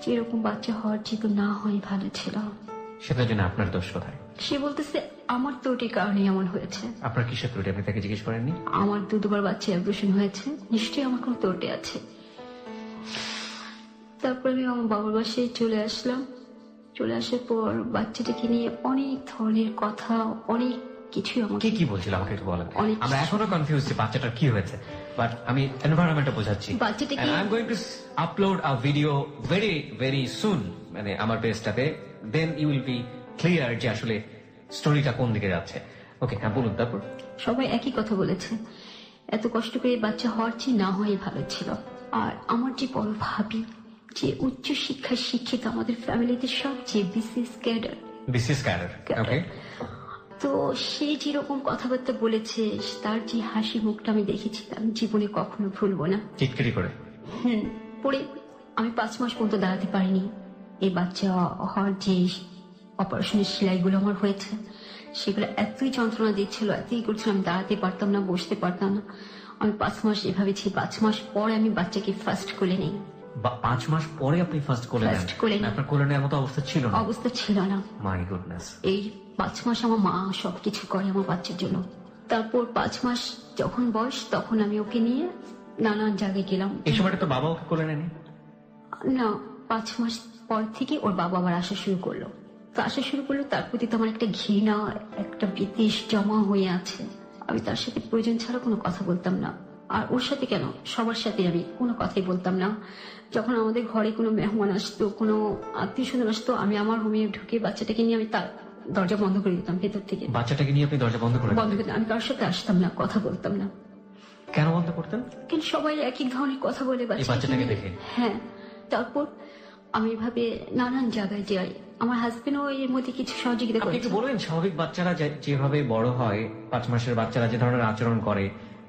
যে এরকম বাচ্চা হওয়ার যেহেতু না হয় ভালো ছিল। সেটার জন্য আপনার দোষ কোথায়? সে বলতেছে আমার ত্রুটির কারণে এমন হয়েছে। আপনার কিসের ত্রুটি আপনি তাকে জিজ্ঞেস করেননি? আমার 2 বার বাচ্চা অ্যাবর্শন হয়েছে, নিশ্চয়ই আমার কোনো ত্রুটি আছে। তারপর আমি আমার বাবার বাসায় চলে আসলাম। চলে আসার পর বাচ্চাটাকে নিয়ে অনেক ধরনের কথা, অনেক কিছু আমাকে কি বলছিল আমাকে একটু বলেন। অনেক আমরা এখনো কনফিউজ যে বাচ্চাটার কি হয়েছে, বাট আমি এনভায়রনমেন্টটা বোঝাচ্ছি। বাচ্চাটাকে I am going to upload a video very very soon, মানে আমার পেজটাতে, then you will be clear যে আসলে স্টোরিটা কোন দিকে যাচ্ছে। ওকে, হ্যাঁ বলুন তারপর। সবাই একই কথা বলেছে, এত কষ্ট করে বাচ্চা হওয়ার চেয়ে না হয়ে ভালো ছিল। আর আমার যে বড় ভাবি, যে উচ্চ শিক্ষায় শিক্ষিত, আমাদের ফ্যামিলিতে সবচেয়ে বিসিএস ক্যাডার, ওকে। তো সে যেরকম কথাবার্তা বলেছে, তার যে হাসি মুখটা আমি দেখেছিলাম, জীবনে কখনো ভুলবো না। চিৎকারি করে পরে আমি 5 মাস পর্যন্ত দাঁড়াতে পারিনি। এই বাচ্চা হওয়ার যে অপারেশনের সেলাইগুলো আমার হয়েছে, সেগুলো এতই যন্ত্রণা দিচ্ছিল, এতই করছিল, আমি দাঁড়াতে পারতাম না, বসতে পারতাম না। আমি 5 মাস এভাবে ছিল। 5 মাস পরে আমি বাচ্চাকে ফার্স্ট কোলে নেই। 5 মাস পরে আপনি ফার্স্ট কোলে নেন? আপনার কোলে নেওয়ার মতো অবস্থা ছিল না? অবস্থা ছিল না। My goodness. এই 5 মাস আমার মা সবকিছু করে আমার বাচ্চার জন্য। তারপর 5 মাস যখন বয়স, তখন আমি ওকে নিয়ে নানান জায়গায় গেলাম। এই সময়টা তো বাবা ওকে কোলে নেয়নি? না, 5 মাস পর থেকে ওর বাবা আবার আসা শুরু করলো। তার প্রতি তো আমার একটা ঘৃণা, একটা বিদ্বেষ জমা হয়ে আছে। আমি তার সাথে প্রয়োজন ছাড়া কোনো কথা বলতাম না। আর ওর সাথে কেন, সবার সাথে আমি কোনো কথাই বলতাম না। যখন আমাদের ঘরে কোনো মেহমান আসতো, কোনো আত্মীয় স্বজন আসতো, আমি আমার রুমে ঢুকে বাচ্চাটাকে নিয়ে আমি তার দরজা বন্ধ করে দিতাম ভেতর থেকে। বাচ্চাটাকে নিয়ে আপনি দরজা বন্ধ করে দিতাম? আমি কারোর সাথে আসতাম না, কথা বলতাম না। কেন বন্ধ করতেন? কিন্তু সবাই একই ধরনের কথা বলে বাচ্চাটাকে দেখে। হ্যাঁ। তারপর আমি এভাবে নানান জায়গায় যাই, আমার হাজবেন্ডও এর মধ্যে কিছু সহযোগিতা করে। আপনি একটু বলবেন, স্বাভাবিক বাচ্চারা যেভাবে বড় হয়, 5 মাসের বাচ্চারা যে ধরনের আচরণ করে,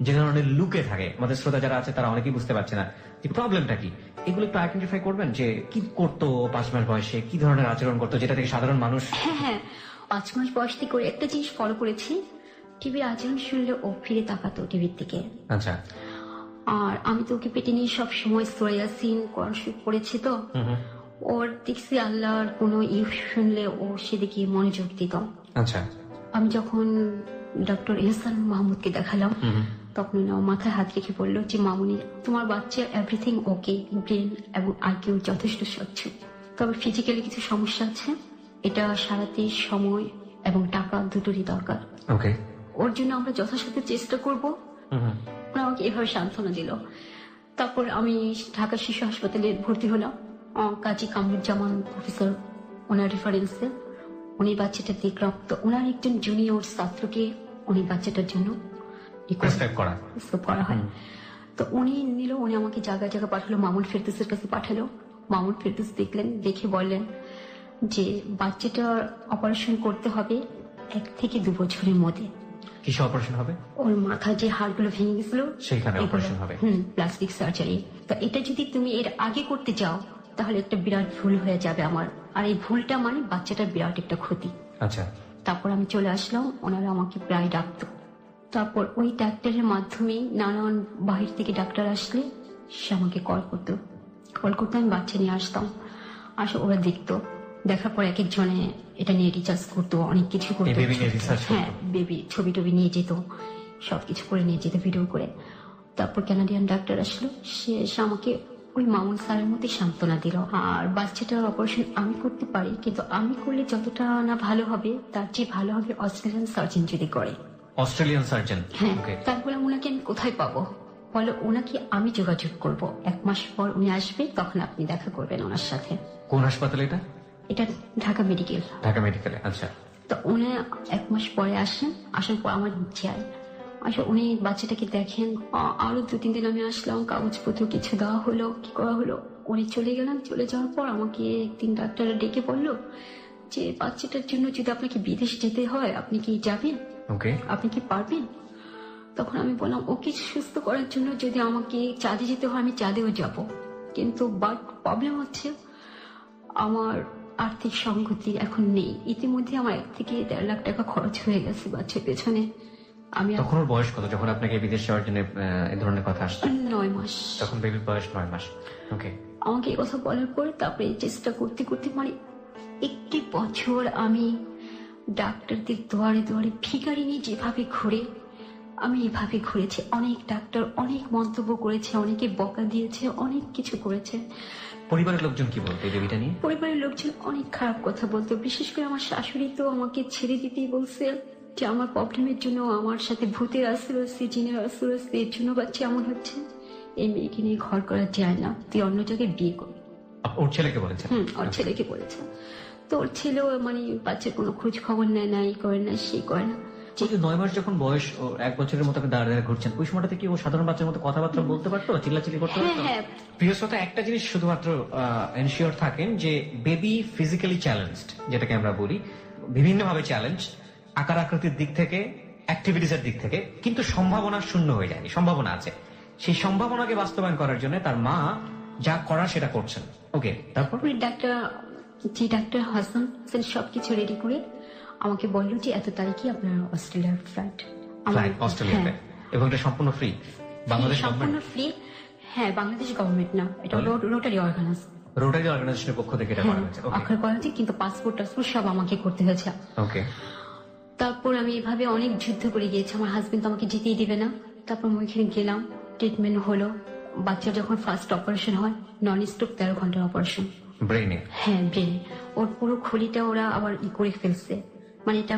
যে ধরনের লুকে থাকে, আমাদের শ্রোতা যারা আছে তারা অনেকেই বুঝতে পারছে না যে প্রবলেমটা কি, এগুলো একটু আইডেন্টিফাই করবেন যে কি করতো 5 মাস বয়সে, কি ধরনের আচরণ করতো যেটা থেকে সাধারণ মানুষ। হ্যাঁ, 5 মাস বয়স থেকে ওর একটা জিনিস ফলো করেছি, টিভির আচরণ শুনলে ও ফিরে তাকাতো টিভির দিকে। আচ্ছা। আর আমি তো ওকে পেটে নিয়ে সব সময় সূরা ইয়াসিন কোরআন শরীফ পড়েছি, তো ওর দেখছি আল্লাহর কোনো শুনলে ও সেদিকে মনোযোগ দিত। আচ্ছা। আমি যখন ডক্টর ইহসান মাহমুদকে দেখালাম, তখন ও মাথায় হাত রেখে বললো যে মামুনি, তোমার বাচ্চা এভরিথিং ওকে, ব্রেন এবং আইকিউ যথেষ্ট স্বচ্ছ, তবে ফিজিক্যালি কিছু সমস্যা আছে, এটা সারাতে সময় এবং টাকা দুটোরই দরকার। ওকে। ওর জন্য আমরা যথাসাধ্য চেষ্টা করব। ওরা আমাকে এভাবে সান্ত্বনা দিল। তারপর আমি ঢাকা শিশু হাসপাতালে ভর্তি হলাম। কাজী কামরুজ্জামান প্রফেসর, ওনার রেফারেন্সে উনি বাচ্চাটা দেখলাম, তো ওনার একজন জুনিয়র ছাত্রকে উনি বাচ্চাটার জন্য প্রেসক্রাইব করা হয়। তো উনি নিল, উনি আমাকে জায়গায় জায়গায় পাঠালো, মামুন ফেরদৌসের কাছে পাঠালো। মামুন ফেরদৌস দেখলেন, দেখে বললেন যে বাচ্চাটার অপারেশন করতে হবে 1 থেকে 2 বছরের মধ্যে। কিসে অপারেশন হবে? ওর মাথা যে হাড়গুলো ভেঙে গেছিল সেখানে অপারেশন হবে। Plastic surgery. তো এটা যদি তুমি এর আগে করতে যাও তাহলে একটা বিরাট ভুল হয়ে যাবে আমার, আর এই ভুলটা মানে বাচ্চাটার বিরাট একটা ক্ষতি। আচ্ছা। তারপর আমি চলে আসলাম, ওনারা আমাকে প্রায় ডাকতো। তারপর ওই ডাক্তারের মাধ্যমে নানান বাহির থেকে ডাক্তার আসলে সে আমাকে কল করতো, আমি বাচ্চা নিয়ে আসতাম, ওরা দেখতো, দেখার পর এক একজনে এটা নিয়ে রিসার্চ করতো, অনেক কিছু করতো। হ্যাঁ, বেবি ছবি টবি নিয়ে যেত, সবকিছু করে নিয়ে যেত ভিডিও করে। তারপর কানাডিয়ান ডাক্তার আসলো, সে এসে আমাকে ওই মামুন স্যারের মধ্যে সান্ত্বনা দিল। আর বাচ্চাটার অপারেশন আমি করতে পারি, কিন্তু আমি করলে যতটা না ভালো হবে তার চেয়ে ভালো হবে অস্ট্রেলিয়ান সার্জন যদি করে। Australian surgeon? হ্যাঁ। তারপরে ওনাকে আমি কোথায় পাবো? বলো, ওনাকে আমি যোগাযোগ করব, 1 মাস পর উনি আসবে, তখন আপনি দেখা করবেন ওনার সাথে। কোন হাসপাতালে এটা? এটা ঢাকা মেডিকেল। ঢাকা মেডিকেলে। আচ্ছা। তো উনি 1 মাস পরে আসেন, আসার পর আমার যাই, আসলে উনি বাচ্চাটাকে দেখেন। আরো 2-3 দিন আমি আসলাম, কাগজপত্র কিছু দেওয়া হলো, কি করা হলো, উনি চলে গেলেন। চলে যাওয়ার পর আমাকে একদিন ডাক্তার ডেকে বললো যে বাচ্চাটার জন্য যদি আপনাকে বিদেশ যেতে হয় আপনি কি যাবেন? ওকে। আপনি কি পারবেন? তখন আমি বললাম ওকে সুস্থ করার জন্য যদি আমাকে চাঁদে যেতে হয় আমি চাঁদেও যাব, কিন্তু বাট প্রবলেম হচ্ছে আমার আর্থিক সংগতি এখন নেই। ইতিমধ্যে আমার 1 থেকে 1.5 লাখ টাকা খরচ হয়ে গেছে বাচ্চার পেছনে। আমি তখন ওর বয়স কত যখন আপনাকে বিদেশ যাওয়ার জন্য এই ধরনের কথা আসছে? 9 মাস। তখন বেবির বয়স 9 মাস। ওকে। আমাকে এই কথা বলার পর তারপরে চেষ্টা করতে করতে মানে 1 বছর আমি ডাক্তারদের দুয়ারে দুয়ারে ভিখারি নিয়ে যেভাবে ঘুরে, আমি এভাবে ঘুরেছি। অনেক ডাক্তার অনেক মন্তব্য করেছে, অনেকে বকা দিয়েছে, অনেক কিছু করেছে। পরিবারের লোকজন কি বলতো এই বেবিটা নিয়ে? পরিবারের লোকজন অনেক খারাপ কথা বলতো, বিশেষ করে আমার শাশুড়ি তো আমাকে ছেড়ে দিতেই বলছে যে আমার প্রবলেমের জন্য আমার সাথে ভূতের আসর হচ্ছে, জিনের আসর হচ্ছে, এর জন্য বাচ্চা এমন হচ্ছে। এই মেয়েকে নিয়ে ঘর করা যায় না, তুই অন্য জায়গায় বিয়ে কর। ওর ছেলেকে বলেছে? ওর ছেলেকে বলেছে। তো ওর ছেলেও মানে বাচ্চার কোনো খোঁজ খবর নেয় না, এই করে না সেই করে না। 9 মাস যখন বয়স, 1 বছরের মতো দাঁড়িয়ে দাঁড়িয়ে ঘুরছেন, ওই সময়টাতে কি ও সাধারণ বাচ্চার মতো কথাবার্তা বলতে পারতো, চিল্লাচিল্লি করতে পারতো? হ্যাঁ। প্রিয় শ্রোতা, একটা জিনিস শুধুমাত্র এনশিওর থাকেন যে বেবি ফিজিক্যালি চ্যালেঞ্জড, যেটাকে আমরা বলি, বিভিন্নভাবে চ্যালেঞ্জ, আকার আকৃতির দিক থেকে, অ্যাক্টিভিটিস এর দিক থেকে, কিন্তু সম্ভাবনা শূন্য হয়ে যায়নি, সম্ভাবনা আছে। সেই সম্ভাবনাকে বাস্তবায়ন করার জন্য তার মা যা করার সেটা করছেন। ওকে। তারপর ডাক্তার হাসান সবকিছু রেডি করে আমাকে বললো যে এত তারিখে আপনার অস্ট্রেলিয়ার ফ্লাইট অস্ট্রেলিয়াতে, এবং এটা সম্পূর্ণ ফ্রি? বাংলাদেশ সম্পূর্ণ ফ্রি। হ্যাঁ, বাংলাদেশ গভর্নমেন্ট না, এটা রোটারি অর্গানাইজেশনের পক্ষ থেকে এটা করা হয়েছে। কিন্তু পাসপোর্ট সব আমাকে করতে হয়েছে। ওকে। তারপর আমি এভাবে অনেক যুদ্ধ করে গিয়েছি, আমার হাজবেন্ড আমাকে যেতেই দিবে না। তারপর আমি ওইখানে গেলাম, ট্রিটমেন্ট হলো। বাচ্চার যখন ফার্স্ট অপারেশন হয়, নন স্টপ 13 ঘন্টার অপারেশন ব্রেনে। হ্যাঁ, ব্রেনে। ওর পুরো খুলিটা ওরা আবার করে ফেলছে, মানে এটা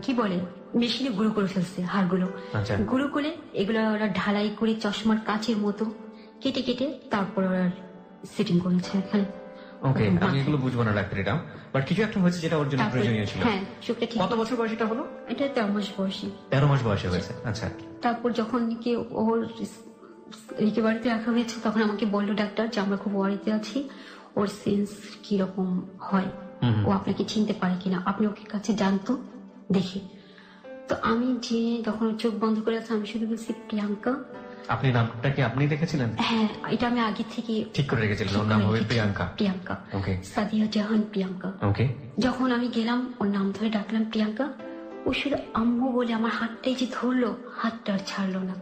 কি বলে, মেশিনে গুঁড়ো করে ফেলছে হাড়গুলো। গুঁড়ো করে এগুলো ওরা ঢালাই করে চশমার কাচের মতো কেটে কেটে তারপর ওরা সেটিং করেছে এখানে। ওকে, আমি এগুলো বুঝবো না ডাক্তার, এটা বাট কিছু একটা হয়েছে যেটা ওর জন্য প্রয়োজনীয় ছিল। হ্যাঁ, চোখটা ঠিক। কত বছর বয়স এটা হলো? এটা 13 মাস বয়সী। 13 মাস বয়সে হয়েছে। আচ্ছা। তারপর যখন কি ওর রিকভারিতে রাখা হয়েছে, তখন আমাকে বললো ডাক্তার যে আমরা খুব ওয়ারিতে আছি, ওর সেন্স কিরকম হয়, ও আপনাকে চিনতে পারে কিনা, আপনি ওকে কাছে জানতো দেখে। তো আমি যে যখন চোখ বন্ধ করে আছে আমি শুধু বলছি প্রিয়াঙ্কা। আপনি নামটা কি আপনি দেখেছিলেন? হ্যাঁ, এটা আমি আগে থেকে ঠিক করে রেখেছিলেন, ওর নাম হবে প্রিয়াঙ্কা। প্রিয়াঙ্কা, ওকে, সাদিয়া জাহান প্রিয়াঙ্কা। ওকে। যখন আমি গেলাম ওর নাম ধরে ডাকলাম প্রিয়াঙ্কা, ও শুধু আম্মু বলে আমার হাতটাই যে ধরলো, হাতটা আর ছাড়লো না।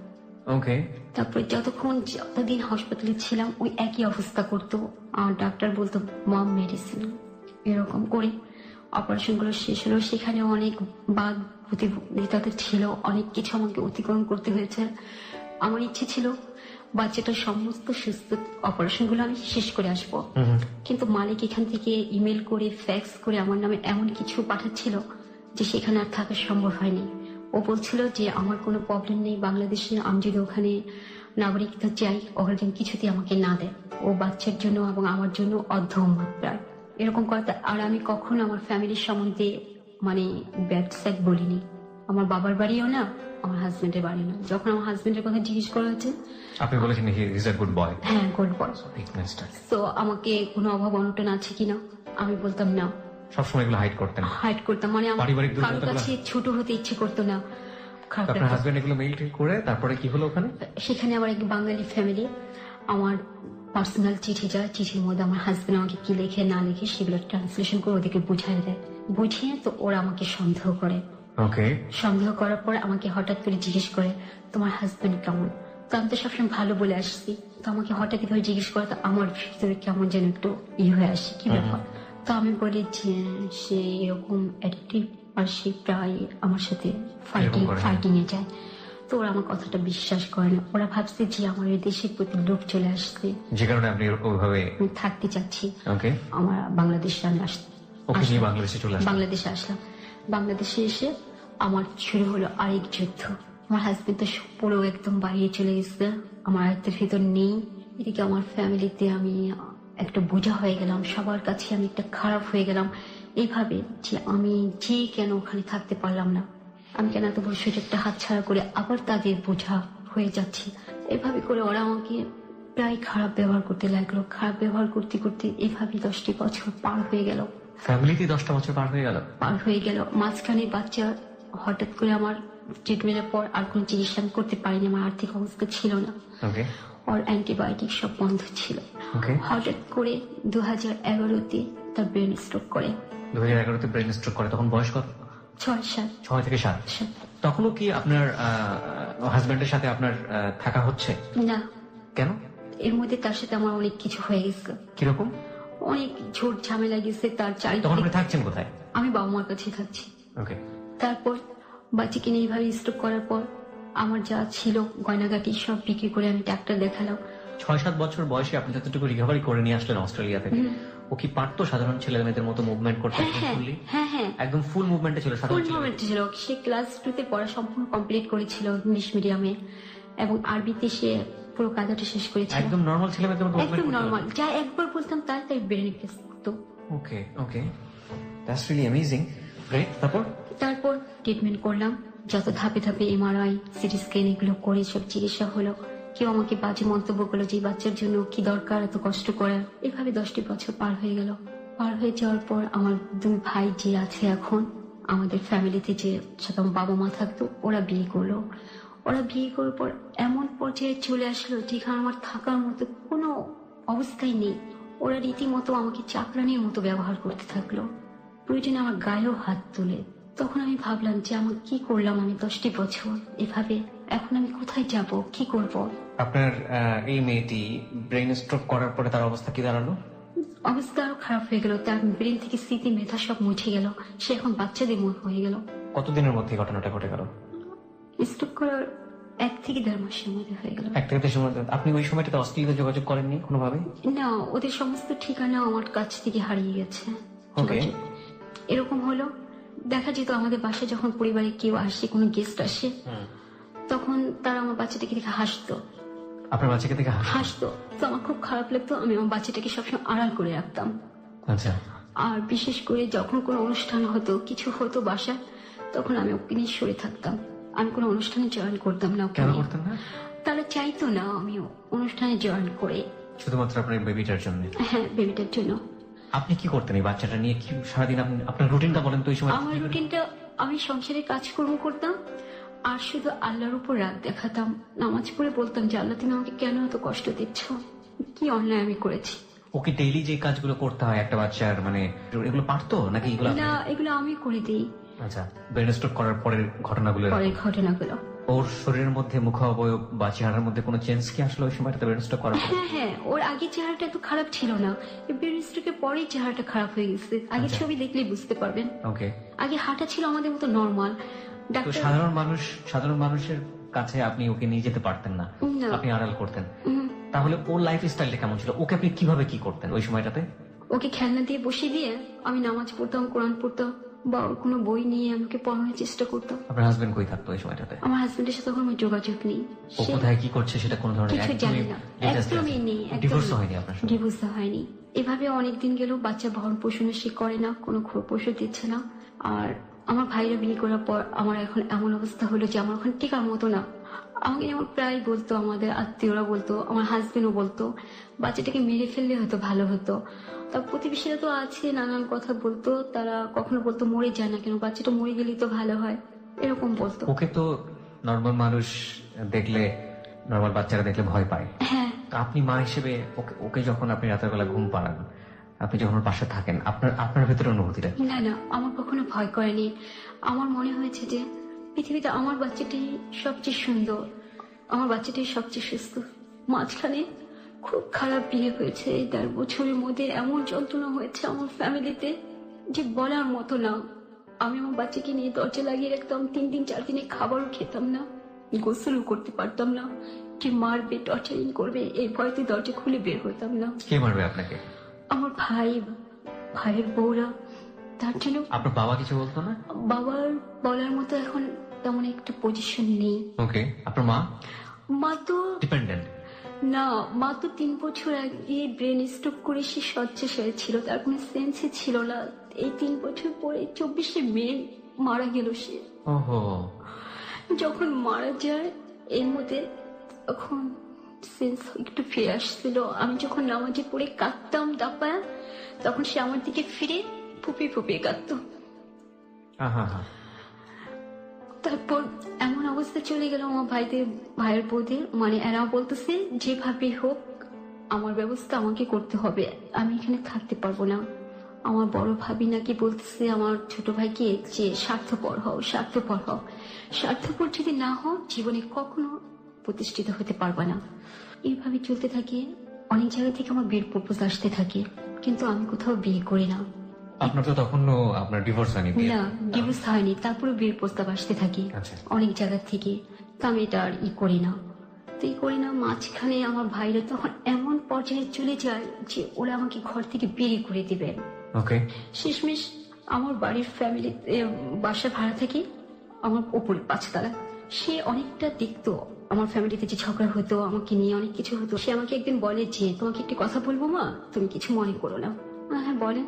ওকে। তারপরে যতদিন হাসপাতালে ছিলাম ওই একই অবস্থা করতো। আর ডাক্তার বলতো মম মেডিসিন, এরকম করে অপারেশন গুলো শেষ হলো। সেখানে অনেক বাদ প্রতিযোগিতাতে ছিল, অনেক কিছু আমাকে অতিক্রম করতে হয়েছে। আমার ইচ্ছে ছিল বাচ্চাটার সমস্ত সুস্থ অপারেশন গুলো আমি শেষ করে আসবো, কিন্তু মালিক এখান থেকে ইমেল করে ফ্যাক্স করে আমার নামে এমন কিছু পাঠাচ্ছিল যে সেখানে আর থাকা সম্ভব হয়নি। ও বলছিল যে আমার কোনো প্রবলেম নেই বাংলাদেশে, আমি যদি ওখানে নাগরিকতা চাই ওখানে কিছুতেই আমাকে না দেয়। ও বাচ্চার জন্য এবং আমার জন্য অর্ধউম্মাদ প্রায় এরকম কথা। আর আমি কখনো আমার ফ্যামিলির সম্বন্ধে মানে ব্যাড স্যাক বলিনি। আমার বাবার বাড়িও না, আমার হাজবেন্ডের বাড়ি না। যখন আমার হাজবেন্ডের কথা জিজ্ঞেস করা হয়েছে, আপনি বলেছেন he is a good boy. হ্যাঁ, গুড বয়। তো আমাকে কোনো অভাব অনটন আছে কিনা আমি বলতাম না, সবসময় এগুলো হাইড করতাম। মানে আমার কারোর কাছে ছোট হতে ইচ্ছে করতো না। আপনার হাজবেন্ড এগুলো মেইল করে তারপরে কি হলো ওখানে? সেখানে আমার এক বাঙালি ফ্যামিলি আমার পার্সোনাল চিঠি যায়, চিঠির মধ্যে আমার হাজবেন্ড আমাকে কি লেখে না লেখে সেগুলো ট্রান্সলেশন করে ওদেরকে বুঝাই দেয়। বুঝিয়ে তো ওরা আমাকে সন্দেহ করে। ওকে। সন্দেহ করার পর আমাকে হঠাৎ করে জিজ্ঞেস করে তোমার হাজবেন্ড কেমন। তো আমি তো সবসময় ভালো বলে আসছি, তো আমাকে হঠাৎ করে জিজ্ঞেস করে তো আমার ভিতরে কেমন যেন একটু হয়ে আসে, কি ব্যাপার। তো আমি বলি যে সে এরকম অ্যাডিক্টিভ আর সে প্রায় আমার সাথে ফাইটিং এ যায়। তো ওরা আমার কথাটা বিশ্বাস করে না। ওরা ভাবছে যে আমার এই দেশের প্রতি লোভ চলে আসছে, যে কারণে আপনি ওইভাবে থাকতে চাচ্ছি। ওকে। আমার বাংলাদেশে আমি বাংলাদেশে আসলাম। বাংলাদেশে এসে আমার শুরু হলো আরেক যুদ্ধ। আমার হাজবেন্ড তো পুরো একদম বাইরে চলে গেছে, আমার আয়ত্তের ভিতর নেই। এদিকে আমার ফ্যামিলিতে আমি একটা বোঝা হয়ে গেলাম, সবার কাছে আমি একটা খারাপ হয়ে গেলাম। এইভাবে যে আমি যে কেন ওখানে থাকতে পারলাম না, আমি কেন এত বড় সুযোগটা হাতছাড়া করে আবার তাদের বোঝা হয়ে যাচ্ছি। এভাবে করে ওরা আমাকে প্রায় খারাপ ব্যবহার করতে লাগলো। খারাপ ব্যবহার করতে করতে এভাবে 10টি বছর পার হয়ে গেল। ফ্যামিলিতে 10টা বছর পার হয়ে গেল। মাঝখানে বাচ্চা হঠাৎ করে আমার ট্রিটমেন্টের পর আর কোন চিকিৎসা আমি করতে পারিনি, আমার আর্থিক অবস্থা ছিল না। ওর অ্যান্টিবায়োটিক সব বন্ধ ছিল। হঠাৎ করে 2011-তে তার ব্রেন স্ট্রোক করে। 2011-তে ব্রেন স্ট্রোক করে, তখন বয়স কত? 6 থেকে 7। তখনও কি আপনার হাজবেন্ডের সাথে আপনার থাকা হচ্ছে না? কেন? এর মধ্যে তার সাথে আমার অনেক কিছু হয়ে গেছে। কিরকম? অনেক ঝোট ঝামেলা গেছে তার চারিদিকে। তখন আপনি থাকছেন কোথায়? আমি বাবা মার কাছে থাকছি। ওকে। তারপর বাচ্চাকে নিয়ে এইভাবে স্ট্রোক করার পর আমার যা ছিল গয়নাগাটি সব বিক্রি করে আমি ডাক্তার দেখালাম। 6-7 বছর বয়সে আপনি যতটুকু রিকভারি করে নিয়ে আসলেন অস্ট্রেলিয়া থেকে, ও কি পারতো সাধারণ ছেলে মেয়েদের মতো মুভমেন্ট করতে? হ্যাঁ, একদম ফুল মুভমেন্টে ছিল। সে ক্লাস 2-তে পড়া সম্পূর্ণ কমপ্লিট করেছিল ইংলিশ মিডিয়ামে, এবং আরবিতে সে পুরো কাজটা শেষ করেছিল। একদম নরমাল ছেলে মেয়েদের মতো, একদম নরমাল। যা একবার বলতাম তাই ব্রেনে কেস করতো। ওকে, দ্যাটস রিয়েলি অ্যামেজিং। গ্রেট। তারপর ট্রিটমেন্ট করলাম, যত ধাপে ধাপে এমআরআই, সিটি স্ক্যান এগুলো করে সব চিকিৎসা হলো। কেউ আমাকে বাজে মন্তব্য করলো যে বাচ্চার জন্য কি দরকার এত কষ্ট করা। এভাবে 10টি বছর পার হয়ে গেল। পার হয়ে যাওয়ার পর আমার 2 ভাই যে আছে এখন আমাদের ফ্যামিলিতে, যে সাথে আমার বাবা মা থাকতো, ওরা বিয়ে করলো। ওরা বিয়ে করার পর এমন পর্যায়ে চলে আসলো যেখানে আমার থাকার মতো কোনো অবস্থাই নেই। ওরা রীতিমতো আমাকে চাকরানির মতো ব্যবহার করতে থাকলো, প্রয়োজনে আমার গায়েও হাত তুলে। তখন আমি ভাবলাম যে আমার কি করলাম আমি 10টি বছর এভাবে, এখন আমি কোথায় যাব, কি করব। আপনার এই মেয়েটি ব্রেন স্ট্রোক করার পরে তার অবস্থা কি দাঁড়ালো? অবস্থা আরো খারাপ হয়ে গেল। তার ব্রেন থেকে স্মৃতি মেধা সব মুছে গেল। সে এখন বাচ্চাদের মতো হয়ে গেল। কতদিনের মধ্যে ঘটনাটা ঘটে গেল? স্ট্রোক করার 1 থেকে 1.5 মাসের মধ্যে হয়ে গেল। 1 থেকে 1.5 মাস। আপনি ওই সময়টাতে অস্ট্রেলিয়াতে যোগাযোগ করেননি কোনোভাবে? না, ওদের সমস্ত ঠিকানা আমার কাছ থেকে হারিয়ে গেছে। এরকম হলো, দেখা যেত আমাদের বাসায় যখন পরিবারে কেউ আসে, কোনো গেস্ট আসে, তখন তারা আমার বাচ্চাটাকে দেখে হাসতো। আপনার বাচ্চাকে দেখে হাসতো? তো আমার খুব খারাপ লাগতো। আমি আমার বাচ্চাটাকে সবসময় আড়াল করে রাখতাম। আচ্ছা। আর বিশেষ করে যখন কোনো অনুষ্ঠান হতো, কিছু হতো বাসায়, তখন আমি ওকে নিয়ে সরে থাকতাম। আমি কোনো অনুষ্ঠানে জয়েন করতাম না। কেন করতেন না? তারা চাইতো না আমি অনুষ্ঠানে জয়েন করে। শুধুমাত্র আপনার বেবিটার জন্য? হ্যাঁ, বেবিটার জন্য। আপনি কি করতেন এই বাচ্চাটা নিয়ে? কি সারাদিন আপনার রুটিনটা বলেন তো? এই সময় আমার রুটিনটা, আমি সংসারে কাজকর্ম করতাম আর শুধু আল্লাহর উপর রাগ দেখাতাম। নামাজ পড়ে বলতাম যে আল্লাহ তুমি আমাকে কেন এত কষ্ট দিচ্ছ, কি অন্যায় আমি করেছি। ওকে ডেইলি যে কাজগুলো করতে হয় একটা বাচ্চার, মানে এগুলো পারতো নাকি এগুলো? না, এগুলো আমি করে দিই। আচ্ছা, ব্রেন স্ট্রোক করার পরের ঘটনাগুলো? পরের ঘটনাগুলো। ওর শরীরের মধ্যে, মুখ অবয়ব বা চেহারার মধ্যে কোনো চেঞ্জ কি আসলে ওই সময়টাতে ব্রেন স্ট্রোক করার পরে? হ্যাঁ হ্যাঁ, ওর আগে চেহারাটা এত খারাপ ছিল না, ব্রেন স্ট্রোকের পরেই চেহারাটা খারাপ হয়ে গেছে। আগে ছবি দেখলেই বুঝতে পারবেন। ওকে। আগে হাঁটা ছিল আমাদের মতো নরমাল। তো সাধারণ মানুষের কাছে আপনি ওকে নিয়ে যেতে পারতেন না, আপনি আড়াল করতেন। তাহলে ওর লাইফ স্টাইলটা কেমন ছিল? ওকে আপনি কিভাবে কি করতেন ওই সময়টাতে? ওকে খেলনা দিয়ে বসিয়ে দিয়ে আমি নামাজ পড়তাম, কোরআন পড়তাম, বা ওর কোনো বই নিয়ে আমাকে পড়ানোর চেষ্টা করতাম। আপনার হাজবেন্ড কই থাকতো ওই সময়টাতে? আমার হাজবেন্ডের সাথে কোনো যোগাযোগ নেই। ও কোথায় কি করছে সেটা কোনো ধরনের কিছু জানি না, একদমই নেই। ডিভোর্স হয়নি আপনার সাথে? ডিভোর্স হয়নি। এভাবে অনেকদিন গেল, বাচ্চা ভরণ পোষণও সে করে না, কোনো ওষুধ দিচ্ছে না। আর আমার ভাইরা বিয়ে করার পর আমার এখন এমন অবস্থা হলো যে আমার ওখানে টিকার মতো না। আমাকে যেমন প্রায় বলতো, আমাদের আত্মীয়রা বলতো, আমার হাজবেন্ডও বলতো বাচ্চাটাকে মেরে ফেললে হয়তো ভালো হতো। তার প্রতিবেশীরা তো আছে, নানান কথা বলতো। তারা কখনো বলতো মরে যায় না কেন, বাচ্চাটা মরে গেলেই তো ভালো হয়, এরকম বলতো। ওকে তো নর্মাল মানুষ দেখলে, নর্মাল বাচ্চারা দেখলে ভয় পায়। হ্যাঁ। আপনি মা হিসেবে ওকে যখন আপনি রাতের বেলা ঘুম পাড়ান, আপনি যখন ওর পাশে থাকেন, আপনার ভেতরে অনুভূতিটা? না না, আমার কখনো ভয় করেনি। আমার মনে হয়েছে যে পৃথিবীতে আমার বাচ্চাটাই সবচেয়ে সুন্দর, আমার বাচ্চাটাই সবচেয়ে সুস্থ। মাঝখানে খুব খারাপ বিয়ে হয়েছে, ১.৫ বছরের মধ্যে এমন যন্ত্রণা হয়েছে আমার ফ্যামিলিতে যে বলার মতো না। আমি আমার বাচ্চাকে নিয়ে দরজা লাগিয়ে রাখতাম, ৩ দিন 4 দিনে খাবারও খেতাম না, গোসলও করতে পারতাম না। যে মারবে, টর্চারিং করবে, এই ভয়তে দরজা খুলে বের হতাম না। কে মারবে আপনাকে? আমার ভাইয়ের বউরা। তার জন্য আপনার বাবা কিছু বলতো না? বাবার বলার মতো এখন তেমন একটা পজিশন নেই। ওকে। আপনার মা তো ডিপেন্ডেন্ট? না, মা তো 3 বছর আগে ব্রেন স্ট্রোক করে সে শয্যাশায়ী ছিল, তার কোনো সেন্সই ছিল না। এই 3 বছর পরে 24শে মে মারা গেল সে। ওহো। যখন মারা যায় এর মধ্যে তখন সেন্স একটু ফিরে আসছিল। আমি যখন নামাজে পড়ে কাঁদতাম দাপায়, তখন সে আমার দিকে ফিরে ফুপিয়ে কাঁদতো। তারপর এমন অবস্থা চলে গেল আমার ভাইয়ের বউদের, মানে এরা বলতেছে যেভাবে হোক আমার ব্যবস্থা আমাকে করতে হবে, আমি এখানে থাকতে পারবো না। আমার বড় ভাবি নাকি বলতেছে আমার ছোট ভাইকে যে স্বার্থপর হও। স্বার্থপর যদি না হও জীবনে কখনো প্রতিষ্ঠিত হতে পারবে না। এইভাবে চলতে থাকে। অনেক জায়গা থেকে আমার বিয়ের প্রপোজ আসতে থাকে, কিন্তু আমি কোথাও বিয়ে করি না। আপনার তো তখনও আপনার ডিভোর্স হয়নি? না, ডিভোর্স হয়নি, তারপরে বিয়ের প্রস্তাব আসতে থাকে অনেক জায়গা থেকে। তা আমি এটা আর করি না। মাঝখানে আমার ভাইরা তখন এমন পর্যায়ে চলে যায় যে ওরা আমাকে ঘর থেকে বেরিয়ে করে দিবে। শেষমেশ আমার বাড়ির ফ্যামিলি বাসা ভাড়া থেকে আমার উপরে 5 তলা, সে অনেকটা দেখতো আমার ফ্যামিলিতে যে ঝগড়া হতো, আমাকে নিয়ে অনেক কিছু হতো। সে আমাকে একদিন বলে যে তোমাকে একটি কথা বলবো মা, তুমি কিছু মনে করো না। হ্যাঁ বলেন।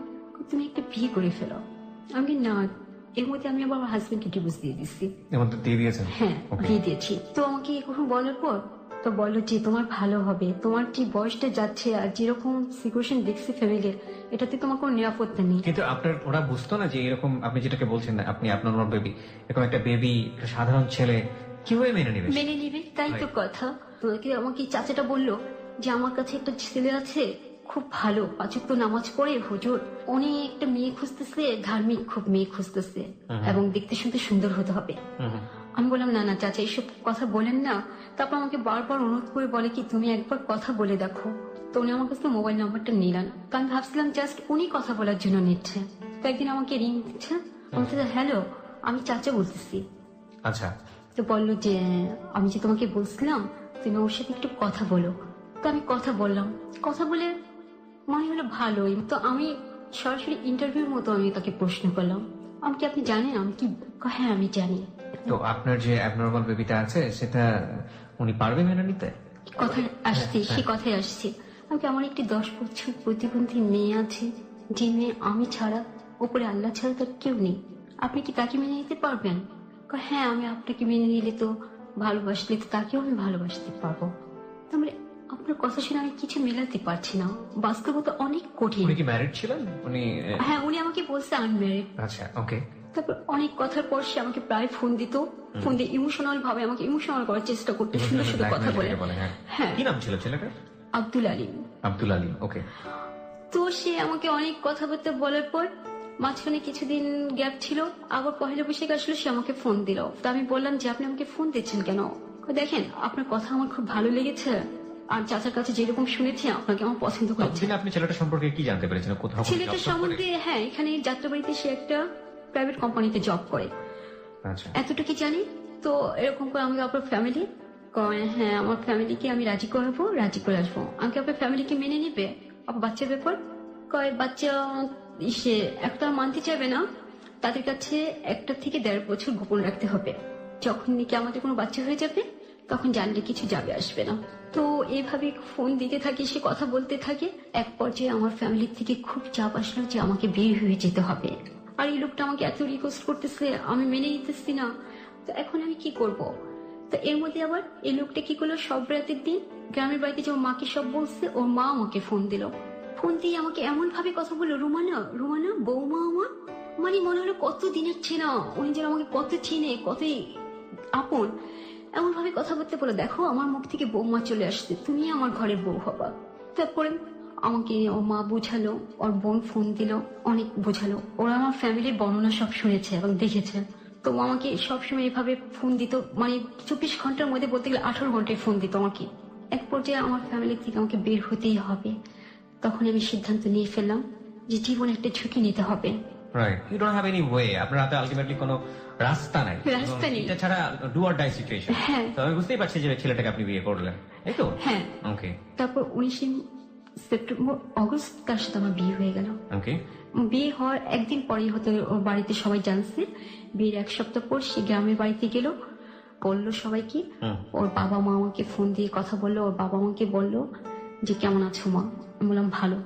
তুমি একটা বিয়ে করে ফেলো। আমি না, এর মধ্যে আমি আবার আমার হাজবেন্ডকে ডিভোর্স দিয়ে দিচ্ছি। হ্যাঁ, দিয়ে দিয়েছি। তো আমাকে এখন বলার পর তো বললো যে তোমার ভালো হবে, তোমার যে বয়সটা যাচ্ছে আর যেরকম সিচুয়েশন দেখছি ফ্যামিলির, এটাতে তোমার কোনো নিরাপত্তা নেই। কিন্তু আপনার ওরা বুঝতো না যে এরকম আপনি যেটাকে বলছেন না, আপনি আপনার বেবি, এরকম একটা বেবি, সাধারণ ছেলে কিভাবে মেনে নিবে? তাই তো কথা। তোমাকে আমাকে চাচাটা বললো যে আমার কাছে একটা ছেলে আছে খুব ভালো, 5 ওয়াক্ত নামাজ পড়ে, হুজুর, অনেক একটা মেয়ে খুঁজতেছে, ধার্মিক খুব মেয়ে খুঁজতেছে, এবং দেখতে শুনতে সুন্দর হতে হবে। আমি বললাম না না চাচা, এইসব কথা বলেন না। তারপর আমাকে বারবার অনুরোধ করে বলে কি তুমি একবার কথা বলে দেখো। তো উনি আমার কাছে মোবাইল নাম্বারটা নিলেন, তো আমি ভাবছিলাম জাস্ট উনি কথা বলার জন্য নিচ্ছে। তো একদিন আমাকে রিং দিচ্ছে, বলছে হ্যালো, আমি চাচা বলতেছি। আচ্ছা। তো বললো যে আমি যে তোমাকে বলছিলাম তুমি ওর সাথে একটু কথা বলো। তো আমি কথা বললাম, কথা বলে মনে হলো ভালোই। তো আমি সরাসরি ইন্টারভিউর মতো আমি তাকে প্রশ্ন করলাম, আমাকে আপনি জানেন? আমি কি? হ্যাঁ আমি জানি। তো আপনার যে অ্যাবনর্মাল বেবিটা আছে সেটা উনি পারবে মেনে নিতে? কথায় আসছে। আমাকে আমার একটি 10 বছর প্রতিবন্ধী মেয়ে আছে, যে মেয়ে আমি ছাড়া, উপরে আল্লাহ ছাড়া তার কেউ নেই। আপনি কি তাকে মেনে নিতে পারবেন? হ্যাঁ, আমি আপনাকে মেনে নিলে তো, ভালোবাসলে তো তাকেও আমি ভালোবাসতে পারবো। তাহলে আপনার কথা শুনে আমি কিছু মেলাতে পারছি না, বাস্তবতা অনেক কঠিন। উনি কি ম্যারিড ছিলেন? হ্যাঁ, উনি আমাকে বলছে আনম্যারিড। আচ্ছা, ওকে। তারপর অনেক কথার পর সে আমাকে প্রায় ফোন দিত, ফোন দিয়ে ইমোশনাল ভাবে আমাকে ইমোশনাল করার চেষ্টা করতে, সুন্দর সুন্দর কথা বলে। হ্যাঁ, কি নাম ছিল ছেলেটার? আব্দুল আলিম। আব্দুল আলিম, ওকে। তো সে আমাকে অনেক কথাবার্তা বলার পর মাঝখানে কিছুদিন গ্যাপ ছিল, আবার পহেলা বৈশাখ আসলো, সে আমাকে ফোন দিল। তো আমি বললাম যে আপনি আমাকে ফোন দিচ্ছেন কেন? দেখেন আপনার কথা আমার খুব ভালো লেগেছে, আর চাচার কাছে যেরকম শুনেছি আপনাকে আমার পছন্দ করেছে। আপনি ছেলেটা সম্পর্কে কি জানতে পেরেছেন? কোথাও ছেলেটার সম্বন্ধে, হ্যাঁ, এখানে যাত্রাবাড়িতে সে একটা প্রাইভেট কোম্পানিতে জব করে, এতটুকু জানি। তো এরকম করে আমাকে আপনার ফ্যামিলি কয়, হ্যাঁ আমার ফ্যামিলিকে আমি রাজি করাবো, রাজি করে আসবো। আমাকে আপনার ফ্যামিলিকে মেনে নেবে? আপনার বাচ্চার ব্যাপার কয়, বাচ্চা সে একটা মানতে চাইবে না, তাদের কাছে 1 থেকে 1.5 বছর গোপন রাখতে হবে। যখন নাকি আমাদের কোনো বাচ্চা হয়ে যাবে তখন জানলে কিছু যাবে আসবে না। তো এইভাবে ফোন দিতে থাকে, সে কথা বলতে থাকে। এক পর্যায়ে আমার ফ্যামিলির থেকে খুব চাপ আসলো যে আমাকে বিয়ে হয়ে যেতে হবে, আর এই লোকটা আমাকে এত রিকোয়েস্ট করতেছে, আমি মেনে নিতেছি না। তো এখন আমি কি করব? তো এর মধ্যে আবার এই লোকটা কি করলো, সব রাতের দিন গ্রামের বাড়িতে যে ওর মাকে সব বলছে, ওর মা আমাকে ফোন দিল। ফোন দিয়ে আমাকে এমন ভাবে কথা বললো, রুমানা রুমানা বৌমা আমার, মানে মনে হলো কত দিনের চেনা, উনি যেন আমাকে কত চিনে, কতই আপন, এমন ভাবে কথা বলতে বলে, দেখো আমার মুখ থেকে বৌমা চলে আসছে, তুমি আমার ঘরের বউ হবা। তারপরে আমাকে ওর মা বুঝালো, ওর বোন ফোন দিল, অনেক বোঝালো। ওরা আমার ফ্যামিলির বর্ণনা সব শুনেছে এবং দেখেছে। তো আমাকে সবসময় এভাবে ফোন দিত, মানে 24 ঘন্টার মধ্যে বলতে গেলে 18 ঘন্টায় ফোন দিত আমাকে। এক পর্যায়ে আমার ফ্যামিলি থেকে আমাকে বের হতেই হবে। তখন আমি সিদ্ধান্ত নিয়ে ফেললাম যে জীবনে একটা ঝুঁকি নিতে হবে। Right, you don't have any way, আপনার হাতে আলটিমেটলি কোনো রাস্তা নাই, রাস্তা নেই, এটা ছাড়া ডু অর ডাই সিচুয়েশন। হ্যাঁ, তো আমি বুঝতেই পারছি যে ছেলেটাকে আপনি বিয়ে করলেন, এই তো? হ্যাঁ, ওকে। তারপর 19 সেপ্টেম্বর অগস্ট তার সাথে আমার বিয়ে হয়ে গেল। ওকে। বিয়ে হওয়ার একদিন পরেই হতে ওর বাড়িতে সবাই জানছে। বিয়ের 1 সপ্তাহ পর সে গ্রামের বাড়িতে গেল, বললো সবাইকে। ওর বাবা মা আমাকে ফোন দিয়ে কথা বললো, ওর বাবা মাকে বললো যে কেমন আছো মা? আমি বললাম ভালো।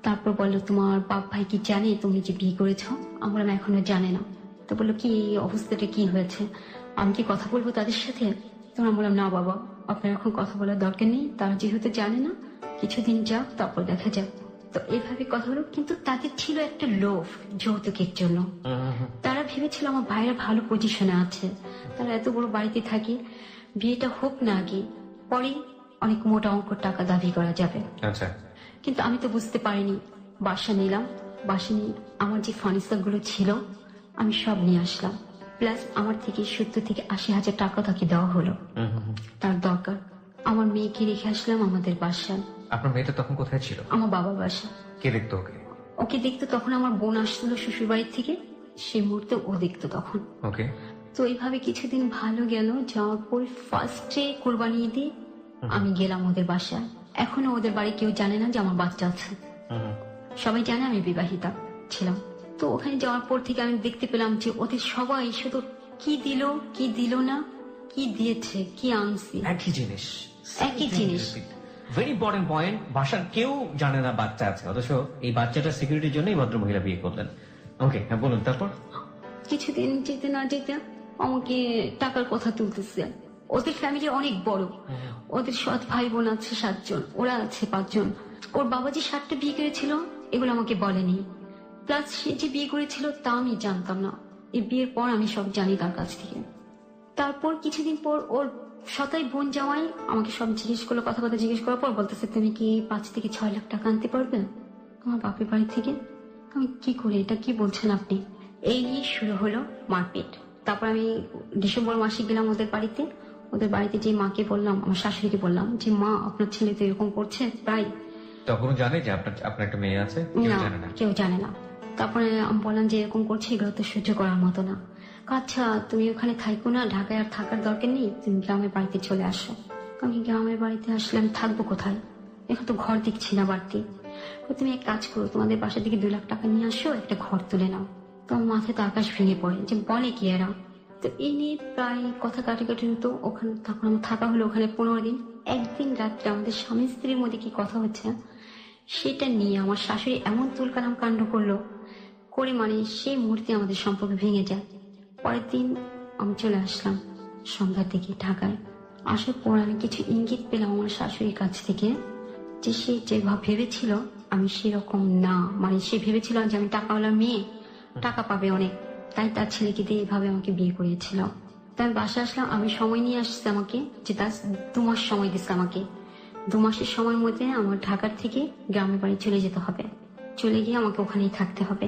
তারপর বললো তোমার বাপ ভাই কি জানে তুমি যে বিয়ে করেছো? আমি বললাম এখনো জানে না। তো বললো কি এই অবস্থাটা কি হয়েছে, আমি কি কথা বলবো তাদের সাথে? তখন আমি বললাম না বাবা, আপনার এখন কথা বলার দরকার নেই, তারা যেহেতু জানে না, কিছুদিন যাক তারপর দেখা যাক। তো এইভাবে কথা হলো, কিন্তু তাদের ছিল একটা লোভ যৌতুকের জন্য। তারা ভেবেছিল আমার ভাইরা ভালো পজিশনে আছে, তারা এত বড় বাড়িতে থাকে, বিয়েটা হোক না আগে, পরে অনেক মোটা অঙ্ক টাকা দাবি করা যাবে। আচ্ছা। কিন্তু আমি তো বুঝতে পারিনি। বাসা নিলাম, বাসা নিয়ে আমার যে ফার্নিচার গুলো ছিল আমি সব নিয়ে আসলাম, প্লাস আমার থেকে 70 থেকে 80 হাজার টাকা তাকে দেওয়া হলো, তার দরকার। আমার মেয়েকে রেখে আসলাম আমাদের বাসায়। আপনার মেয়েটা তখন কোথায় ছিল? আমার বাবার বাসা। কে দেখতো ওকে? ওকে দেখতো তখন আমার বোন আসছিল শ্বশুর বাড়ির থেকে, সেই মুহূর্তে ও দেখতো তখন। ওকে। তো এইভাবে কিছুদিন ভালো গেল, যাওয়ার পর ফার্স্টে কোরবানি ঈদে আমি গেলাম ওদের বাসায়। এখনো ওদের বাড়ি কেউ জানে না যে আমার বাচ্চা আছে, সবাই জানে আমি বিবাহিতা ছিলাম। তো ওখানে যাওয়ার পর থেকে আমি দেখতে পেলাম যে ওদের সবাই শুধু কি দিল কি দিল না, কি দিয়েছে কি আনছি, একই জিনিস, একই জিনিস। ভেরি ইম্পর্টেন্ট পয়েন্ট, বাসার কেউ জানে না বাচ্চা আছে, অথচ এই বাচ্চাটার সিকিউরিটির জন্যই ভদ্র মহিলা বিয়ে করলেন। ওকে, হ্যাঁ বলুন। তারপর কিছুদিন যেতে না যেতে আমাকে টাকার কথা তুলতেছে। ওদের ফ্যামিলি অনেক বড়, ওদের সৎ ভাই বোন আছে 7 জন, ওরা আছে 5 জন। ওর বাবা যে 7টা বিয়ে করেছিল এগুলো আমাকে বলেনি, প্লাস সে যে বিয়ে করেছিল তা আমি জানতাম না। এই বিয়ের পর আমি সব জানি তার কাছ থেকে। তারপর কিছুদিন পর ওর সতাই বোন জামাই আমাকে সব জিজ্ঞেস করলো, কথা জিজ্ঞেস করার পর বলতেছে তুমি কি 5 থেকে 6 লাখ টাকা আনতে পারবে তোমার বাপের বাড়ি থেকে? আমি কি করে, এটা কি বলছেন আপনি? এই নিয়ে শুরু হলো মারপিট। তারপর আমি ডিসেম্বর মাসে গেলাম ওদের বাড়িতে। ওদের বাড়িতে যে মাকে বললাম, আমার শাশুড়িকে বললাম যে মা আপনার ছেলে তো এরকম করছে প্রায়। তখনও জানে যে আপনার একটা মেয়ে আছে? না, কেউ জানে না। তারপরে আমি বললাম যে এরকম করছে, এগুলো তো সহ্য করার মতো না। আচ্ছা তুমি ওখানে থাকো না, ঢাকায় আর থাকার দরকার নেই, তুমি গ্রামের বাড়িতে চলে আসো। আমি গ্রামের বাড়িতে আসলে আমি থাকবো কোথায়, এখন তো ঘর দেখছি না বাড়তি। তুমি এক কাজ করো, তোমাদের বাসার দিকে 2 লাখ টাকা নিয়ে আসো, একটা ঘর তুলে নাও। তোমার মাথায় তো আকাশ ভেঙে পড়ে যে বলে কি এরা। তো এই নিয়ে প্রায় কথা কাটাকাটি হতো। ওখানে তখন আমার থাকা হলো ওখানে 15 দিন। একদিন রাত্রে আমাদের স্বামী স্ত্রীর মধ্যে কি কথা হচ্ছে সেটা নিয়ে আমার শাশুড়ি এমন তুলকালাম কাণ্ড করলো করে, মানে সেই মুহূর্তে আমাদের সম্পর্ক ভেঙে যায়। পরের দিন আমি চলে আসলাম সন্ধ্যার দিকে ঢাকায়। আসার পর আমি কিছু ইঙ্গিত পেলাম আমার শাশুড়ির কাছ থেকে যে সে যেভাবে ভেবেছিল আমি সেরকম না। মানে সে ভেবেছিল যে আমি টাকাওয়ালা মেয়ে, টাকা পাবে অনেক, তাই তার ছেলেকে দিয়ে এভাবে আমাকে বিয়ে করিয়েছিল। তাই আমি বাসায় আসলাম, আমি সময় নিয়ে আসছে আমাকে, যে তার 2 মাস সময় দিচ্ছে আমাকে। 2 মাসের সময়ের মধ্যে আমার ঢাকার থেকে গ্রামের বাড়ি চলে যেতে হবে, চলে গিয়ে আমাকে ওখানেই থাকতে হবে।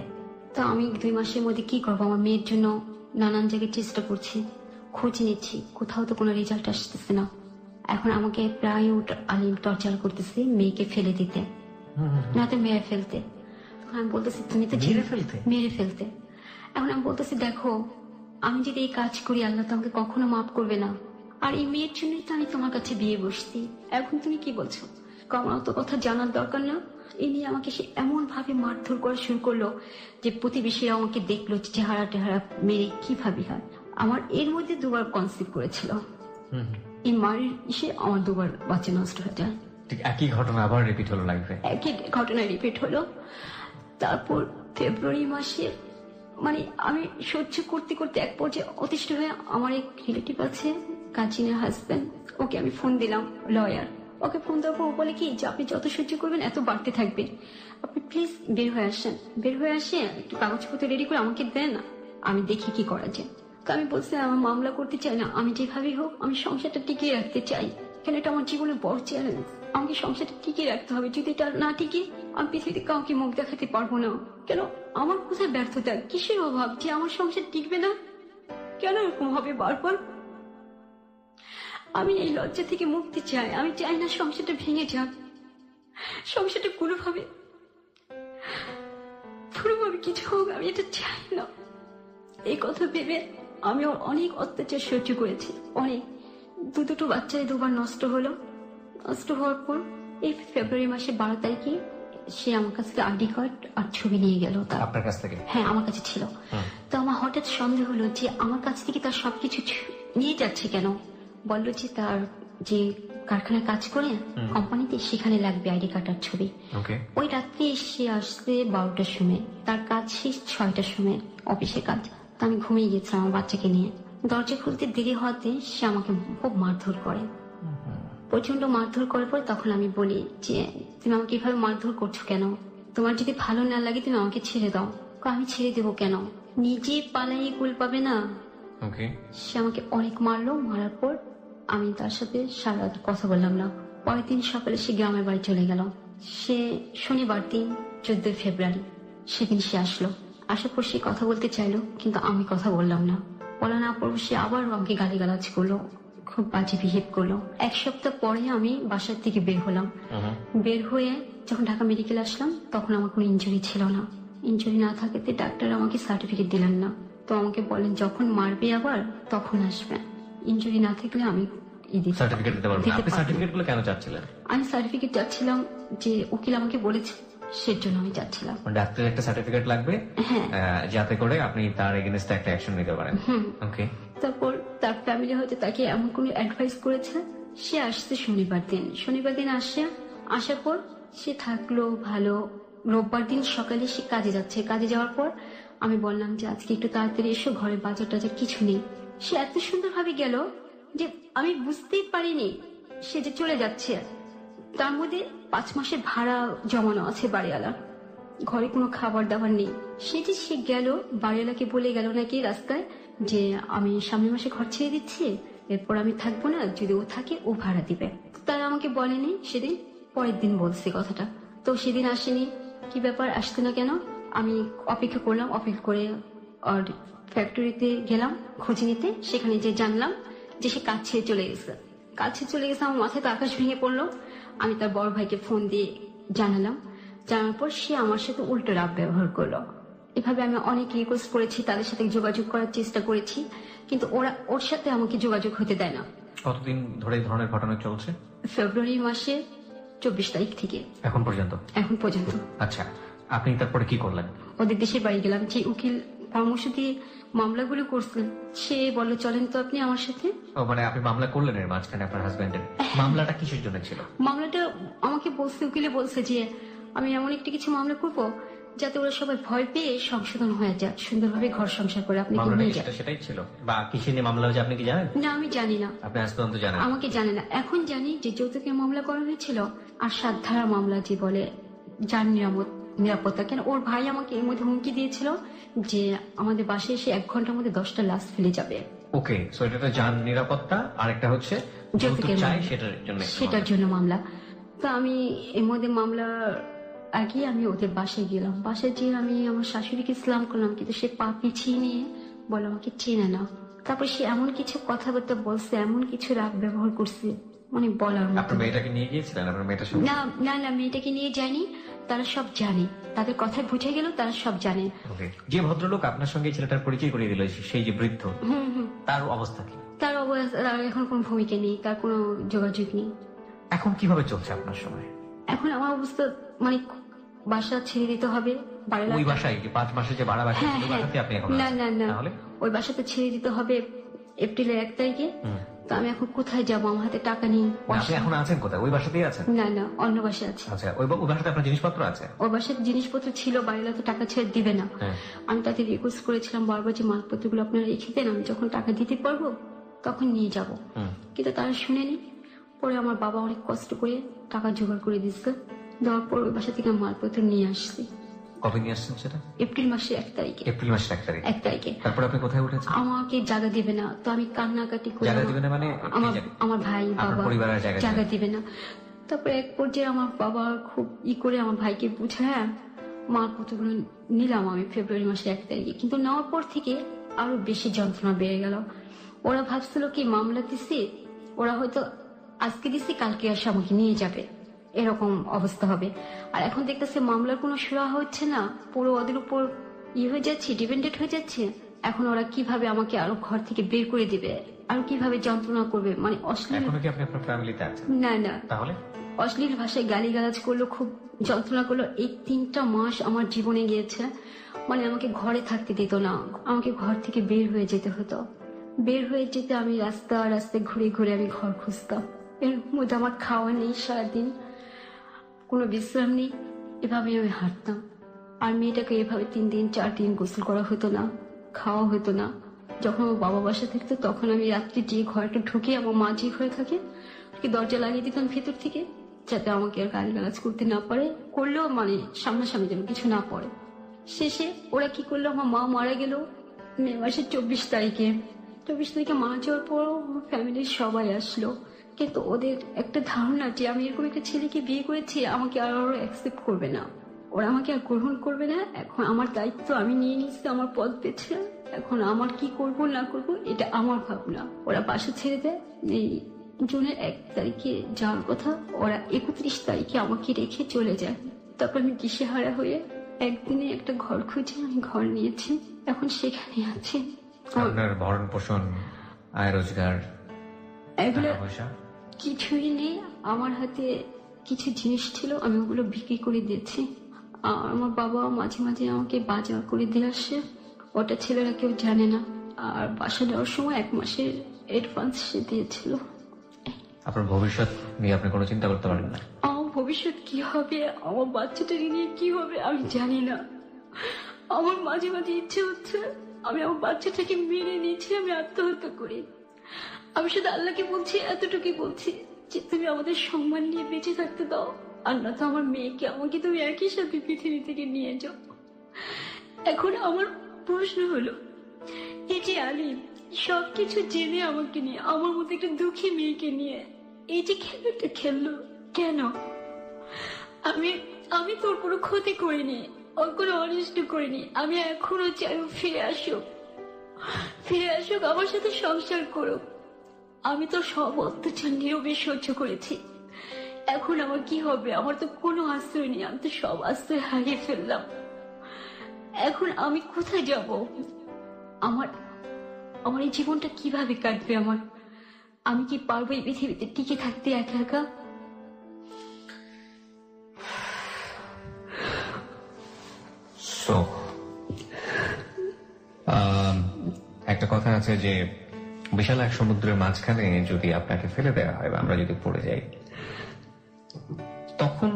তো আমি 2 মাসের মধ্যে কি করবো, আমার মেয়ের জন্য নানান জায়গায় চেষ্টা করছি, খোঁজ নিচ্ছি, কোথাও তো কোনো রেজাল্ট আসতেছে না। এখন আমাকে প্রায় আলিম টর্চার করতেছে মেয়েকে ফেলে দিতে, না তো মেরে ফেলতে। তখন আমি বলতেছি তুমি তো মেরে ফেলতে। এখন আমি বলতেছি দেখো, আমি যদি এই কাজ করি আল্লাহ তো আমাকে কখনো মাফ করবে না, আর এই মেয়ের জন্যই তো আমি তোমার কাছে বিয়ে বসছি। এখন তুমি কি বলছো, আমার তো কথা জানার দরকার না। এই নিয়ে আমাকে সে এমন ভাবে মারধর করা শুরু করলো যে প্রতিবেশীরা আমাকে দেখলো চেহারা টেহারা মেরে কিভাবে হয়। আমার এর মধ্যে 2 বার কনসিভ করেছিল, এই মায়ের এসে আমার 2 বার বাচ্চা নষ্ট হয়ে যায়। ঠিক একই ঘটনা আবার রিপিট হলো লাইফে, একই ঘটনা রিপিট হলো। তারপর ফেব্রুয়ারি মাসে মানে আমি সহ্য করতে করতে এক পর্যায়ে অতিষ্ঠ হয়ে আমার এক রিলেটিভ আছে কাজিনের হাজবেন্ড, ওকে আমি ফোন দিলাম, লয়ার। ওকে ফোন দেওয়ার পর ও বলে কি যে আপনি যত সহ্য করবেন এত বাড়তে থাকবে, আপনি প্লিজ বের হয়ে আসেন, বের হয়ে আসে একটু কাগজপত্র রেডি করে আমাকে দেন, আমি দেখি কি করা যায়। তো আমি বলছি আমার মামলা করতে চাই না, আমি যেভাবেই হোক আমি সংসারটা টিকিয়ে রাখতে চাই, কেন এটা আমার জীবনের বড় চ্যালেঞ্জ। আমাকে সংসারটা টিকিয়ে রাখতে হবে, যদি এটা না টিকে আমি পৃথিবীতে কাউকে মুখ দেখাতে পারবো না। কেন আমার কোথায় ব্যর্থতা, কিসের অভাব যে আমার সংসার টিকবে না, কেন এরকম হবে বারবার। আমি এই লজ্জা থেকে মুক্তি চাই, আমি চাই না সংসারটা ভেঙে যাক, সংসারটা কোনোভাবে কিছু হোক, আমি এটা চাই না। এই কথা ভেবে আমি ওর অনেক অত্যাচার সহ্য করেছি, অনেক। দুটো বাচ্চাই 2 বার নষ্ট হলো। নষ্ট হওয়ার পর এই ফেব্রুয়ারি মাসের 12 তারিখে সে আমার কাছ থেকে আইডি কার্ড আর ছবি নিয়ে গেল। আপনার কাছ থেকে? হ্যাঁ, আমার কাছে ছিল। তো আমার হঠাৎ সন্দেহ হলো যে আমার কাছ থেকে তার সবকিছু নিয়ে যাচ্ছে কেন। বললো যে তার যে কারখানায় কাজ করে কোম্পানিতে, সেখানে লাগবে আইডি কার্ড আর ছবি। ওই রাত্রে সে আসছে 12টার সময়, তার কাজ শেষ 6টার সময়, অফিসের কাজ। তো আমি ঘুমিয়ে গেছিলাম আমার বাচ্চাকে নিয়ে। দরজা খুলতে দেরি হওয়াতে সে আমাকে খুব মারধর করে, প্রচন্ড মারধর করার পর তখন আমি বলি যে তুমি আমাকে এভাবে মারধর করছো কেন, তোমার যদি ভালো না লাগে তুমি আমাকে ছেড়ে দাও। আমি ছেড়ে দেবো কেন, নিজে পালাই কুল পাবে না। সে আমাকে অনেক মারলো, মারার পর আমি তার সাথে সারা রাত কথা বললাম না। পরের দিন সকালে সে গ্রামের বাড়ি চলে গেল। সে শনিবার দিন 14 ফেব্রুয়ারি সেদিন সে আসলো। আসার পর সে কথা বলতে চাইলো, কিন্তু আমি কথা বললাম না। বলা না পর সে আবার আমাকে গালিগালাজ করলো, খুব বাজে বিহেভ করলো। 1 সপ্তাহ পরে আমি বাসার থেকে বের হলাম। বের হয়ে যখন ঢাকা মেডিকেল আসলাম তখন আমার কোনো ইনজুরি ছিল না। ইনজুরি না থাকাতে ডাক্তার আমাকে সার্টিফিকেট দিলেন না। তো আমাকে বলেন যখন মারবে আবার তখন আসবে, ইনজুরি না থাকলে আমি সার্টিফিকেট দিতে পারবো। আপনি সার্টিফিকেটগুলো কেন চাচ্ছিলেন? আমি সার্টিফিকেট চাচ্ছিলাম যে উকিল আমাকে বলেছে, সেজন্য আমি চাচ্ছিলাম। ডাক্তারের একটা সার্টিফিকেট লাগবে যাতে করে আপনি তার এগেইনস্টে একটা অ্যাকশন নিতে পারেন। ওকে। তারপর তার ফ্যামিলি হয়তো তাকে এমন কোন অ্যাডভাইস করেছে। সে আসছে শনিবার দিন আসার পর সে থাকলো ভালো। রোববার দিন সকালে সে কাজে যাচ্ছে। কাজে যাওয়ার পর আমি বললাম যে আজকে একটু তাড়াতাড়ি এসো, ঘরে বাজার টাজার কিছু নেই। সে এত সুন্দর ভাবে গেল যে আমি বুঝতেই পারিনি সে যে চলে যাচ্ছে। তার মধ্যে 5 মাসের ভাড়া জমানো আছে বাড়িওয়ালার, ঘরে কোনো খাবার দাবার নেই। সে গেল, বাড়িওয়ালাকে বলে গেল নাকি রাস্তায় যে আমি সামনের মাসে ঘর ছেড়ে দিচ্ছি, এরপর আমি থাকবো না, যদি ও থাকে ও ভাড়া দিবে। তারা আমাকে বলেনি সেদিন, পরের দিন বলছে কথাটা। তো সেদিন আসেনি, কি ব্যাপার আসতে না কেন। আমি অপেক্ষা করলাম, অপেক্ষা করে ফ্যাক্টরিতে গেলাম খোঁজ নিতে। সেখানে যে জানলাম যে সে কাজ ছেড়ে চলে গেছে। আমার মাথায় তো আকাশ ভেঙে পড়লো। আমি তার বড় ভাইকে ফোন দিয়ে জানালাম। জানার পর সে আমার সাথে উল্টো রাগ ব্যবহার করলো। এভাবে আমি অনেক রিকোয়েস্ট করেছি, তাদের সাথে যোগাযোগ করার চেষ্টা করেছি, কিন্তু ওর সাথে আমাকে যোগাযোগ হতে দেয় না। কতদিন ধরে এই ধরনের ঘটনা চলছে? ফেব্রুয়ারি মাসে 24 তারিখ থেকে এখন পর্যন্ত। আচ্ছা, আপনি তারপরে কি করলেন? ওদের দেশের বাড়ি গেলাম। যে উকিল পরামর্শ দিয়ে মামলাগুলো করছিলেন সে বললো চলেন তো আপনি আমার সাথে। মানে আপনি মামলা করলেন এর মাঝখানে আপনার হাজবেন্ডের? মামলাটা কিসের জন্য ছিল? মামলাটা আমাকে বলছে, উকিলে বলছে যে আমি এমন একটা কিছু মামলা করবো যাতে ওরা সবাই ভয় পেয়ে সংশোধন হয়ে যায়, সুন্দরভাবে ঘর সংসার করে। আপনি সেটাই ছিল বা কিসের নিয়ে মামলা হয়েছে আপনি কি জানেন? না, আমি জানি না। আপনি আজ পর্যন্ত জানেন? আমাকে জানে না। এখন জানি যে যৌতুকের মামলা করা হয়েছিল আর 7 ধারা মামলা, যে বলে যান নিরামত নিরাপত্তা। কেন ওর ভাই আমাকে এর মধ্যে হুমকি দিয়েছিল যে আমাদের বাসায় এসে 1 ঘন্টার মধ্যে 10টা লাশ ফেলে যাবে। ওকে, সো এটা তো যান নিরাপত্তা, আর একটা হচ্ছে যৌতুকের চাই মামলা। সেটার জন্য মামলা। তো আমি এর মধ্যে মামলার আগে আমি ওদের বাসায় গেলাম। বাসায় গিয়ে আমি আমার শাশুড়িকে ইসলাম করলাম, কিন্তু সে পা পিছিয়ে নিয়ে বলে আমাকে চেনে না। তারপর সে এমন কিছু কথাবার্তা বলছে, এমন কিছু রাগ ব্যবহার করছে, মানে বলার মতো। আপনার মেয়েটাকে নিয়ে গিয়েছিলেন? আপনার মেয়েটার সঙ্গে? না না না, মেয়েটাকে নিয়ে যায়নি। তারা সব জানে, তাদের কথায় বুঝে গেল, তারা সব জানে। ওকে, যে ভদ্রলোক আপনার সঙ্গে এই ছেলেটার পরিচয় করিয়ে দিল, সেই যে বৃদ্ধ, তার অবস্থা কি? তার এখন কোনো ভূমিকা নেই, তার কোনো যোগাযোগ নেই। এখন কিভাবে চলছে আপনার সময়? এখন আমার অবস্থা মানে বাসা ছেড়ে দিতে হবে। ওই বাসায় যে 5 মাসে যে ভাড়া বাসা ছিল, ওই বাসাতে আপনি এখন না আছেন? না না, তাহলে ওই বাসাতে ছেড়ে দিতে হবে এপ্রিলের 1 তারিখে। তো আমি এখন কোথায় যাবো? আমার হাতে টাকা নেই। আপনি এখন আছেন কোথায়? ওই বাসাতেই আছেন? না না, অন্য বাসায় আছে। আচ্ছা, ওই বাসাতে আপনার জিনিসপত্র আছে? ওই বাসায় জিনিসপত্র ছিল, বাড়িতে তো টাকা ছেড়ে দিবে না। আমি তাদের রিকোয়েস্ট করেছিলাম বারবার যে মালপত্রগুলো আপনারা রেখে দেন, আমি যখন টাকা দিতে পারবো তখন নিয়ে যাব। কিন্তু তারা শুনেনি। পরে আমার বাবা অনেক কষ্ট করে টাকা জোগাড় করে দিচ্ছে, দেওয়ার পর ওই বাসা থেকে মালপত্র নিয়ে আসছি। কবে নিয়ে আসছেন সেটা? এপ্রিল মাসের 1 তারিখে। এপ্রিল মাসের 1 তারিখে। 1 তারিখে। তারপর আপনি কোথায় উঠেছেন? আমাকে জায়গা দিবে না, তো আমি কান্নাকাটি করে। জায়গা দিবে না মানে? আমার ভাই বাবা পরিবারের জায়গা দিবে না। তারপরে এক পর্যায়ে আমার বাবা খুব করে আমার ভাইকে বুঝায় মালপত্রগুলো নিলাম আমি ফেব্রুয়ারি মাসের 1 তারিখে। কিন্তু নেওয়ার পর থেকে আরো বেশি যন্ত্রণা বেড়ে গেল। ওরা ভাবছিল কি মামলা দিছি, ওরা হয়তো আজকে দিছি কালকে এসে আমাকে নিয়ে যাবে, এরকম অবস্থা হবে। আর এখন দেখতেছে মামলার কোনো সুরা হচ্ছে না, পুরো ওদের উপর হয়ে যাচ্ছে, ডিপেন্ডেন্ট হয়ে যাচ্ছে। এখন ওরা কিভাবে আমাকে আরো ঘর থেকে বের করে দিবে, আর কিভাবে যন্ত্রণা করবে, মানে অশ্লীল। এখনো কি আপনি আপনার ফ্যামিলিতে আছেন? না না, তাহলে অশ্লীল ভাষায় গালিগালাজ করলো, খুব যন্ত্রণা করলো। এই 3টা মাস আমার জীবনে গিয়েছে, মানে আমাকে ঘরে থাকতে দিত না, আমাকে ঘর থেকে বের হয়ে যেতে হতো। বের হয়ে যেতে আমি রাস্তায় ঘুরে ঘুরে আমি ঘর খুঁজতাম। এর মধ্যে আমার খাওয়া নেই, সারাদিন কোনো বিশ্রাম নেই, এভাবে আমি হাঁটতাম। আর মেয়েটাকে এভাবে 3 দিন 4 দিন গোসল করা হতো না, খাওয়া হতো না। যখন আমার বাবা বাসা থাকতো তখন আমি রাত্রি যে ঘরটা ঢুকে, আমার মা যে ঘরে থাকে দরজা লাগিয়ে দিতাম ভেতর থেকে, যাতে আমাকে আর গালিগালাজ করতে না পারে, করলেও মানে সামনাসামনি যেন কিছু না পড়ে। শেষে ওরা কি করলো, আমার মা মারা গেল মে মাসের 24 তারিখে। 24 তারিখে মারা যাওয়ার পর আমার ফ্যামিলির সবাই আসলো, কিন্তু ওদের একটা ধারণা যে আমি এরকম একটা ছেলেকে বিয়ে করেছি, আমাকে আর অ্যাকসেপ্ট করবে না, ওরা আমাকে আর গ্রহণ করবে না। এখন আমার দায়িত্ব আমি নিয়ে নিচ্ছি, আমার পথ বেছে। এখন আমার কি করব না করব এটা আমার ভাবনা। ওরা বাসা ছেড়ে দেয় এই জুনের 1 তারিখে যাওয়ার কথা, ওরা 31 তারিখে আমাকে রেখে চলে যায়। তারপর আমি দিশেহারা হয়ে একদিনে একটা ঘর খুঁজে আমি ঘর নিয়েছি, এখন সেখানে আছি। আপনার ভরণ পোষণ, আয় রোজগার, এগুলো টাকা পয়সা কিছুই নেই। আমার হাতে কিছু জিনিস ছিল, আমি ওগুলো বিক্রি করে দিয়েছি। আর আমার বাবা মাঝে মাঝে আমাকে বাজার করে দিয়ে আসে, ওটা ছেলেরা কেউ জানে না। আর বাসা যাওয়ার সময় 1 মাসের অ্যাডভান্স সে দিয়েছিল। আপনার ভবিষ্যৎ নিয়ে আপনি কোনো চিন্তা করতে পারেন না? আমার ভবিষ্যৎ কি হবে, আমার বাচ্চাটা নিয়ে কি হবে আমি জানি না। আমার মাঝে মাঝে ইচ্ছে হচ্ছে আমি আমার বাচ্চাটাকে মেরে নিয়েছি, আমি আত্মহত্যা করি। আমি শুধু আল্লাহকে বলছি, এতটুকুই বলছি যে তুমি আমাদের সম্মান নিয়ে বেঁচে থাকতে দাও, আর না তো আমার মেয়েকে আমাকে তুমি একই সাথে পৃথিবী থেকে নিয়ে যাও। এখন আমার প্রশ্ন হলো, এই যে আলিম সবকিছু জেনে আমাকে নিয়ে, আমার মতো একটা দুঃখী মেয়েকে নিয়ে এই যে খেলাটা খেললো কেন? আমি তোর কোনো ক্ষতি করিনি, ওর কোনো অনিষ্ট করিনি। আমি এখনো চাই ফিরে আসুক, আমার সাথে সংসার করুক। আমি তো সব অত্যাচার নীরবে সহ্য করেছি, এখন আমার কি হবে? আমার তো কোনো আশ্রয় নেই, আমি তো সব আশ্রয় হারিয়ে ফেললাম। এখন আমি কোথায় যাব? আমার এই জীবনটা কিভাবে কাটবে? আমি কি পারবো এই পৃথিবীতে টিকে থাকতে একা একা? একটা কথা আছে যে বিশাল এক সমুদ্রের মাঝখানে যদি আপনাকে ফেলে দেওয়া হয় বা আমরা যদি পড়ে যাই, তখন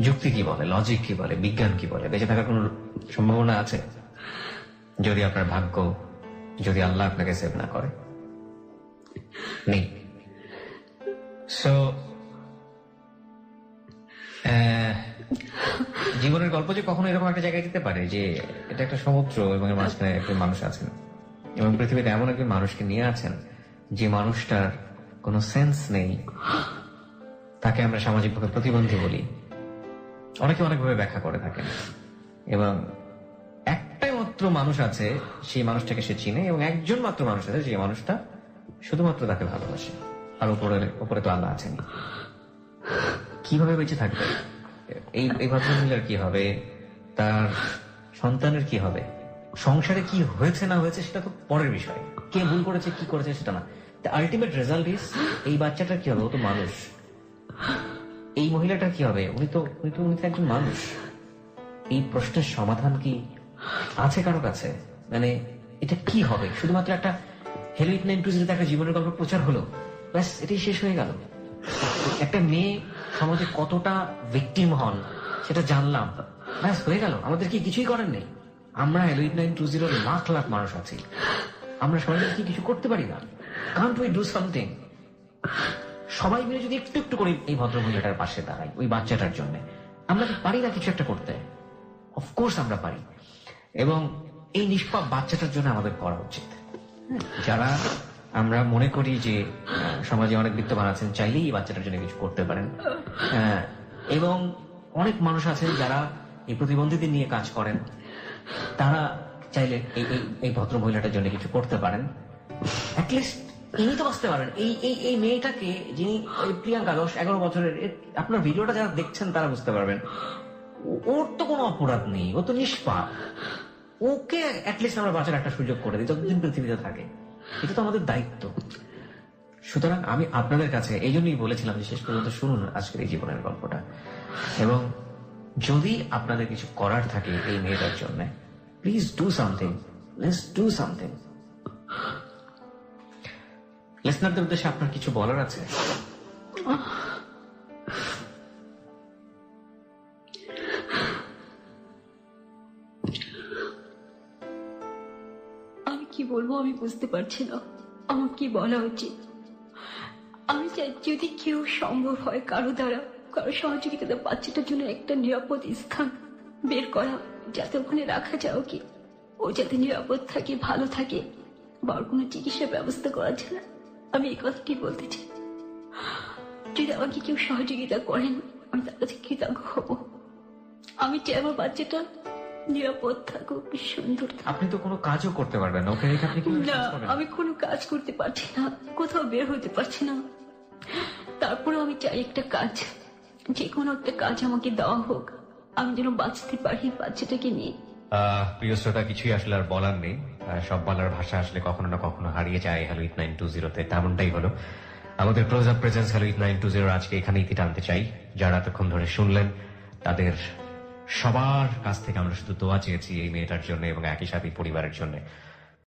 যুক্তি কি বলে, লজিক কি বলে, বিজ্ঞান কি বলে? বেঁচে থাকার কোন সম্ভাবনা আছে যদি আপনার ভাগ্য, যদি আল্লাহ আপনাকে সেভ না করে? নেই। সো জীবনের গল্প যে কখনো এরকম একটা জায়গায় যেতে পারে যে এটা একটা সমুদ্র এবং এর মাঝখানে একজন মানুষ আছেন এবং পৃথিবীতে এমন একজন মানুষকে নিয়ে আছেন যে মানুষটার কোনো সেন্স নেই, তাকে আমরা সামাজিকভাবে প্রতিবন্ধী বলি, অনেকে অনেকভাবে ব্যাখ্যা করে থাকেন, এবং একটাই মাত্র মানুষ আছে সেই মানুষটাকে সে চিনে, এবং একজন মাত্র মানুষ আছে যে মানুষটা শুধুমাত্র তাকে ভালোবাসে, আর উপরে তো আল্লাহ আছেন। কিভাবে বেঁচে থাকবে? এই ভদ্রমহিলার কি হবে, তার সন্তানের কি হবে, সংসারে কি হয়েছে না হয়েছে সেটা তো পরের বিষয়, কে ভুল করেছে কি করেছে সেটা না, আলটিমেট রেজাল্ট ইজ এই বাচ্চাটার কি হবে, ও তো মানুষ। এই মহিলাটার কি হবে, উনি তো একজন মানুষ। এই প্রশ্নের সমাধান কি আছে কারো কাছে? মানে এটা কি হবে? শুধুমাত্র একটা হ্যালো ইট 920 একটা জীবনের গল্প প্রচার হলো, ব্যাস এটাই শেষ হয়ে গেল। একটা মেয়ে সমাজে কতটা ভিকটিম হন সেটা জানলাম, ব্যাস হয়ে গেল। আমাদের কি কিছুই করেন নেই? আমরা হ্যালো ইট 920 লাখ লাখ মানুষ আছি, আমরা সমাজে কি কিছু করতে পারি না? Can't we do something? সবাই মিলে যদি একটু একটু করে এই ভদ্রমহিলাটার পাশে দাঁড়াই, ওই বাচ্চাটার জন্য, আমরা কি পারি না কিছু একটা করতে? অফকোর্স আমরা পারি, এবং এই নিষ্পাপ বাচ্চাটার জন্য আমাদের করা উচিত। যারা আমরা মনে করি যে সমাজে অনেক বিত্তবান আছেন, চাইলেই এই বাচ্চাটার জন্য কিছু করতে পারেন, এবং অনেক মানুষ আছেন যারা এই প্রতিবন্ধীদের নিয়ে কাজ করেন, তারা চাইলে এই ভদ্র মহিলাটার জন্য কিছু করতে পারেন। অ্যাটলিস্ট ইনি তো বাঁচতে পারেন। এই মেয়েটাকে, যিনি প্রিয়াঙ্কা 10-11 বছরের, আপনার ভিডিওটা যারা দেখছেন তারা বুঝতে পারবেন, ওর তো কোনো অপরাধ নেই, ও তো নিষ্পাপ। ওকে অ্যাটলিস্ট আমরা বাঁচার একটা সুযোগ করে দিই যতদিন পৃথিবীতে থাকে। এটা তো আমাদের দায়িত্ব। সুতরাং আমি আপনাদের কাছে এই জন্যই বলেছিলাম যে শেষ পর্যন্ত শুনুন আজকের এই জীবনের গল্পটা, এবং যদি আপনাদের কিছু করার থাকে এই মেয়েটার জন্য, please do something, let's do something. লিসনারদের উদ্দেশ্যে আপনার কিছু বলার আছে? আমি কি বলবো আমি বুঝতে পারছি না, আমার কি বলা উচিত। আমি চাই যদি কেউ সম্ভব হয় কারো দ্বারা, কারো সহযোগিতা বাচ্চাটার জন্য একটা নিরাপদ স্থান বের করা, যাতে ওখানে রাখা যায়, কি ও যাতে নিরাপদ থাকে, ভালো থাকে, বা ওর কোনো চিকিৎসার ব্যবস্থা করা যায় না। আমি এই কথাটি বলতে চাই, যদি আমাকে কেউ সহযোগিতা করেন আমি তার কাছে কৃতজ্ঞ হব। আমি চাই আমার বাচ্চাটা নিরাপদ থাকুক, সুন্দর থাকুক। আপনি তো কোনো কাজও করতে পারবেন না, ওকে রেখে আপনি কি না, আমি কোনো কাজ করতে পারছি না, কোথাও বের হতে পারছি না। তারপরে আমি চাই একটা কাজ, যে কোনো একটা কাজ আমাকে দেওয়া হোক, আমি যেন বাঁচতে পারি বাচ্চাটাকে নিয়ে। প্রিয় শ্রোতা, কিছুই আসলে আর বলার নেই। সব বলার ভাষা আসলে কখনো না কখনো হারিয়ে যায় হ্যালো ইট 920-তে। তেমনটাই হলো আমাদের ক্লোজ আপ প্রেজেন্স হ্যালো ইট 920 আজকে এখানে ইতি টানতে চাই। যারা এতক্ষণ ধরে শুনলেন তাদের সবার কাছ থেকে আমরা শুধু দোয়া চেয়েছি এই মেয়েটার জন্য এবং একই সাথে পরিবারের জন্য।